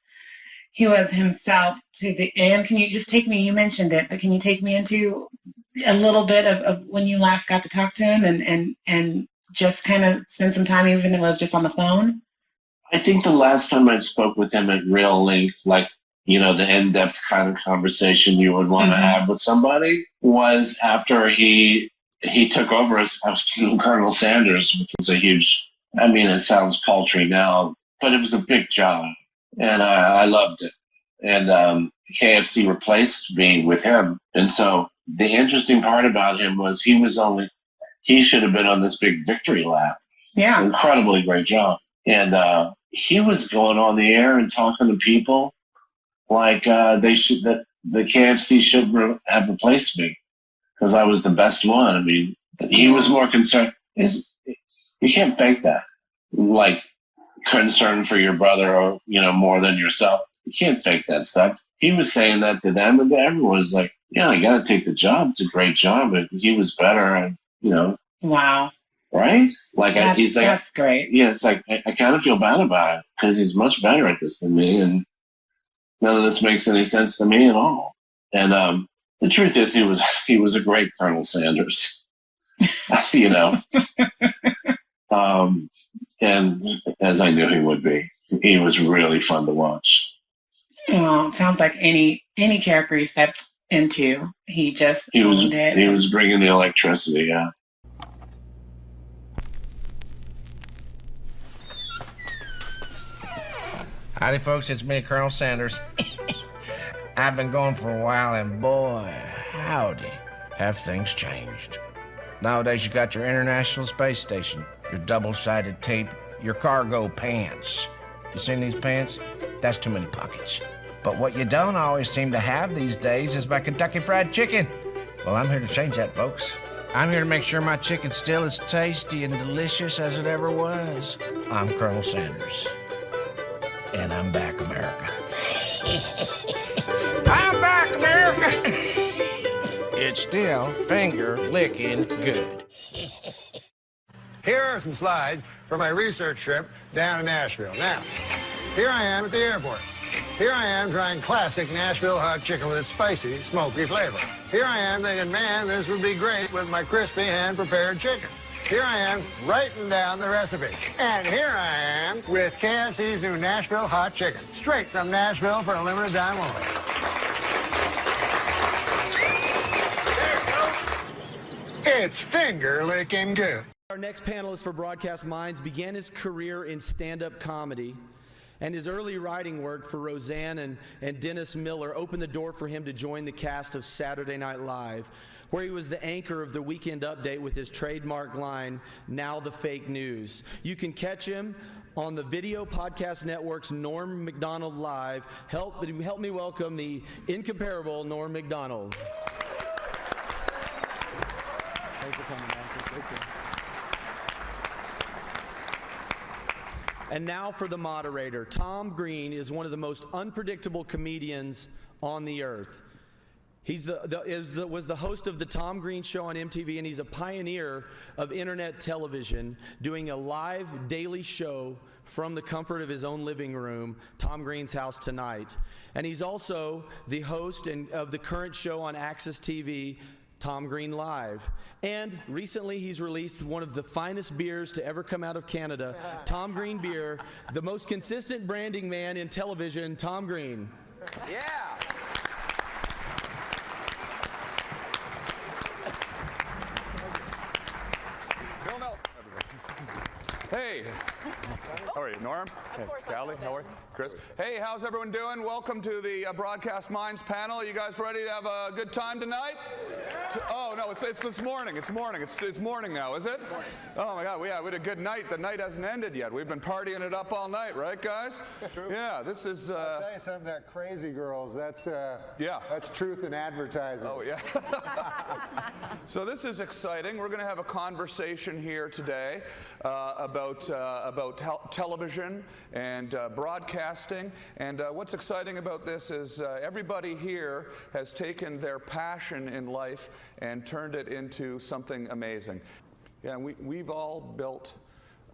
himself to the end. Can you just take me, you mentioned it, but can you take me into a little bit of when you last got to talk to him and just kind of spend some time, even if it was just on the phone? I think the last time I spoke with him at real length, like, the in-depth kind of conversation you would want to have with somebody, was after he took over as Colonel Sanders, which was a huge, it sounds paltry now, but it was a big job. And I loved it. And KFC replaced me with him. And so the interesting part about him was he should have been on this big victory lap. Yeah. Incredibly great job. And he was going on the air and talking to people like that the KFC should have replaced me because I was the best one. I mean, he was more concerned. You can't fake that. Like concern for your brother or, more than yourself. You can't fake that stuff. He was saying that to them, and everyone was like, yeah, I got to take the job. It's a great job. But he was better. And, Wow. Right? Like, he's like, that's great. Yeah, it's like, I kind of feel bad about it because he's much better at this than me. And none of this makes any sense to me at all. And the truth is, he was a great Colonel Sanders, and as I knew he would be, he was really fun to watch. Well, it sounds like any character he stepped into, he owned it. He was bringing the electricity, yeah. Howdy, folks. It's me, Colonel Sanders. I've been gone for a while, and boy, howdy, have things changed. Nowadays, you got your International Space Station, your double-sided tape, your cargo pants. You seen these pants? That's too many pockets. But what you don't always seem to have these days is my Kentucky Fried Chicken. Well, I'm here to change that, folks. I'm here to make sure my chicken's still as tasty and delicious as it ever was. I'm Colonel Sanders. And I'm back, America. I'm back, America! It's still finger-licking good. Here are some slides for my research trip down to Nashville. Now, here I am at the airport. Here I am trying classic Nashville hot chicken with its spicy, smoky flavor. Here I am thinking, man, this would be great with my crispy hand-prepared chicken. Here I am writing down the recipe. And here I am with KFC's new Nashville hot chicken. Straight from Nashville for a limited time only. It's finger-licking good. Our next panelist for Broadcast Minds began his career in stand-up comedy, and his early writing work for Roseanne and Dennis Miller opened the door for him to join the cast of Saturday Night Live, where he was the anchor of the Weekend Update with his trademark line, "Now the Fake News." You can catch him on the Video Podcast Network's NORM MACDONALD Live. Help me welcome the incomparable NORM MACDONALD. Thanks for coming, man. Thank you. And now for the moderator. Tom Green is one of the most unpredictable comedians on the earth. He's was the host of the Tom Green Show on MTV, and he's a pioneer of internet television, doing a live daily show from the comfort of his own living room, Tom Green's House Tonight. And he's also the host of the current show on Access TV, Tom Green Live. And recently he's released one of the finest beers to ever come out of Canada, Tom Green Beer, the most consistent branding man in television, Tom Green. Yeah. Hey, how are you, Norm? Hey, Callie, how are you? Chris? Hey, how's everyone doing? Welcome to the Broadcast Minds panel. You guys ready to have a good time tonight? Oh, no, it's this morning. It's morning. It's morning now, is it? Oh, my God, we had a good night. The night hasn't ended yet. We've been partying it up all night, right, guys? True. Yeah, this is... I'll tell you something, that Crazy Girls, that's truth in advertising. Oh, yeah. So this is exciting. We're going to have a conversation here today about television and broadcasting. And what's exciting about this is everybody here has taken their passion in life and turned it into something amazing. Yeah, and we've all built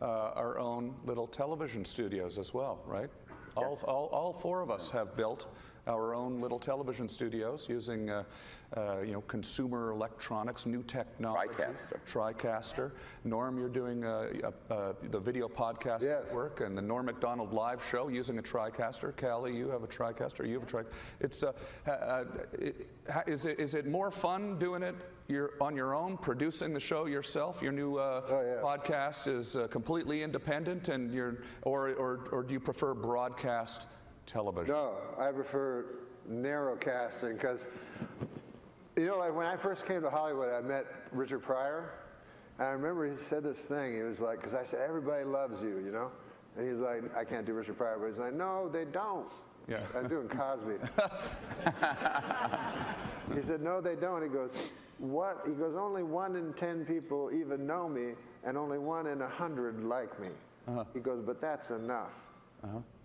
our own little television studios as well, right? Yes. All four of us have built our own little television studios using consumer electronics, new technology. TriCaster. Norm, you're doing the video podcast network and the Norm MACDONALD Live show using a TriCaster. Callie, you have a TriCaster. You have a TriCaster. Is it more fun doing it on your own, producing the show yourself? Your new podcast is completely independent, and or do you prefer broadcast television? No, I prefer narrowcasting because, like when I first came to Hollywood, I met Richard Pryor, And I remember he said this thing. He was like, because I said, everybody loves you, you know? And he's like, I can't do Richard Pryor, but he's like, no, they don't. Yeah. I'm doing Cosby. He said, no, they don't. He goes, what? He goes, only 1 in 10 people even know me, and only 1 in 100 like me. He goes, but that's enough.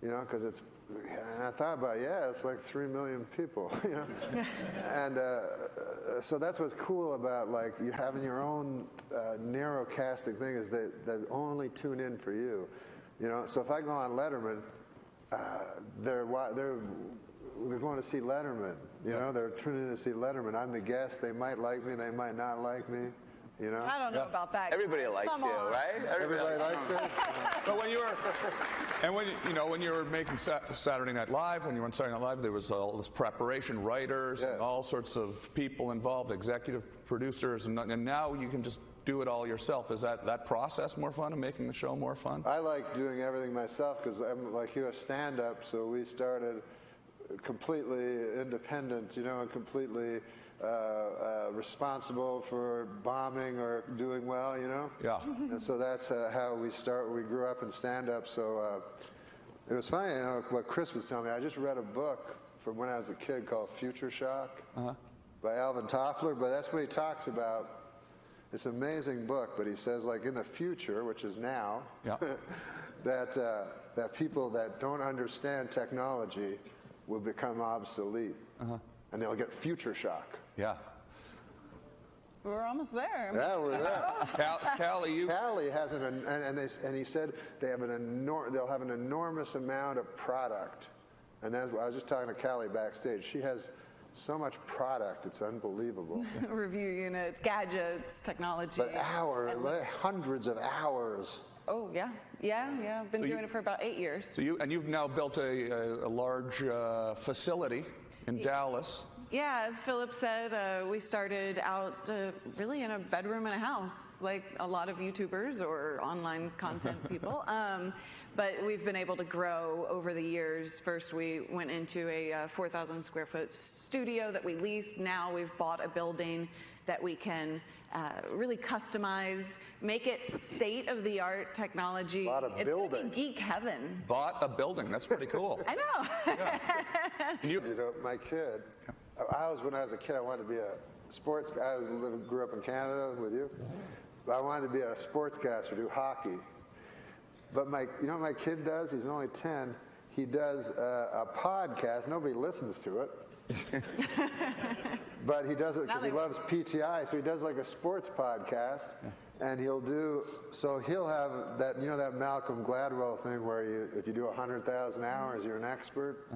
You know, because it's, and I thought about it, yeah, it's like 3 million people, you know? And so that's what's cool about like you having your own narrow casting thing is that only tune in for you. You know, so if I go on Letterman, they're going to see Letterman. You know, they're tuning in to see Letterman. I'm the guest. They might like me. They might not like me. You know. I don't know about that. Everybody likes Come you, on. right? Everybody likes you. But when you were, and when you were making Saturday Night Live, when you were on Saturday Night Live, there was all this preparation, writers, and all sorts of people involved, executive producers, and now you can just do it all yourself. Is that process more fun and making the show more fun? I like doing everything myself because I'm like you, a stand-up. So we started completely independent, you know, and completely responsible for bombing or doing well, you know. Yeah. And so that's how we start. We grew up in stand-up, so it was funny, you know, what Chris was telling me. I just read a book from when I was a kid called Future Shock by Alvin Toffler, but that's what he talks about. It's an amazing book, but he says, like, in the future, which is now, that people that don't understand technology will become obsolete, and they'll get future shock. Yeah. We're almost there. Yeah, we're there. Callie, has and he said they'll have an enormous amount of product, and that's I was just talking to Callie backstage. She has so much product, it's unbelievable. Review units, gadgets, technology. But hundreds of hours. Oh, yeah. I've been doing it for about 8 years. So you've now built a large facility in Dallas. Yeah, as Philip said, we started out really in a bedroom in a house, like a lot of YouTubers or online content people. But we've been able to grow over the years. First, we went into a 4,000 square foot studio that we leased. Now we've bought a building that we can really customize, make it state-of-the-art technology. It's gonna be geek heaven. Bought a building. That's pretty cool. I know. You know, my kid, when I was a kid, I wanted to be a sports guy. Grew up in Canada with you. I wanted to be a sportscaster, do hockey. But you know what my kid does? He's only 10. He does a podcast. Nobody listens to it. But he does it because he loves PTI, so he does like a sports podcast, and he'll have that, you know, that Malcolm Gladwell thing where if you do 100,000 hours, you're an expert.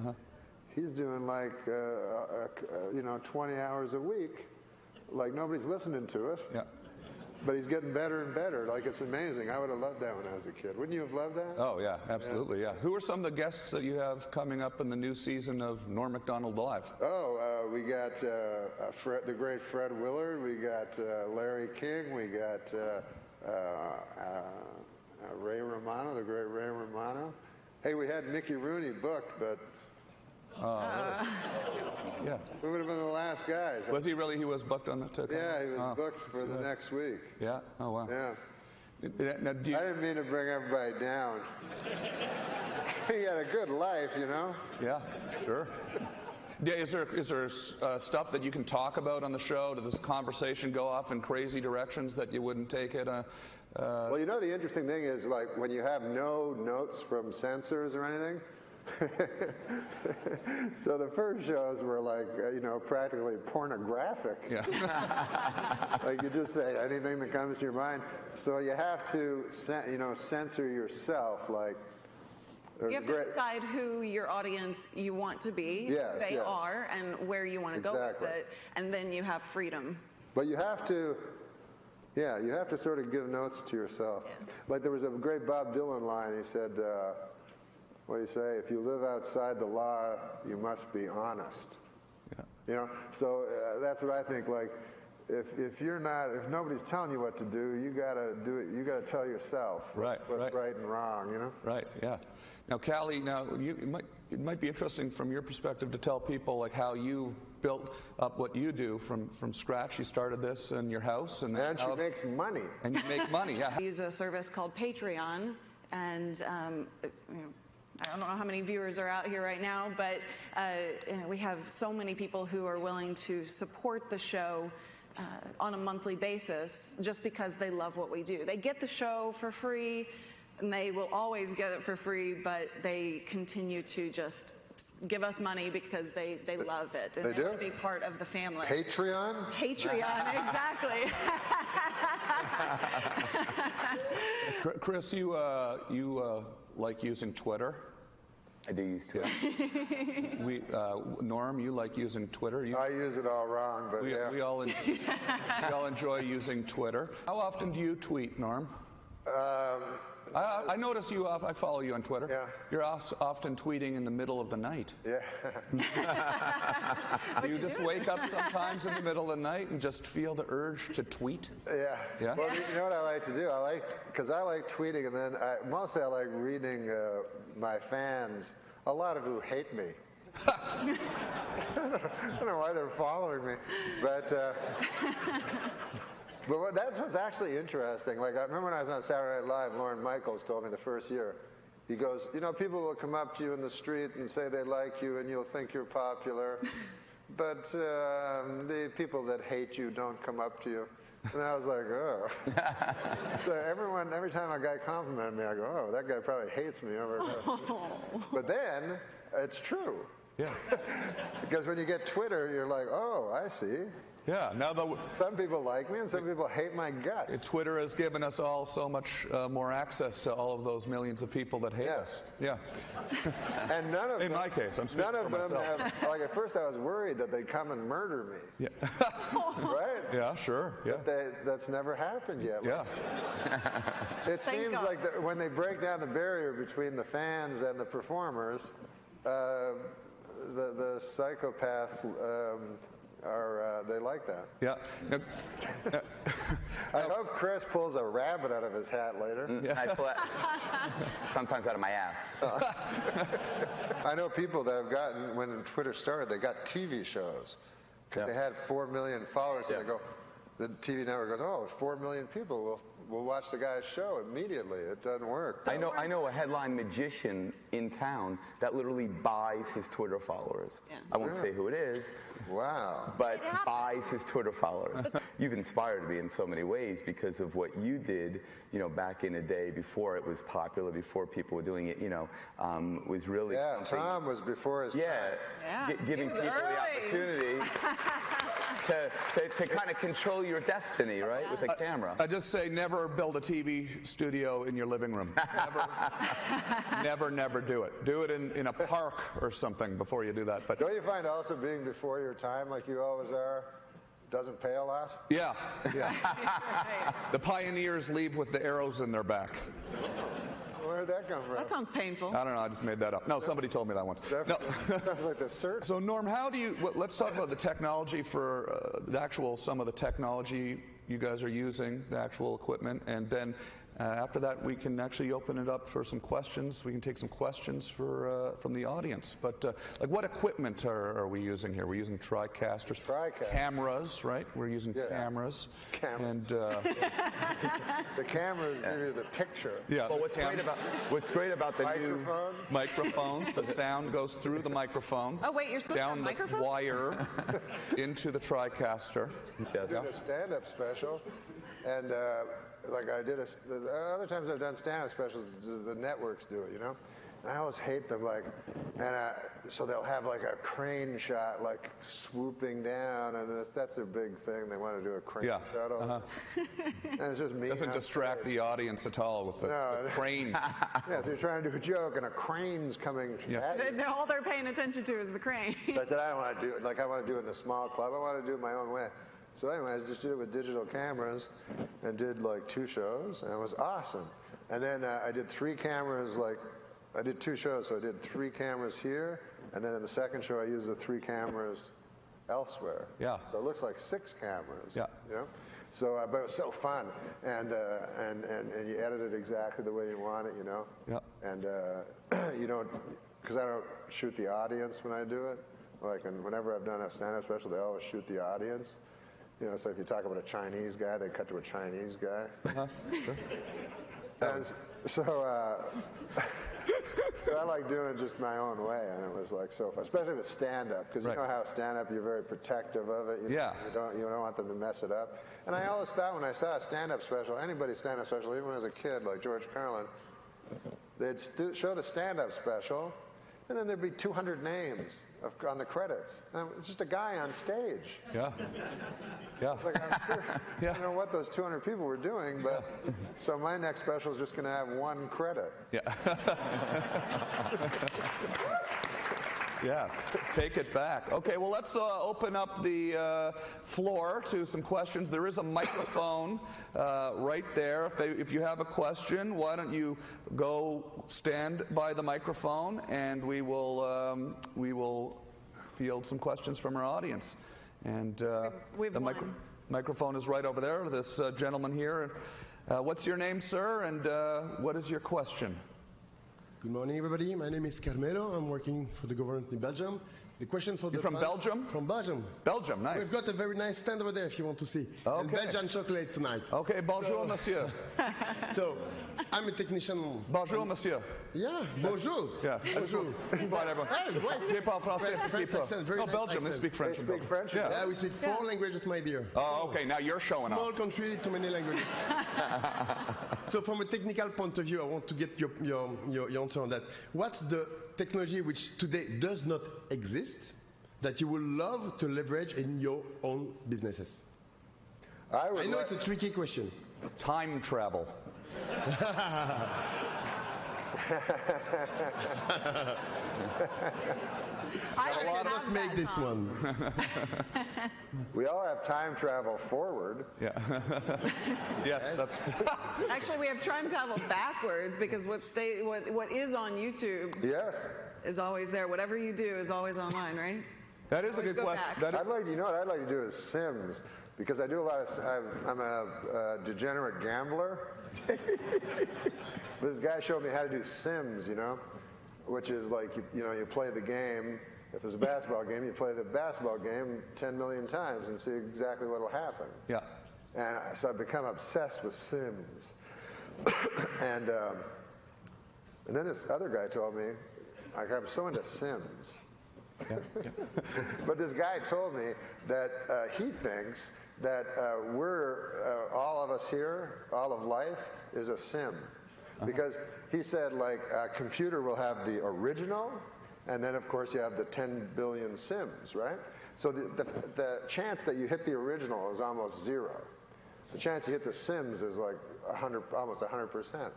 He's doing like 20 hours a week, like nobody's listening to it. Yeah. But he's getting better and better. Like, it's amazing. I would have loved that when I was a kid. Wouldn't you have loved that? Oh, yeah, absolutely, yeah. Who are some of the guests that you have coming up in the new season of Norm MacDonald Live? Oh, we got the great Fred Willard. We got Larry King. We got Ray Romano, the great Ray Romano. Hey, we had Mickey Rooney booked, but... Yeah. We would have been the last guys. Was he really? He was booked on the ticket? Yeah, he was booked for the next week. Yeah? Oh, wow. Yeah. I didn't mean to bring everybody down. He had a good life, you know? Yeah, sure. Yeah, is there stuff that you can talk about on the show? Does this conversation go off in crazy directions that you wouldn't take it? Well, you know, the interesting thing is, like, when you have no notes from censors or anything, so the first shows were like, practically pornographic. Yeah. Like, you just say anything that comes to your mind. So you have to, censor yourself. Like, you have to decide who your audience you want to be, who they are, and where you want to go with it, and then you have freedom. But you have to. Yeah, you have to sort of give notes to yourself. Yeah. Like, there was a great Bob Dylan line. He said, what do you say? If you live outside the law, you must be honest. Yeah. You know, so that's what I think. Like, if nobody's telling you what to do, you gotta do it. You gotta tell yourself what's right and wrong. You know. Right. Yeah. Now, Callie, it might be interesting from your perspective to tell people like how you've built up what you do from scratch. You started this in your house, and she makes money. And you make money. Yeah. We use a service called Patreon, and I don't know how many viewers are out here right now, but we have so many people who are willing to support the show on a monthly basis just because they love what we do. They get the show for free, and they will always get it for free, but they continue to just give us money because they love it. And they want to be part of the family. Patreon? Patreon, exactly. Chris, you like using Twitter? I do use Twitter. Norm, you like using Twitter? I use it all wrong, but we all enjoy using Twitter. How often do you tweet, Norm? I notice you. I follow you on Twitter. Yeah. You're often tweeting in the middle of the night. Yeah. Do you just wake up sometimes in the middle of the night and just feel the urge to tweet? Yeah. Yeah. Well, you know what I like to do? Because I like tweeting, and then mostly I like reading my fans, a lot of who hate me. I don't know why they're following me, but that's what's actually interesting. Like, I remember when I was on Saturday Night Live, Lorne Michaels told me the first year, he goes, people will come up to you in the street and say they like you and you'll think you're popular, but the people that hate you don't come up to you. And I was like, oh. So every time a guy complimented me, I go, oh, that guy probably hates me. But then, it's true. Yeah. Because when you get Twitter, you're like, oh, I see. Yeah. Now some people like me and some people hate my guts. Twitter has given us all so much more access to all of those millions of people that hate us. Yeah. And none of in my case, I'm speaking for myself. None of them have. Like at first, I was worried that they'd come and murder me. Yeah. Right. Yeah. Sure. Yeah. But that's never happened yet. Yeah. It seems like when they break down the barrier between the fans and the performers, the psychopaths. They like that. Yeah. I hope Chris pulls a rabbit out of his hat later. I pull it sometimes out of my ass. I know people that have gotten, when Twitter started, they got TV shows because they had 4 million followers, and they go, the TV network goes, oh, 4 million people will watch the guy's show immediately. It doesn't work. I know a headline magician in town that literally buys his Twitter followers. Yeah. I won't say who it is. Wow. But buys his Twitter followers. You've inspired me in so many ways because of what you did, back in the day before it was popular, before people were doing it, was really something. Tom was before his time. Giving people the opportunity to kind of control your destiny, right, with a camera. I just say never build a TV studio in your living room. Never do it. Do it in a park or something before you do that. But don't you find also being before your time, like you always are, doesn't pay a lot? Yeah. The pioneers leave with the arrows in their back. Where did that come from? That sounds painful. I don't know. I just made that up. No, somebody told me that once. No. Sounds like the search. So, Norm, let's talk about the technology for some of the technology you guys are using, the actual equipment, and then after that we can actually open it up for some questions. We can take some questions from the audience. But like, what equipment are we using here? We're using TriCasters, cameras, right? We're using cameras. And the cameras give you the picture. Yeah. Well, what's great about the microphones? new microphones? The sound goes through the microphone. Oh wait, you're supposed down to have a microphone? the wire into the TriCaster. I did a stand-up special, and like I did the other times I've done stand-up specials, the networks do it, And I always hate them, so they'll have like a crane shot, like swooping down, and that's their big thing. They want to do a crane shot. And it's just me. Doesn't distract the audience at all with the crane. Yeah, so you're trying to do a joke, and a crane's coming at you. All they're paying attention to is the crane. So I said, I don't want to do it. Like, I want to do it in a small club. I want to do it my own way. So anyway, I just did it with digital cameras and did like 2 shows, and it was awesome. And then I did 3 cameras, I did 2 shows, so I did 3 cameras here, and then in the second show I used the 3 cameras elsewhere. Yeah. So it looks like 6 cameras. Yeah. You know? So, but it was so fun, and you edit it exactly the way you want it, you know. Yeah. And you don't, because I don't shoot the audience when I do it. Like, and whenever I've done a stand-up special, they always shoot the audience. You know, so if you talk about a Chinese guy, they cut to a Chinese guy. Sure. And so, so I like doing it just my own way, and it was like so fun, especially with stand-up, because you know how stand-up, you're very protective of it. You don't want them to mess it up. And I always thought when I saw a stand-up special, anybody's stand-up special, even as a kid, like George Carlin, they'd show the stand-up special, and then there'd be 200 names on the credits. And it's just a guy on stage. Yeah. Yeah. It's like, I'm sure, I don't know what those 200 people were doing, but so my next special is just going to have 1 credit. Yeah. Yeah, take it back. Okay, well, let's open up the floor to some questions. There is a microphone right there. If you have a question, why don't you go stand by the microphone, and we will field some questions from our audience. And the microphone is right over there. This gentleman here. What's your name, sir, and what is your question? Good morning, everybody. My name is Carmelo. I'm working for the government in Belgium. The question for You're from Belgium? From Belgium. Belgium, nice. We've got a very nice stand over there if you want to see. Okay. And Belgian chocolate tonight. Okay, bonjour, monsieur. So, I'm a technician. Bonjour, monsieur. Yeah, bonjour. Yeah, bonjour. Invite everyone. Je parle français, French accent, very nice Belgium, they accent. speak French. They speak French? Yeah, we speak 4 languages, my dear. Oh, okay, now you're showing Small off. country, too many languages. So from a technical point of view, I want to get your answer on that. What's the technology which today does not exist that you would love to leverage in your own businesses? I know it's a tricky question. Time travel. I cannot make this one. We all have time travel forward. Yeah. Yes, that's. Actually, we have time travel backwards because what is on YouTube is always there. Whatever you do is always online, right? That is a good question. I'd like, you know what I'd like to do is Sims, because I do a lot of, I'm a degenerate gambler. This guy showed me how to do Sims, you know, which is like, you play the game. If there's a basketball game, you play the basketball game 10 million times and see exactly what will happen. Yeah. And so I've become obsessed with Sims. And then this other guy told me, like, I'm so into Sims. Yeah. But this guy told me that he thinks that we're, all of us here, all of life is a sim. Because he said, like, a computer will have the original, and then, of course, you have the 10 billion sims, right? So the chance that you hit the original is almost 0. The chance you hit the sims is like almost 100%.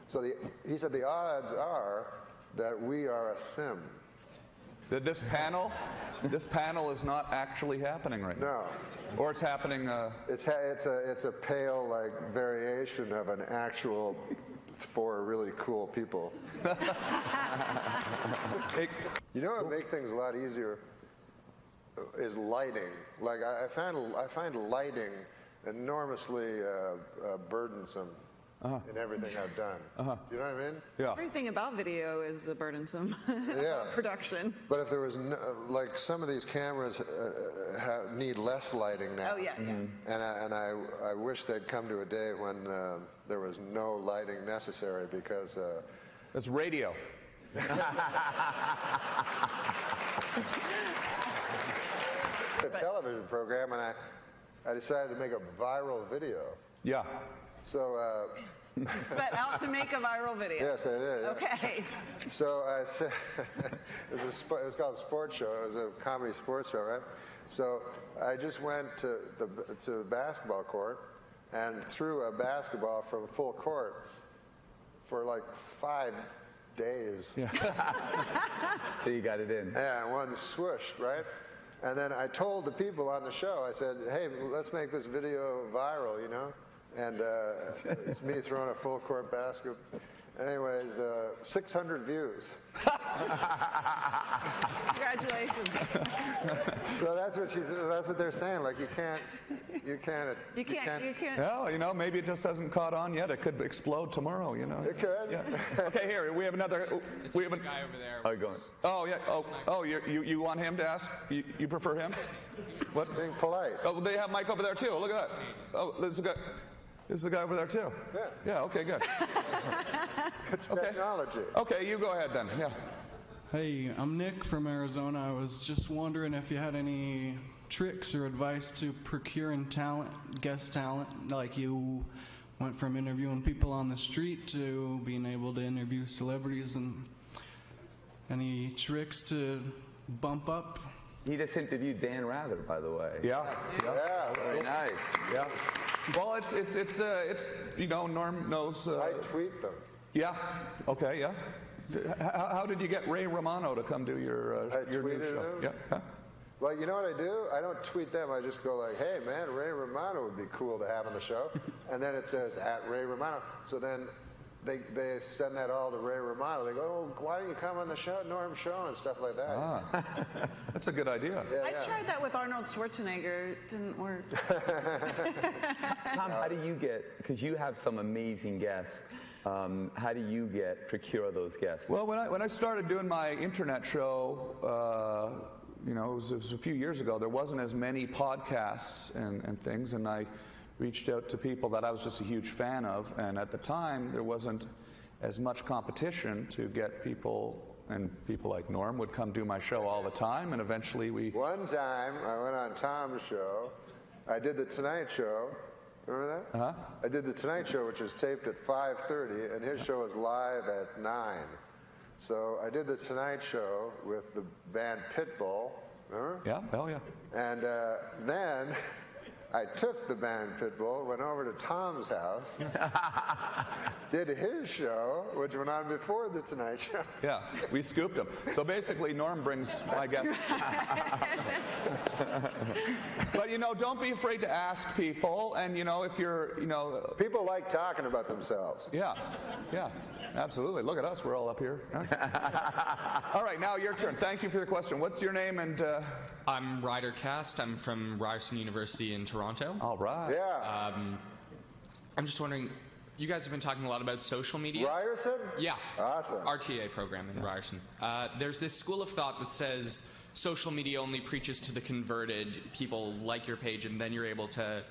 So he said the odds are that we are a sim. This panel is not actually happening right now. No. Or it's happening. It's a pale, like, variation of an actual 4 really cool people. You know what would make things a lot easier is lighting. Like, I find lighting enormously burdensome in everything I've done. You know what I mean? Yeah. Everything about video is burdensome. Yeah. Production. But if there was, like, some of these cameras need less lighting now. Oh, yeah, yeah. And I wish they'd come to a day when there was no lighting necessary, because... That's radio. A television program, and I decided to make a viral video. Yeah. So... You set out to make a viral video. Yes, I did. Yeah. Okay. So I said, it was called a sports show. It was a comedy sports show, right? So I just went to the basketball court and threw a basketball from full court for like 5 days. Yeah. So you got it in. Yeah, one swooshed, right? And then I told the people on the show, I said, hey, let's make this video viral, you know? And it's me throwing a full court basket. Anyways, 600 views. Congratulations. So that's what they're saying. Like you can't. Well, you know, maybe it just hasn't caught on yet. It could explode tomorrow. You know. It could. Yeah. Okay, here we have another. We have a guy over there. Oh, you going? Oh yeah. Oh, you want him to ask? You prefer him? What? Being polite. Oh, they have Mike over there too. Look at that. Oh, there's a guy. This is the guy over there too. Yeah. Yeah. Okay. Good. It's technology. Okay, you go ahead then. Yeah. Hey, I'm Nick from Arizona. I was just wondering if you had any tricks or advice to procuring talent, guest talent, like you went from interviewing people on the street to being able to interview celebrities, and any tricks to bump up? He just interviewed Dan Rather, by the way. Yeah. Yeah. Very nice. Yeah. Well, it's you know, Norm knows. I tweet them. Yeah. Okay. Yeah. How did you get Ray Romano to come do your new show? Him. Yeah. Huh? Like, you know what I do? I don't tweet them. I just go like, hey, man, Ray Romano would be cool to have on the show. And then it says, @Ray Romano. So then they send that all to Ray Romano. They go, oh, why don't you come on the show, Norm Show, and stuff like that. Ah, that's a good idea. Yeah, I tried that with Arnold Schwarzenegger. It didn't work. Tom, how do you get, because you have some amazing guests, how do you procure those guests? Well, when I started doing my internet show, you know, it was a few years ago, there wasn't as many podcasts and things, and I reached out to people that I was just a huge fan of, and at the time there wasn't as much competition to get people, and people like Norm would come do my show all the time, and eventually we... One time I went on Tom's show. I did the Tonight Show. Remember that? Uh-huh. I did the Tonight Show, which is taped at 5:30, and his show is live at 9. So I did the Tonight Show with the band Pitbull. Remember? Yeah, hell yeah. And then I took the band Pitbull, went over to Tom's house, did his show, which went on before the Tonight Show. Yeah, we scooped him. So basically, Norm brings my guests. But, you know, don't be afraid to ask people. And, you know, if you're, you know... People like talking about themselves. Yeah, yeah, absolutely. Look at us. We're all up here. All right, now your turn. Thank you for your question. What's your name and... I'm Ryder Cast. I'm from Ryerson University in Toronto. All right. Yeah. I'm just wondering, you guys have been talking a lot about social media. Ryerson? Yeah. Awesome. RTA program in Ryerson. There's this school of thought that says social media only preaches to the converted. People like your page and then you're able to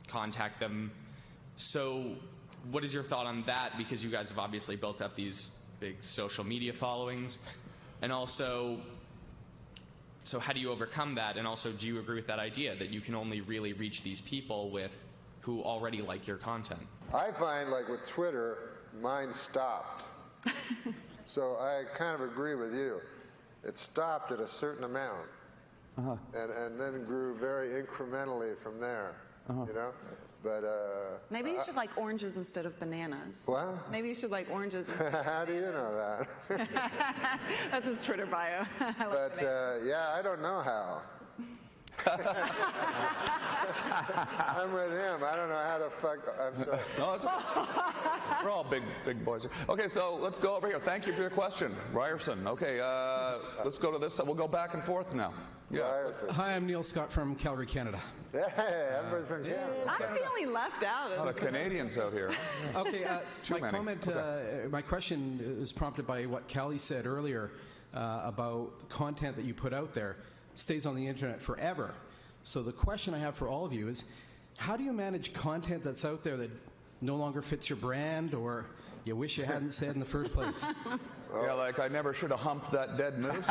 contact them. So what is your thought on that? Because you guys have obviously built up these big social media followings. And also, so how do you overcome that? And also, do you agree with that idea that you can only really reach these people who already like your content? I find, like with Twitter, mine stopped. So I kind of agree with you. It stopped at a certain amount, and then grew very incrementally from there, you know? But maybe you should like oranges instead of bananas. What? Maybe you should like oranges instead of How do you know that? That's his Twitter bio. But yeah, I don't know how. I'm with him. I don't know how the fuck. I'm sorry. No, it's we're all big boys. Okay, so let's go over here. Thank you for your question, Ryerson. Okay, let's go to this. We'll go back and forth now. Yeah. Hi, I'm Neil Scott from Calgary, Canada. Hey, everybody's from Canada. I'm feeling left out. A lot of Canadians out here. Okay, Too my many. comment, my question is prompted by what Callie said earlier about the content that you put out there stays on the internet forever. So the question I have for all of you is, how do you manage content that's out there that no longer fits your brand or you wish you hadn't said in the first place? Yeah, like I never should have humped that dead moose.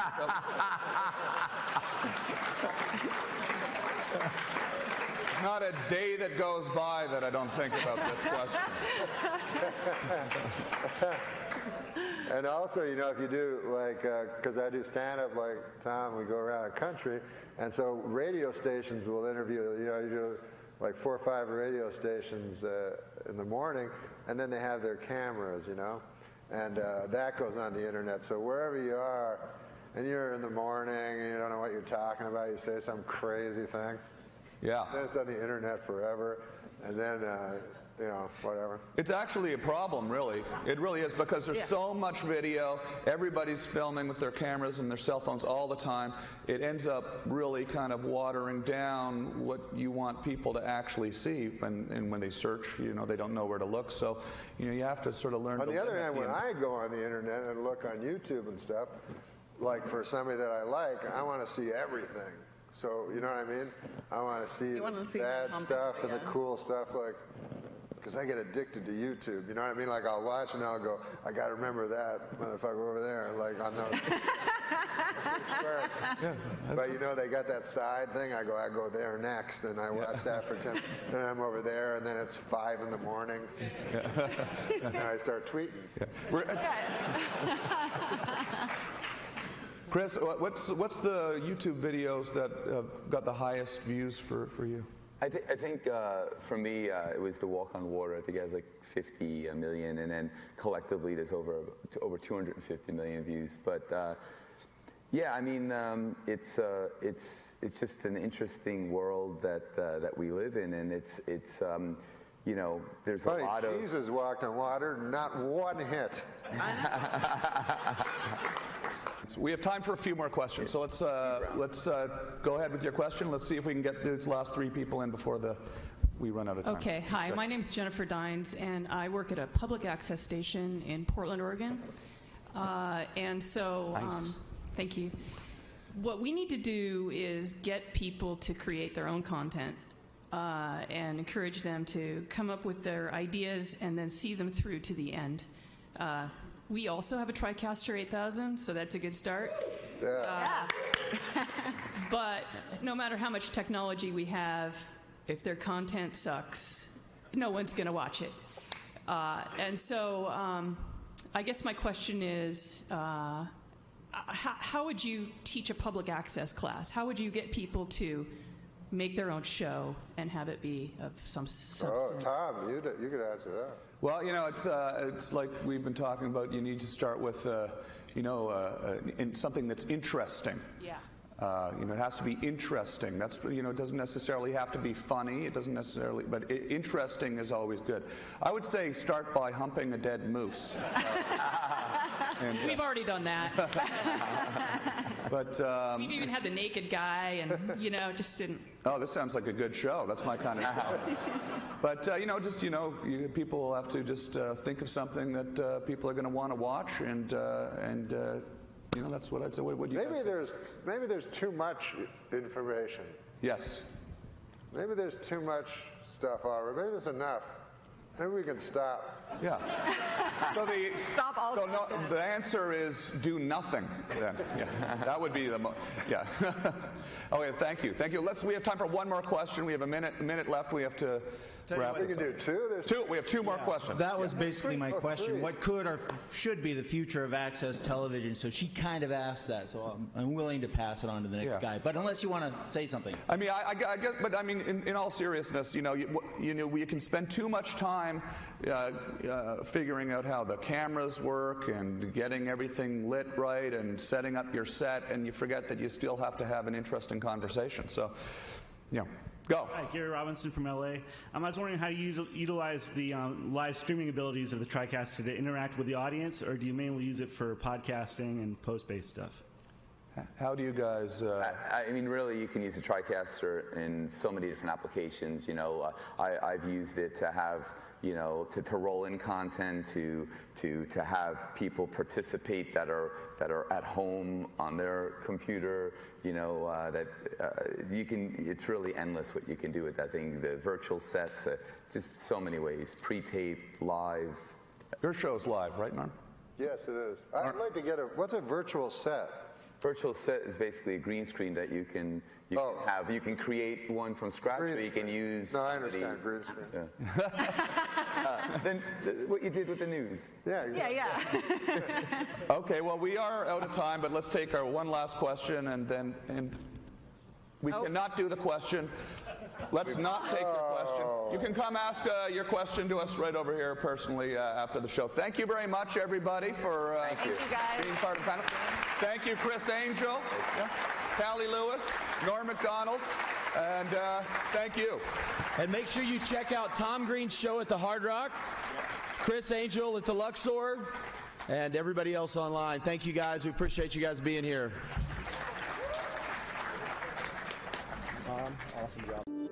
There's not a day that goes by that I don't think about this question. And also, you know, if you do, like, because I do stand-up like Tom, we go around the country, and so radio stations will interview, you know, you do like 4 or 5 radio stations in the morning, and then they have their cameras, you know, and that goes on the internet. So wherever you are, and you're in the morning, and you don't know what you're talking about, you say some crazy thing, Yeah. Then it's on the internet forever, and then, you know, whatever. It's actually a problem, really. It really is, because there's so much video. Everybody's filming with their cameras and their cell phones all the time. It ends up really kind of watering down what you want people to actually see. And when they search, you know, they don't know where to look. So, you know, you have to sort of learn. On the other hand, when I go on the internet and look on YouTube and stuff, like for somebody that I like, I want to see everything. So, you know what I mean? I want to see the bad stuff and the cool stuff, like, because I get addicted to YouTube, you know what I mean? Like, I'll watch and I'll go, I got to remember that motherfucker over there, like, on those. But, you know, they got that side thing, I go there next, and I watch that for 10 minutes, and I'm over there, and then it's 5 in the morning, and I start tweeting. Chris, what's the YouTube videos that got the highest views for you? I think for me, it was the Walk on Water. I think it has like 50 million, and then collectively there's over 250 million views. But yeah, I mean, it's just an interesting world that we live in, and it's you know, there's a lot of. Jesus walked on water, not one hit. We have time for a few more questions, so let's go ahead with your question. Let's see if we can get these last 3 people in before we run out of time. Okay, hi, my name is Jennifer Dines, and I work at a public access station in Portland, Oregon. And so, nice. Thank you. What we need to do is get people to create their own content and encourage them to come up with their ideas and then see them through to the end. We also have a TriCaster 8000, so that's a good start. But no matter how much technology we have, if their content sucks, no one's going to watch it. And so I guess my question is, how would you teach a public access class? How would you get people to make their own show and have it be of some substance? Oh, Tom, you could answer that. Well, you know, it's like we've been talking about. You need to start with, you know, something that's interesting. Yeah. You know, it has to be interesting. That's, you know, it doesn't necessarily have to be funny. It doesn't necessarily, but interesting is always good. I would say start by humping a dead moose. We've already done that. But we've even had the naked guy, and you know, just didn't. Oh, this sounds like a good show. That's my kind of show. But you know, just people will have to just think of something that people are going to want to watch, and you know, that's what I'd say. What do you guys think? Maybe there's too much information. Yes. Maybe there's too much stuff already. Maybe there's enough. Maybe we can stop. Yeah. So stop all. So no, the answer is do nothing. Then, yeah, that would be the yeah. Okay, thank you. We have time for one more question. We have a minute left. We have to wrap. We can do 2. There's 2. We have 2 more questions. That was basically my question. What could or should be the future of access television? So she kind of asked that. So I'm willing to pass it on to the next guy. But unless you want to say something. I mean, I guess, but I mean, in all seriousness, you know, we can spend too much time figuring out how the cameras work and getting everything lit right and setting up your set, and you forget that you still have to have an interesting conversation. So, you know, go. Hi, Gary Robinson from LA. I was wondering how you utilize the live streaming abilities of the TriCaster to interact with the audience, or do you mainly use it for podcasting and post-based stuff? How do you guys? I mean, really, you can use the TriCaster in so many different applications. You know, I've used it to have, you know, to roll in content, to have people participate that are at home on their computer. You know, you can. It's really endless what you can do with that thing. The virtual sets, just so many ways. Pre-tape, live. Your show's live, right, Norm? Yes, it is. I'd like to get what's a virtual set? Virtual set is basically a green screen that you can have. You can create one from scratch, or you can use. No, I understand green screen. Yeah. Then what you did with the news. Yeah. Exactly. Yeah. Okay. Well, we are out of time, but let's take our one last question, and we cannot do the question. Let's not take your question. You can come ask your question to us right over here personally after the show. Thank you very much, everybody, for being part of the panel. Thank you, Chris Angel, Callie Lewis, Norm MacDonald. And thank you. And make sure you check out Tom Green's show at the Hard Rock, Chris Angel at the Luxor, and everybody else online. Thank you guys. We appreciate you guys being here. Awesome job.